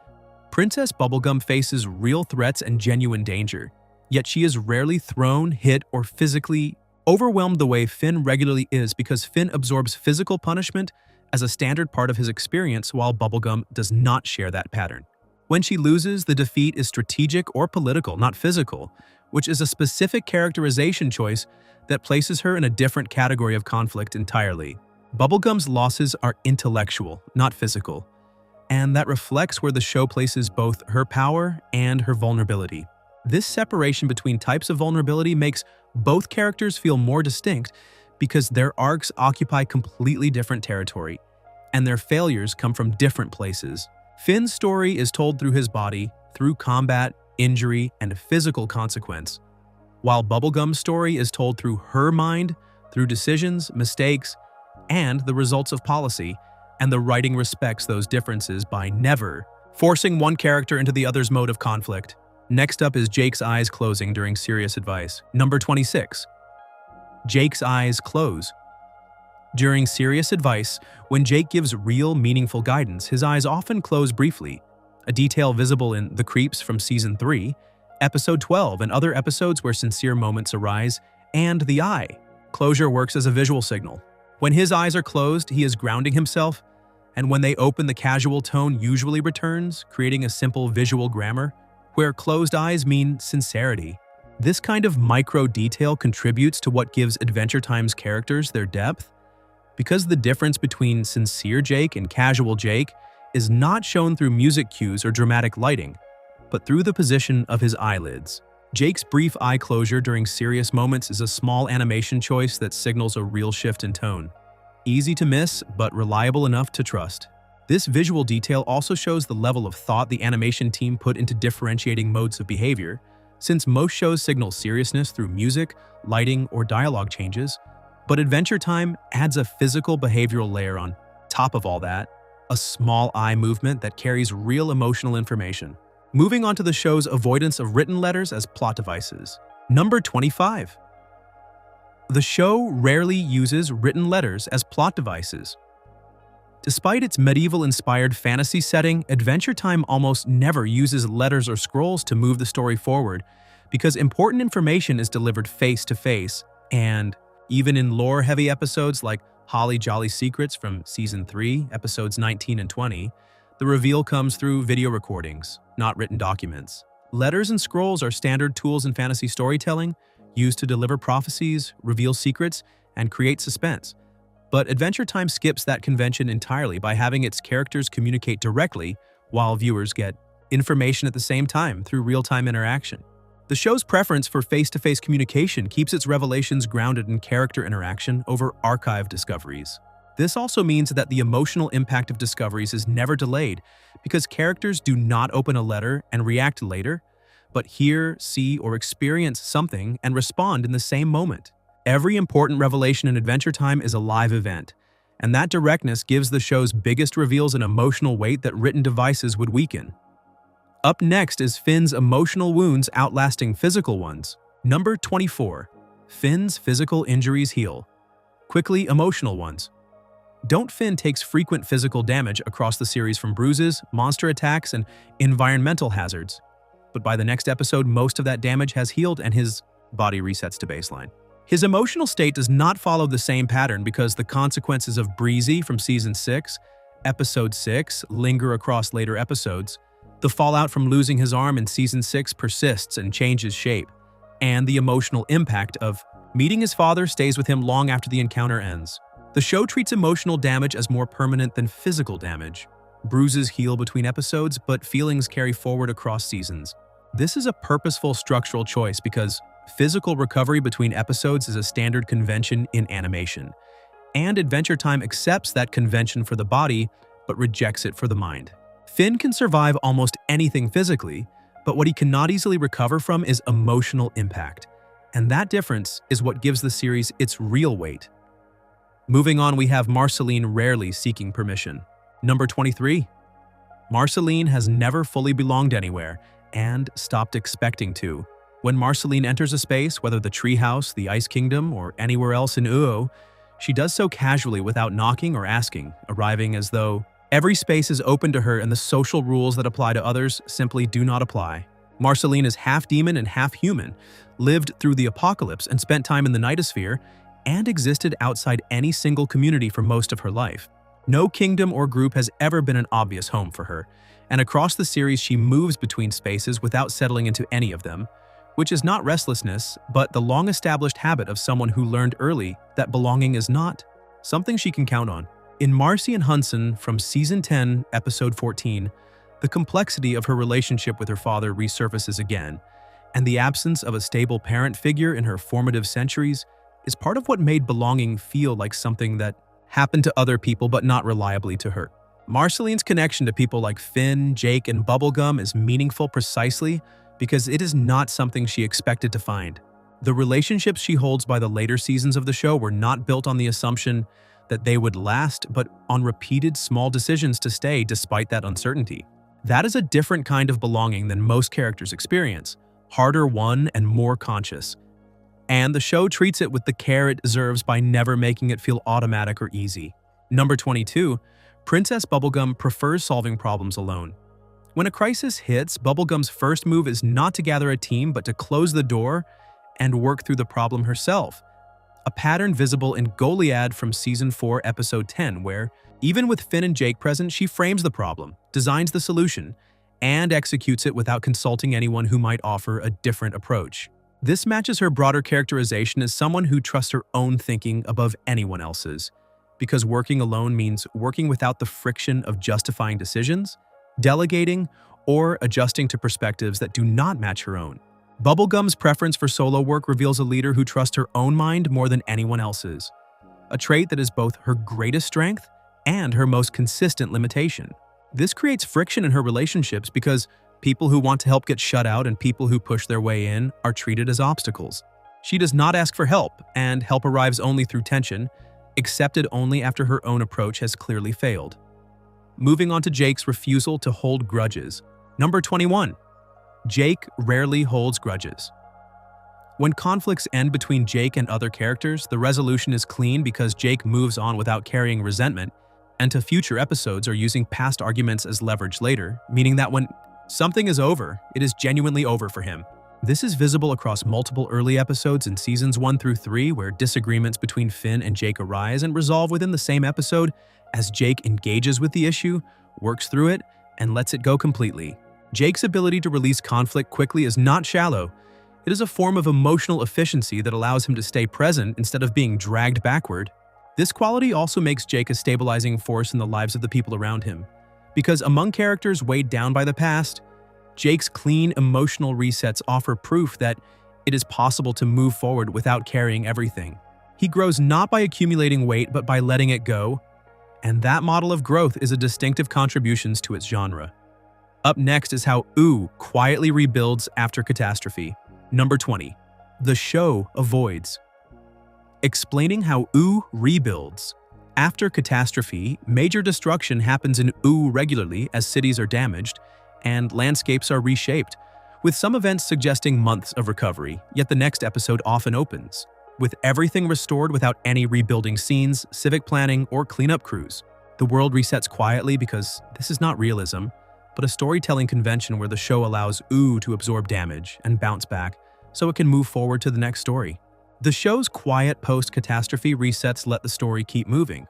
S1: Princess Bubblegum faces real threats and genuine danger, yet she is rarely thrown, hit, or physically overwhelmed the way Finn regularly is because Finn absorbs physical punishment as a standard part of his experience while Bubblegum does not share that pattern. When she loses, the defeat is strategic or political, not physical, which is a specific characterization choice that places her in a different category of conflict entirely. Bubblegum's losses are intellectual, not physical, and that reflects where the show places both her power and her vulnerability. This separation between types of vulnerability makes both characters feel more distinct because their arcs occupy completely different territory, and their failures come from different places. Finn's story is told through his body, through combat, injury, and physical consequence, while Bubblegum's story is told through her mind, through decisions, mistakes, and the results of policy, and the writing respects those differences by never forcing one character into the other's mode of conflict. Next up is Jake's eyes closing during serious advice. Number 26. Jake's eyes close. During serious advice, when Jake gives real, meaningful guidance, his eyes often close briefly, a detail visible in The Creeps from Season 3, Episode 12, and other episodes where sincere moments arise, and the eye. Closure works as a visual signal. When his eyes are closed, he is grounding himself, and when they open, the casual tone usually returns, creating a simple visual grammar, where closed eyes mean sincerity. This kind of micro detail contributes to what gives Adventure Time's characters their depth, because the difference between sincere Jake and casual Jake is not shown through music cues or dramatic lighting, but through the position of his eyelids. Jake's brief eye closure during serious moments is a small animation choice that signals a real shift in tone. Easy to miss, but reliable enough to trust. This visual detail also shows the level of thought the animation team put into differentiating modes of behavior, since most shows signal seriousness through music, lighting, or dialogue changes, but Adventure Time adds a physical behavioral layer on top of all that, a small eye movement that carries real emotional information. Moving on to the show's avoidance of written letters as plot devices. Number 25. The show rarely uses written letters as plot devices. Despite its medieval-inspired fantasy setting, Adventure Time almost never uses letters or scrolls to move the story forward because important information is delivered face-to-face, and even in lore-heavy episodes like Holly Jolly Secrets from Season 3, Episodes 19 and 20, the reveal comes through video recordings, not written documents. Letters and scrolls are standard tools in fantasy storytelling, used to deliver prophecies, reveal secrets, and create suspense. But Adventure Time skips that convention entirely by having its characters communicate directly while viewers get information at the same time through real-time interaction. The show's preference for face-to-face communication keeps its revelations grounded in character interaction over archive discoveries. This also means that the emotional impact of discoveries is never delayed because characters do not open a letter and react later, but hear, see, or experience something and respond in the same moment. Every important revelation in Adventure Time is a live event, and that directness gives the show's biggest reveals an emotional weight that written devices would weaken. Up next is Finn's emotional wounds outlasting physical ones. Number 24. Finn's physical injuries heal. Quickly, emotional ones. Don't Finn takes frequent physical damage across the series from bruises, monster attacks, and environmental hazards. But by the next episode, most of that damage has healed and his body resets to baseline. His emotional state does not follow the same pattern because the consequences of Breezy from Season 6, Episode 6, linger across later episodes. The fallout from losing his arm in Season 6 persists and changes shape, and the emotional impact of meeting his father stays with him long after the encounter ends. The show treats emotional damage as more permanent than physical damage. Bruises heal between episodes, but feelings carry forward across seasons. This is a purposeful structural choice because physical recovery between episodes is a standard convention in animation, and Adventure Time accepts that convention for the body, but rejects it for the mind. Finn can survive almost anything physically, but what he cannot easily recover from is emotional impact, and that difference is what gives the series its real weight. Moving on, we have Marceline rarely seeking permission. Number 23. Marceline has never fully belonged anywhere, and stopped expecting to. When Marceline enters a space, whether the treehouse, the Ice Kingdom, or anywhere else in Uo, she does so casually without knocking or asking, arriving as though every space is open to her and the social rules that apply to others simply do not apply. Marceline is half demon and half human, lived through the apocalypse and spent time in the Nightosphere, and existed outside any single community for most of her life. No kingdom or group has ever been an obvious home for her, and across the series she moves between spaces without settling into any of them, which is not restlessness, but the long-established habit of someone who learned early that belonging is not something she can count on. In Marcy and Hunson from Season 10, Episode 14, the complexity of her relationship with her father resurfaces again, and the absence of a stable parent figure in her formative centuries is part of what made belonging feel like something that happened to other people but not reliably to her. Marceline's connection to people like Finn, Jake, and Bubblegum is meaningful precisely because it is not something she expected to find. The relationships she holds by the later seasons of the show were not built on the assumption that they would last, but on repeated small decisions to stay despite that uncertainty. That is a different kind of belonging than most characters experience, harder won and more conscious. And the show treats it with the care it deserves by never making it feel automatic or easy. Number 22, Princess Bubblegum prefers solving problems alone. When a crisis hits, Bubblegum's first move is not to gather a team but to close the door and work through the problem herself. A pattern visible in Goliad from Season 4, Episode 10, where, even with Finn and Jake present, she frames the problem, designs the solution, and executes it without consulting anyone who might offer a different approach. This matches her broader characterization as someone who trusts her own thinking above anyone else's, because working alone means working without the friction of justifying decisions, delegating, or adjusting to perspectives that do not match her own. Bubblegum's preference for solo work reveals a leader who trusts her own mind more than anyone else's, a trait that is both her greatest strength and her most consistent limitation. This creates friction in her relationships because people who want to help get shut out and people who push their way in are treated as obstacles. She does not ask for help, and help arrives only through tension, accepted only after her own approach has clearly failed. Moving on to Jake's refusal to hold grudges. Number 21. Jake rarely holds grudges. When conflicts end between Jake and other characters, the resolution is clean because Jake moves on without carrying resentment, and to future episodes are using past arguments as leverage later, meaning that when something is over, it is genuinely over for him. This is visible across multiple early episodes in Seasons 1 through 3, where disagreements between Finn and Jake arise and resolve within the same episode as Jake engages with the issue, works through it, and lets it go completely. Jake's ability to release conflict quickly is not shallow. It is a form of emotional efficiency that allows him to stay present instead of being dragged backward. This quality also makes Jake a stabilizing force in the lives of the people around him, because among characters weighed down by the past, Jake's clean emotional resets offer proof that it is possible to move forward without carrying everything. He grows not by accumulating weight but by letting it go, and that model of growth is a distinctive contribution to its genre. Up next is how Ooh quietly rebuilds after catastrophe. Number 20. The show avoids. Explaining how Ooh rebuilds. After catastrophe, major destruction happens in Ooh regularly as cities are damaged and landscapes are reshaped, with some events suggesting months of recovery, yet the next episode often opens with everything restored without any rebuilding scenes, civic planning, or cleanup crews. The world resets quietly because this is not realism, but a storytelling convention where the show allows Ooh to absorb damage and bounce back so it can move forward to the next story. The show's quiet post-catastrophe resets let the story keep moving.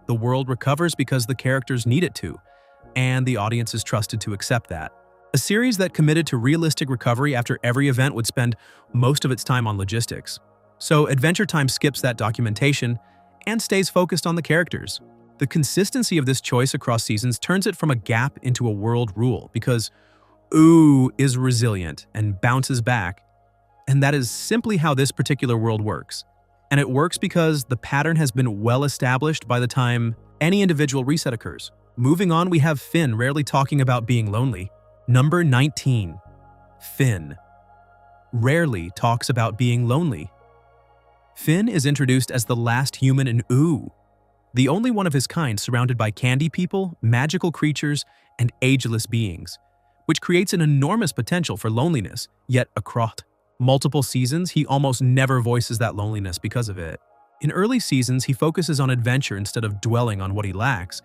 S1: The world recovers because the characters need it to, and the audience is trusted to accept that. A series that committed to realistic recovery after every event would spend most of its time on logistics. So Adventure Time skips that documentation and stays focused on the characters. The consistency of this choice across seasons turns it from a gap into a world rule because Ooh is resilient and bounces back, and that is simply how this particular world works. And it works because the pattern has been well established by the time any individual reset occurs. Moving on, we have Finn rarely talking about being lonely. Number 19. Finn rarely talks about being lonely. Finn is introduced as the last human in Ooh, the only one of his kind surrounded by candy people, magical creatures, and ageless beings, which creates an enormous potential for loneliness, yet across multiple seasons, he almost never voices that loneliness because of it. In early seasons, he focuses on adventure instead of dwelling on what he lacks,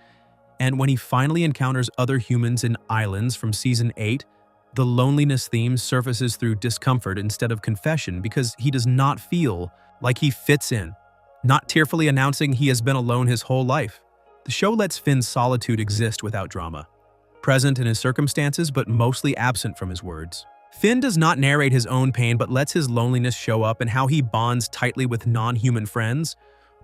S1: and when he finally encounters other humans in Islands from Season 8, the loneliness theme surfaces through discomfort instead of confession because he does not feel like he fits in, not tearfully announcing he has been alone his whole life. The show lets Finn's solitude exist without drama, present in his circumstances but mostly absent from his words. Finn does not narrate his own pain but lets his loneliness show up in how he bonds tightly with non-human friends,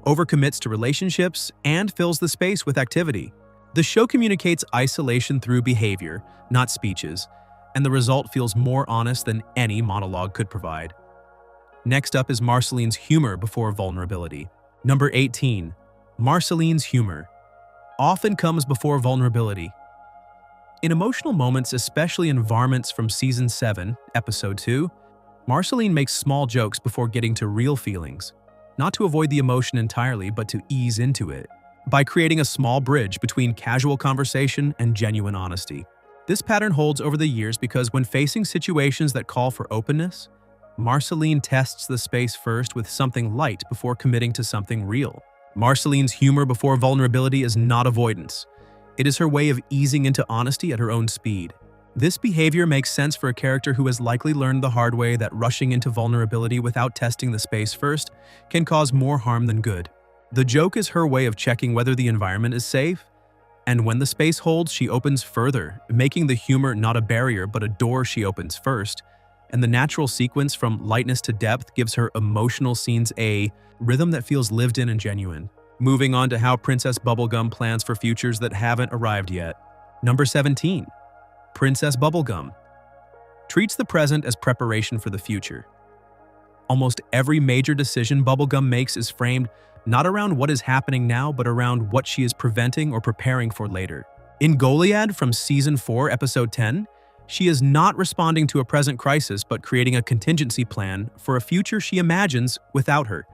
S1: overcommits to relationships, and fills the space with activity. The show communicates isolation through behavior, not speeches, and the result feels more honest than any monologue could provide. Next up is Marceline's humor before vulnerability. Number 18. Marceline's humor often comes before vulnerability. In emotional moments, especially in Varmints from Season 7, Episode 2, Marceline makes small jokes before getting to real feelings, not to avoid the emotion entirely, but to ease into it, by creating a small bridge between casual conversation and genuine honesty. This pattern holds over the years because when facing situations that call for openness, Marceline tests the space first with something light before committing to something real. Marceline's humor before vulnerability is not avoidance. It is her way of easing into honesty at her own speed. This behavior makes sense for a character who has likely learned the hard way that rushing into vulnerability without testing the space first can cause more harm than good. The joke is her way of checking whether the environment is safe, and when the space holds, she opens further, making the humor not a barrier but a door she opens first, and the natural sequence from lightness to depth gives her emotional scenes a rhythm that feels lived in and genuine. Moving on to how Princess Bubblegum plans for futures that haven't arrived yet. Number 17. Princess Bubblegum treats the present as preparation for the future. Almost every major decision Bubblegum makes is framed not around what is happening now, but around what she is preventing or preparing for later. In Goliad from Season 4, Episode 10, she is not responding to a present crisis, but creating a contingency plan for a future she imagines without her.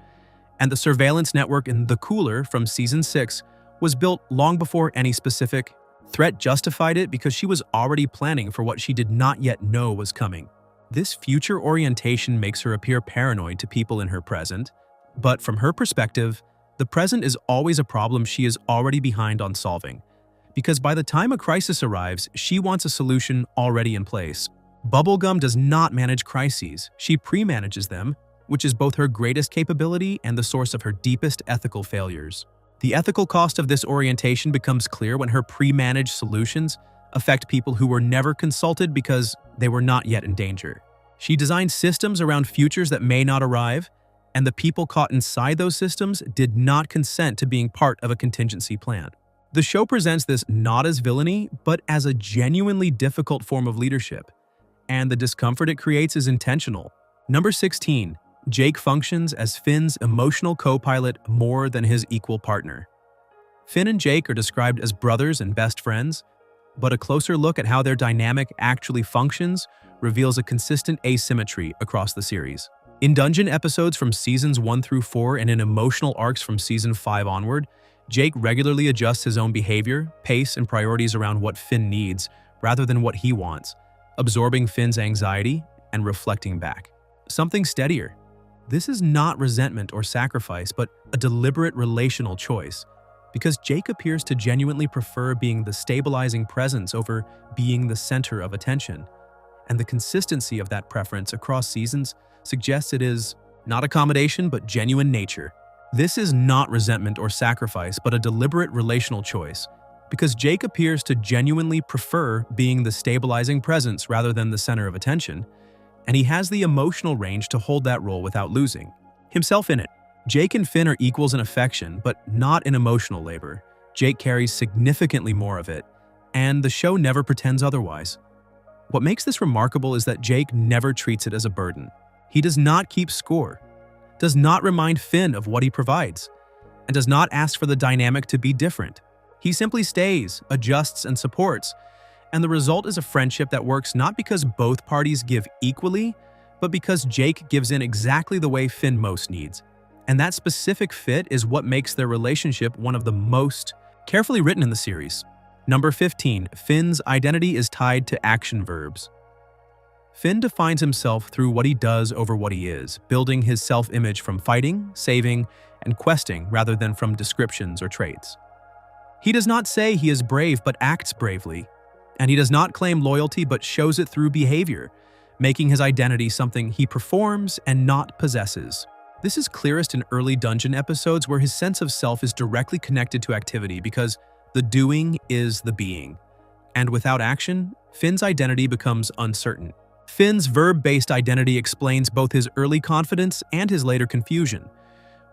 S1: And the surveillance network in The Cooler from Season 6 was built long before any specific threat justified it because she was already planning for what she did not yet know was coming. This future orientation makes her appear paranoid to people in her present, but from her perspective, the present is always a problem she is already behind on solving, because by the time a crisis arrives, she wants a solution already in place. Bubblegum does not manage crises, she pre-manages them, which is both her greatest capability and the source of her deepest ethical failures. The ethical cost of this orientation becomes clear when her pre-managed solutions affect people who were never consulted because they were not yet in danger. She designed systems around futures that may not arrive, and the people caught inside those systems did not consent to being part of a contingency plan. The show presents this not as villainy, but as a genuinely difficult form of leadership, and the discomfort it creates is intentional. Number 16. Jake functions as Finn's emotional co-pilot more than his equal partner. Finn and Jake are described as brothers and best friends, but a closer look at how their dynamic actually functions reveals a consistent asymmetry across the series. In dungeon episodes from Seasons 1 through 4 and in emotional arcs from Season 5 onward, Jake regularly adjusts his own behavior, pace, and priorities around what Finn needs rather than what he wants, absorbing Finn's anxiety and reflecting back. Something steadier. This is not resentment or sacrifice, but a deliberate relational choice, because Jake appears to genuinely prefer being the stabilizing presence over being the center of attention, and the consistency of that preference across seasons suggests it is not accommodation but genuine nature. This is not resentment or sacrifice, but a deliberate relational choice, because Jake appears to genuinely prefer being the stabilizing presence rather than the center of attention, and he has the emotional range to hold that role without losing himself in it. Jake and Finn are equals in affection, but not in emotional labor. Jake carries significantly more of it, and the show never pretends otherwise. What makes this remarkable is that Jake never treats it as a burden. He does not keep score, does not remind Finn of what he provides, and does not ask for the dynamic to be different. He simply stays, adjusts, and supports, and the result is a friendship that works not because both parties give equally, but because Jake gives in exactly the way Finn most needs. And that specific fit is what makes their relationship one of the most carefully written in the series. Number 15. Finn's identity is tied to action verbs. Finn defines himself through what he does over what he is, building his self-image from fighting, saving, and questing rather than from descriptions or traits. He does not say he is brave but acts bravely, and he does not claim loyalty but shows it through behavior, making his identity something he performs and not possesses. This is clearest in early dungeon episodes where his sense of self is directly connected to activity because the doing is the being. And without action, Finn's identity becomes uncertain. Finn's verb-based identity explains both his early confidence and his later confusion.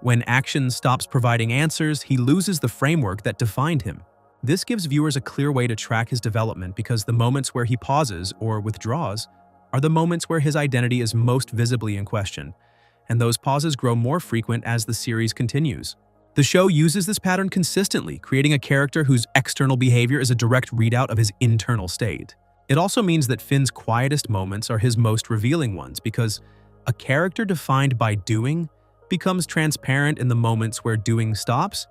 S1: When action stops providing answers, he loses the framework that defined him. This gives viewers a clear way to track his development because the moments where he pauses or withdraws are the moments where his identity is most visibly in question, and those pauses grow more frequent as the series continues. The show uses this pattern consistently, creating a character whose external behavior is a direct readout of his internal state. It also means that Finn's quietest moments are his most revealing ones because a character defined by doing becomes transparent in the moments where doing stops,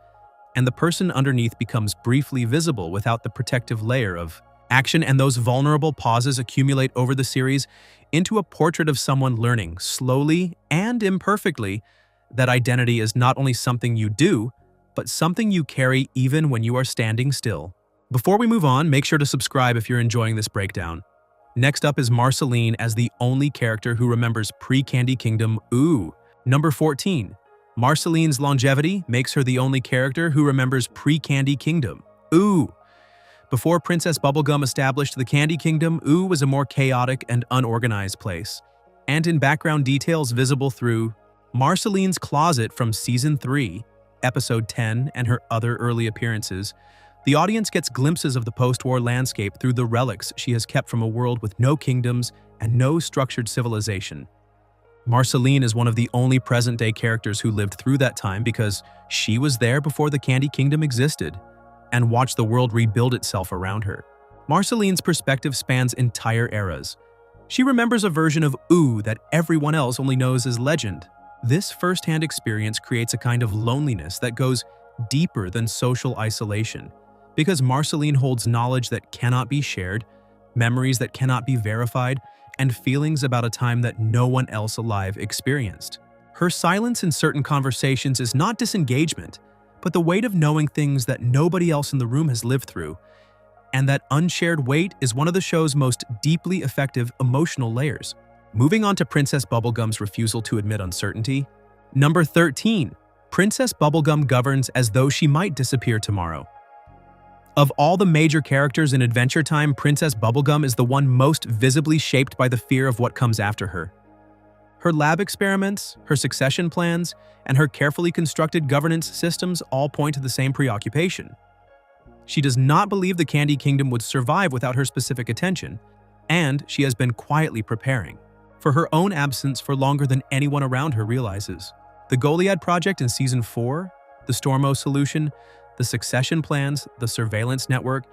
S1: and the person underneath becomes briefly visible without the protective layer of action, and those vulnerable pauses accumulate over the series into a portrait of someone learning, slowly and imperfectly, that identity is not only something you do, but something you carry even when you are standing still. Before we move on, make sure to subscribe if you're enjoying this breakdown. Next up is Marceline as the only character who remembers pre-Candy Kingdom. Number 14. Marceline's longevity makes her the only character who remembers pre-Candy Kingdom. Before Princess Bubblegum established the Candy Kingdom, was a more chaotic and unorganized place. And in background details visible through Marceline's closet from Season 3, Episode 10, and her other early appearances, the audience gets glimpses of the post-war landscape through the relics she has kept from a world with no kingdoms and no structured civilization. Marceline is one of the only present-day characters who lived through that time because she was there before the Candy Kingdom existed and watched the world rebuild itself around her. Marceline's perspective spans entire eras. She remembers a version of that everyone else only knows as legend. This first-hand experience creates a kind of loneliness that goes deeper than social isolation, because Marceline holds knowledge that cannot be shared, memories that cannot be verified, and feelings about a time that no one else alive experienced. Her silence in certain conversations is not disengagement, but the weight of knowing things that nobody else in the room has lived through, and that unshared weight is one of the show's most deeply effective emotional layers. Moving on to Princess Bubblegum's refusal to admit uncertainty. Number 13. Princess Bubblegum governs as though she might disappear tomorrow. Of all the major characters in Adventure Time, Princess Bubblegum is the one most visibly shaped by the fear of what comes after her. Her lab experiments, her succession plans, and her carefully constructed governance systems all point to the same preoccupation. She does not believe the Candy Kingdom would survive without her specific attention, and she has been quietly preparing for her own absence for longer than anyone around her realizes. The Goliad Project in Season 4, the Stormo solution, the succession plans, the surveillance network,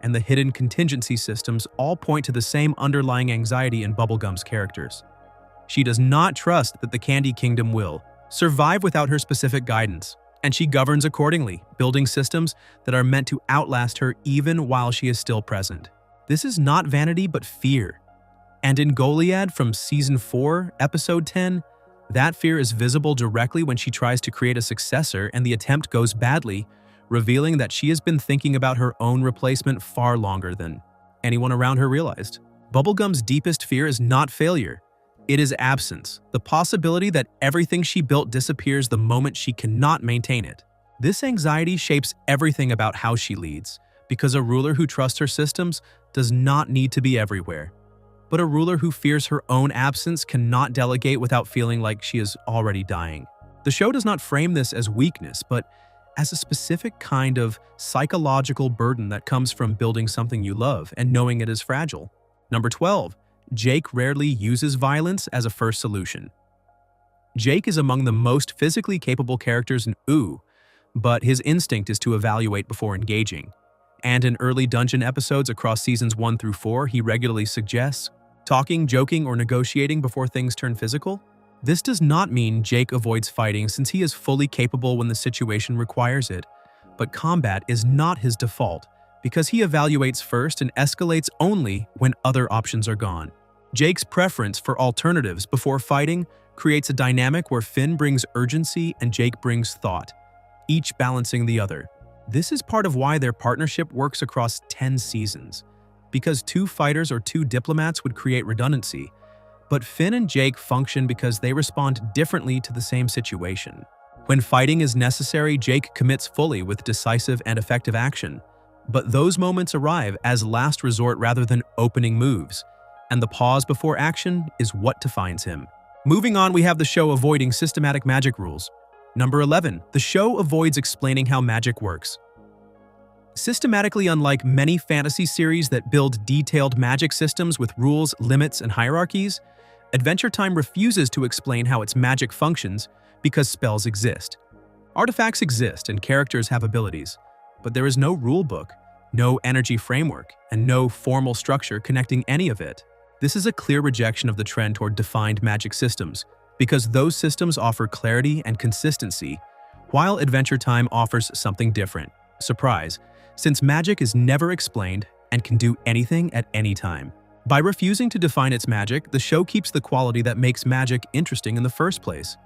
S1: and the hidden contingency systems all point to the same underlying anxiety in Bubblegum's characters. She does not trust that the Candy Kingdom will survive without her specific guidance, and she governs accordingly, building systems that are meant to outlast her even while she is still present. This is not vanity but fear. And in Goliad from Season 4, Episode 10, that fear is visible directly when she tries to create a successor and the attempt goes badly, revealing that she has been thinking about her own replacement far longer than anyone around her realized. Bubblegum's deepest fear is not failure. It is absence, the possibility that everything she built disappears the moment she cannot maintain it. This anxiety shapes everything about how she leads, because a ruler who trusts her systems does not need to be everywhere. But a ruler who fears her own absence cannot delegate without feeling like she is already dying. The show does not frame this as weakness, but as a specific kind of psychological burden that comes from building something you love and knowing it is fragile. Number 12. Jake rarely uses violence as a first solution. Jake is among the most physically capable characters in but his instinct is to evaluate before engaging. And in early dungeon episodes across Seasons 1 through 4, he regularly suggests talking, joking, or negotiating before things turn physical. This does not mean Jake avoids fighting since he is fully capable when the situation requires it, but combat is not his default because he evaluates first and escalates only when other options are gone. Jake's preference for alternatives before fighting creates a dynamic where Finn brings urgency and Jake brings thought, each balancing the other. This is part of why their partnership works across 10 seasons, because two fighters or two diplomats would create redundancy, but Finn and Jake function because they respond differently to the same situation. When fighting is necessary, Jake commits fully with decisive and effective action, but those moments arrive as last resort rather than opening moves, and the pause before action is what defines him. Moving on, we have the show avoiding systematic magic rules. Number 11. The show avoids explaining how magic works. Systematically unlike many fantasy series that build detailed magic systems with rules, limits, and hierarchies, Adventure Time refuses to explain how its magic functions because spells exist. Artifacts exist and characters have abilities, but there is no rulebook, no energy framework, and no formal structure connecting any of it. This is a clear rejection of the trend toward defined magic systems, because those systems offer clarity and consistency, while Adventure Time offers something different. Surprise, since magic is never explained and can do anything at any time. By refusing to define its magic, the show keeps the quality that makes magic interesting in the first place.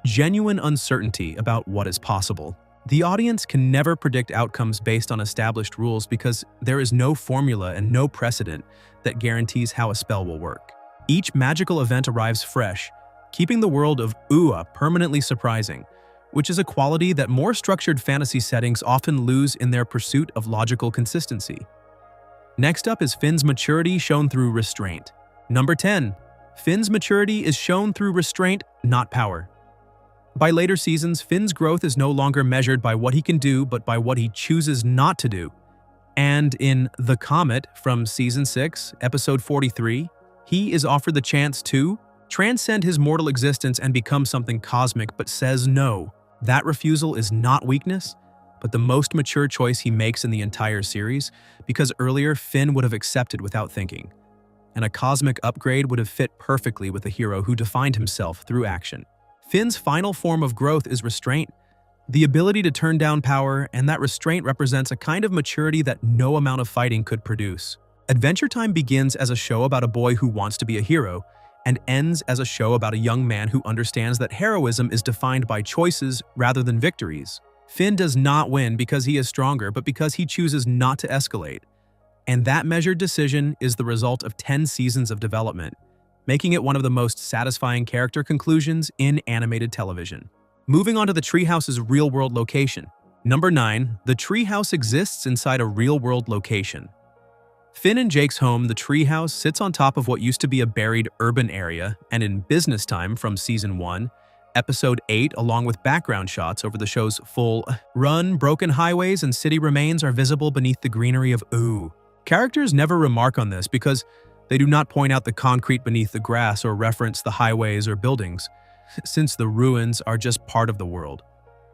S1: Genuine uncertainty about what is possible. The audience can never predict outcomes based on established rules because there is no formula and no precedent that guarantees how a spell will work. Each magical event arrives fresh, keeping the world of UA permanently surprising, which is a quality that more structured fantasy settings often lose in their pursuit of logical consistency. Next up is Finn's maturity shown through restraint. Number 10. Finn's maturity is shown through restraint, not power. By later seasons, Finn's growth is no longer measured by what he can do, but by what he chooses not to do. And in The Comet from Season 6, Episode 43, he is offered the chance to transcend his mortal existence and become something cosmic, but says no. That refusal is not weakness, but the most mature choice he makes in the entire series, because earlier Finn would have accepted without thinking. And a cosmic upgrade would have fit perfectly with a hero who defined himself through action. Finn's final form of growth is restraint, the ability to turn down power, and that restraint represents a kind of maturity that no amount of fighting could produce. Adventure Time begins as a show about a boy who wants to be a hero, and ends as a show about a young man who understands that heroism is defined by choices rather than victories. Finn does not win because he is stronger, but because he chooses not to escalate. And that measured decision is the result of 10 seasons of development, making it one of the most satisfying character conclusions in animated television. Moving on to the treehouse's real-world location. Number 9. The treehouse exists inside a real-world location. Finn and Jake's home, the treehouse, sits on top of what used to be a buried urban area, and in Business Time from Season 1, Episode 8, along with background shots over the show's full run, broken highways and city remains are visible beneath the greenery of Ooh. Characters never remark on this because they do not point out the concrete beneath the grass or reference the highways or buildings, since the ruins are just part of the world,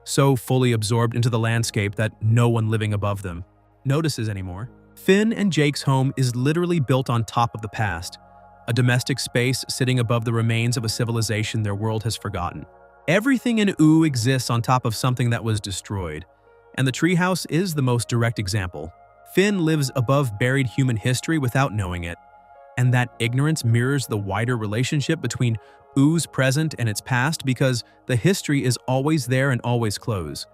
S1: so fully absorbed into the landscape that no one living above them notices anymore. Finn and Jake's home is literally built on top of the past, a domestic space sitting above the remains of a civilization their world has forgotten. Everything in Ooh exists on top of something that was destroyed, and the treehouse is the most direct example. Finn lives above buried human history without knowing it, and that ignorance mirrors the wider relationship between Ooh's present and its past because the history is always there and always close,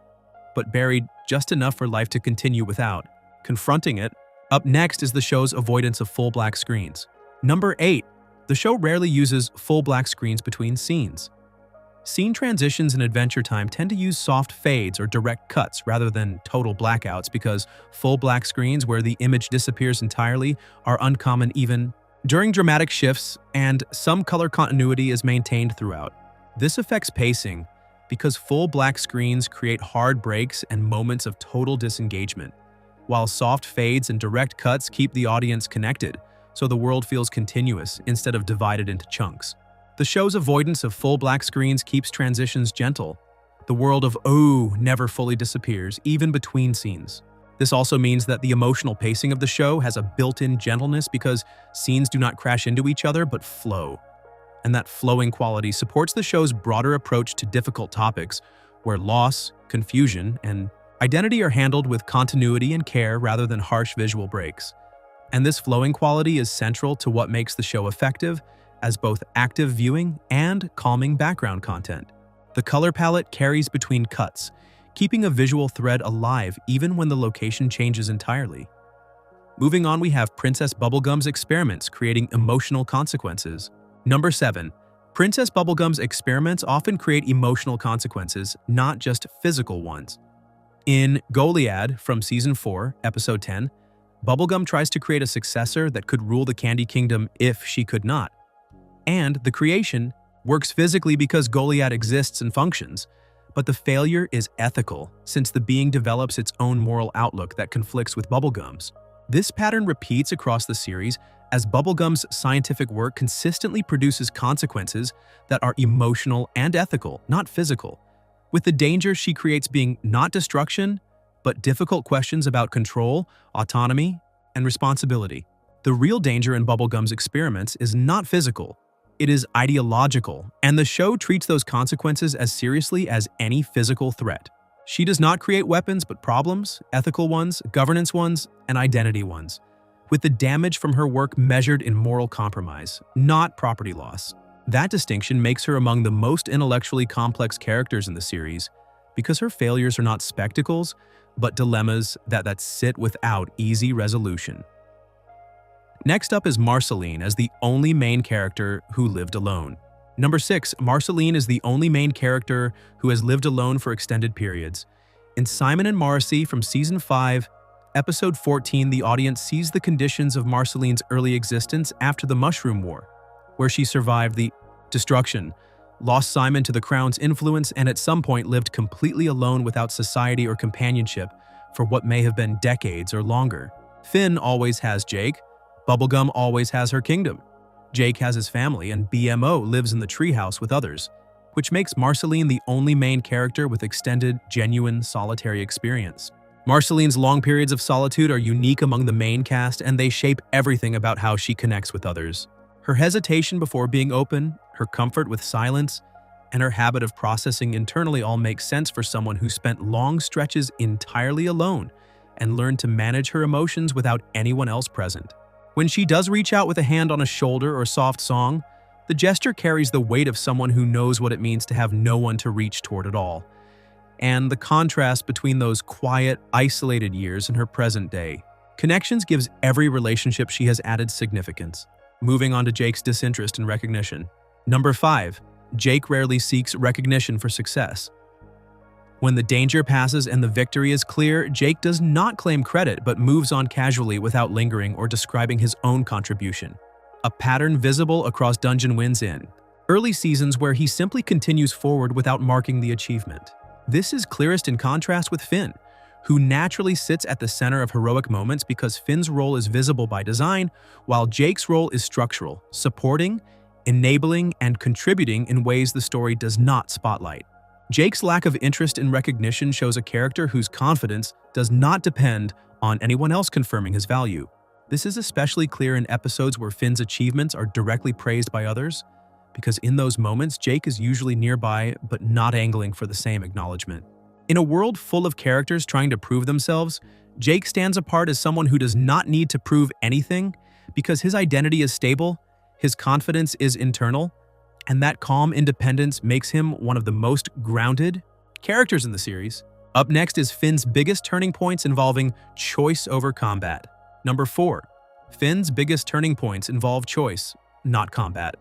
S1: but buried just enough for life to continue without confronting it. Up next is the show's avoidance of full black screens. Number 8. The show rarely uses full black screens between scenes. Scene transitions in Adventure Time tend to use soft fades or direct cuts rather than total blackouts because full black screens where the image disappears entirely are uncommon even during dramatic shifts, and some color continuity is maintained throughout. This affects pacing because full black screens create hard breaks and moments of total disengagement, while soft fades and direct cuts keep the audience connected, so the world feels continuous instead of divided into chunks. The show's avoidance of full black screens keeps transitions gentle. The world of Ooh never fully disappears, even between scenes. This also means that the emotional pacing of the show has a built-in gentleness because scenes do not crash into each other but flow. And that flowing quality supports the show's broader approach to difficult topics, where loss, confusion, and identity are handled with continuity and care rather than harsh visual breaks. And this flowing quality is central to what makes the show effective as both active viewing and calming background content. The color palette carries between cuts, keeping a visual thread alive even when the location changes entirely. Moving on, we have Princess Bubblegum's experiments creating emotional consequences. Number 7. Princess Bubblegum's experiments often create emotional consequences, not just physical ones. In Goliad from Season 4, Episode 10, Bubblegum tries to create a successor that could rule the Candy Kingdom if she could not. And the creation works physically because Goliath exists and functions, but the failure is ethical since the being develops its own moral outlook that conflicts with Bubblegum's. This pattern repeats across the series as Bubblegum's scientific work consistently produces consequences that are emotional and ethical, not physical, with the danger she creates being not destruction, but difficult questions about control, autonomy, and responsibility. The real danger in Bubblegum's experiments is not physical, it is ideological, and the show treats those consequences as seriously as any physical threat. She does not create weapons but problems, ethical ones, governance ones, and identity ones, with the damage from her work measured in moral compromise, not property loss. That distinction makes her among the most intellectually complex characters in the series because her failures are not spectacles, but dilemmas that sit without easy resolution. Next up is Marceline as the only main character who lived alone. Number 6, Marceline is the only main character who has lived alone for extended periods. In Simon and Morrissey from Season 5, Episode 14, the audience sees the conditions of Marceline's early existence after the Mushroom War, where she survived the destruction, lost Simon to the Crown's influence, and at some point lived completely alone without society or companionship for what may have been decades or longer. Finn always has Jake, Bubblegum always has her kingdom. Jake has his family, and BMO lives in the treehouse with others, which makes Marceline the only main character with extended, genuine, solitary experience. Marceline's long periods of solitude are unique among the main cast, and they shape everything about how she connects with others. Her hesitation before being open, her comfort with silence, and her habit of processing internally all make sense for someone who spent long stretches entirely alone and learned to manage her emotions without anyone else present. When she does reach out with a hand on a shoulder or soft song, the gesture carries the weight of someone who knows what it means to have no one to reach toward at all. And the contrast between those quiet, isolated years and her present day. Connections gives every relationship she has added significance. Moving on to Jake's disinterest in recognition. Number 5, Jake rarely seeks recognition for success. When the danger passes and the victory is clear, Jake does not claim credit but moves on casually without lingering or describing his own contribution. A pattern visible across Dungeon Wins in early seasons where he simply continues forward without marking the achievement. This is clearest in contrast with Finn, who naturally sits at the center of heroic moments because Finn's role is visible by design, while Jake's role is structural, supporting, enabling, and contributing in ways the story does not spotlight. Jake's lack of interest in recognition shows a character whose confidence does not depend on anyone else confirming his value. This is especially clear in episodes where Finn's achievements are directly praised by others, because in those moments, Jake is usually nearby but not angling for the same acknowledgement. In a world full of characters trying to prove themselves, Jake stands apart as someone who does not need to prove anything because his identity is stable, his confidence is internal, and that calm independence makes him one of the most grounded characters in the series. Up next is Finn's biggest turning points involving choice over combat. Number 4, Finn's biggest turning points involve choice, not combat.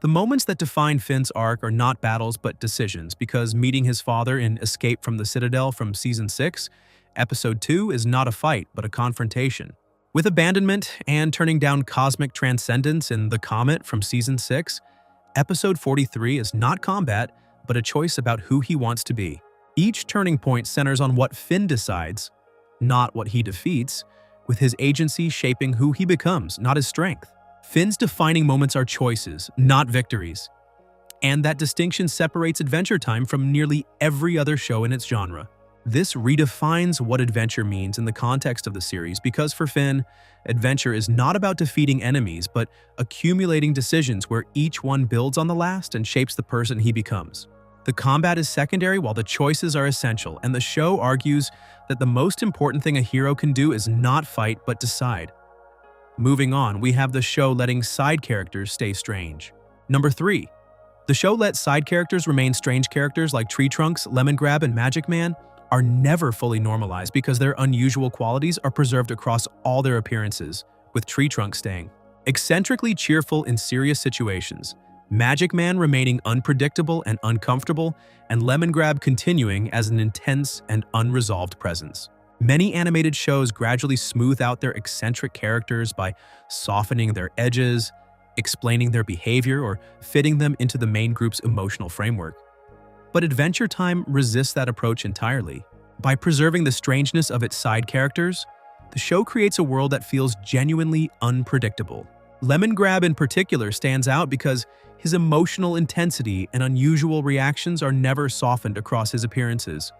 S1: The moments that define Finn's arc are not battles but decisions, because meeting his father in Escape from the Citadel from Season 6, Episode 2 is not a fight but a confrontation. With abandonment and turning down cosmic transcendence in The Comet from Season 6, Episode 43 is not combat but a choice about who he wants to be. Each turning point centers on what Finn decides, not what he defeats, with his agency shaping who he becomes, not his strength. Finn's defining moments are choices, not victories. And that distinction separates Adventure Time from nearly every other show in its genre. This redefines what adventure means in the context of the series because for Finn, adventure is not about defeating enemies but accumulating decisions where each one builds on the last and shapes the person he becomes. The combat is secondary while the choices are essential, and the show argues that the most important thing a hero can do is not fight but decide. Moving on, we have the show letting side characters stay strange. Number 3. The show lets side characters remain strange. Characters like Tree Trunks, Lemon Grab, and Magic Man are never fully normalized because their unusual qualities are preserved across all their appearances, with Tree Trunks staying eccentrically cheerful in serious situations, Magic Man remaining unpredictable and uncomfortable, and Lemon Grab continuing as an intense and unresolved presence. Many animated shows gradually smooth out their eccentric characters by softening their edges, explaining their behavior, or fitting them into the main group's emotional framework. But Adventure Time resists that approach entirely. By preserving the strangeness of its side characters, the show creates a world that feels genuinely unpredictable. Lemon Grab in particular stands out because his emotional intensity and unusual reactions are never softened across his appearances,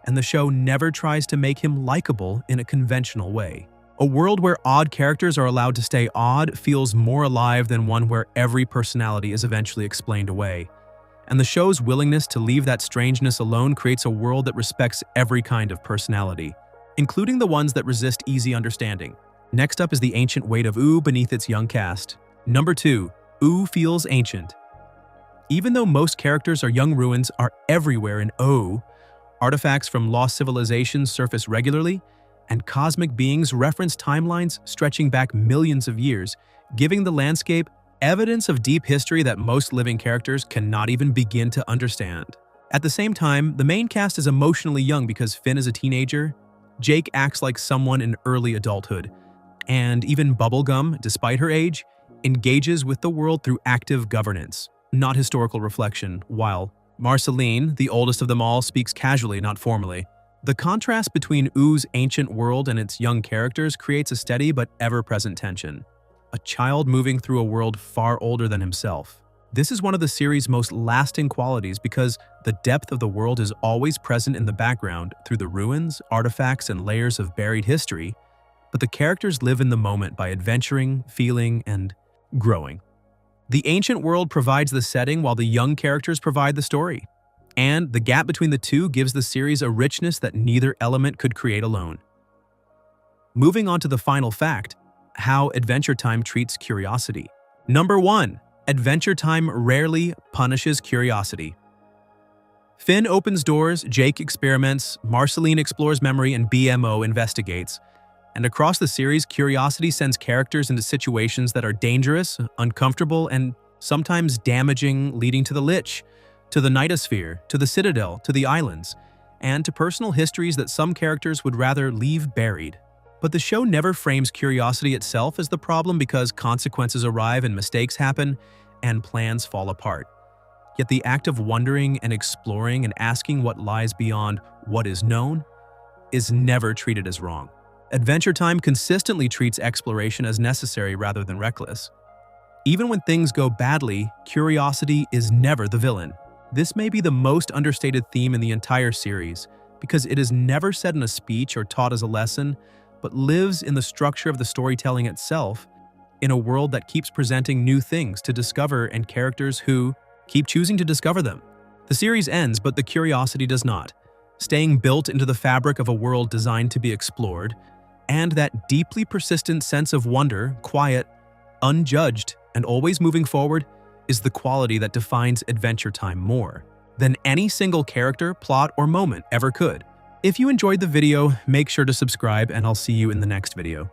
S1: and the show never tries to make him likable in a conventional way. A world where odd characters are allowed to stay odd feels more alive than one where every personality is eventually explained away. And the show's willingness to leave that strangeness alone creates a world that respects every kind of personality, including the ones that resist easy understanding. Next up is the ancient weight of Ooh beneath its young cast. Number 2. Ooh feels ancient. Even though most characters are young ruins are everywhere in Ooh, artifacts from lost civilizations surface regularly, and cosmic beings reference timelines stretching back millions of years, giving the landscape evidence of deep history that most living characters cannot even begin to understand. At the same time, the main cast is emotionally young because Finn is a teenager, Jake acts like someone in early adulthood, and even Bubblegum, despite her age, engages with the world through active governance, not historical reflection, while Marceline, the oldest of them all, speaks casually, not formally. The contrast between Ooh's ancient world and its young characters creates a steady but ever-present tension. A child moving through a world far older than himself. This is one of the series' most lasting qualities because the depth of the world is always present in the background through the ruins, artifacts, and layers of buried history, but the characters live in the moment by adventuring, feeling, and growing. The ancient world provides the setting while the young characters provide the story. And the gap between the two gives the series a richness that neither element could create alone. Moving on to the final fact, how Adventure Time treats curiosity. Number 1. Adventure Time rarely punishes curiosity. Finn opens doors, Jake experiments, Marceline explores memory, and BMO investigates. And across the series, curiosity sends characters into situations that are dangerous, uncomfortable, and sometimes damaging, leading to the Lich, to the Nightosphere, to the Citadel, to the Islands, and to personal histories that some characters would rather leave buried. But the show never frames curiosity itself as the problem because consequences arrive and mistakes happen, and plans fall apart. Yet the act of wondering and exploring and asking what lies beyond what is known is never treated as wrong. Adventure Time consistently treats exploration as necessary rather than reckless. Even when things go badly, curiosity is never the villain. This may be the most understated theme in the entire series, because it is never said in a speech or taught as a lesson, but lives in the structure of the storytelling itself, in a world that keeps presenting new things to discover and characters who keep choosing to discover them. The series ends, but the curiosity does not, staying built into the fabric of a world designed to be explored, and that deeply persistent sense of wonder, quiet, unjudged, and always moving forward, is the quality that defines Adventure Time more than any single character, plot, or moment ever could. If you enjoyed the video, make sure to subscribe, and I'll see you in the next video.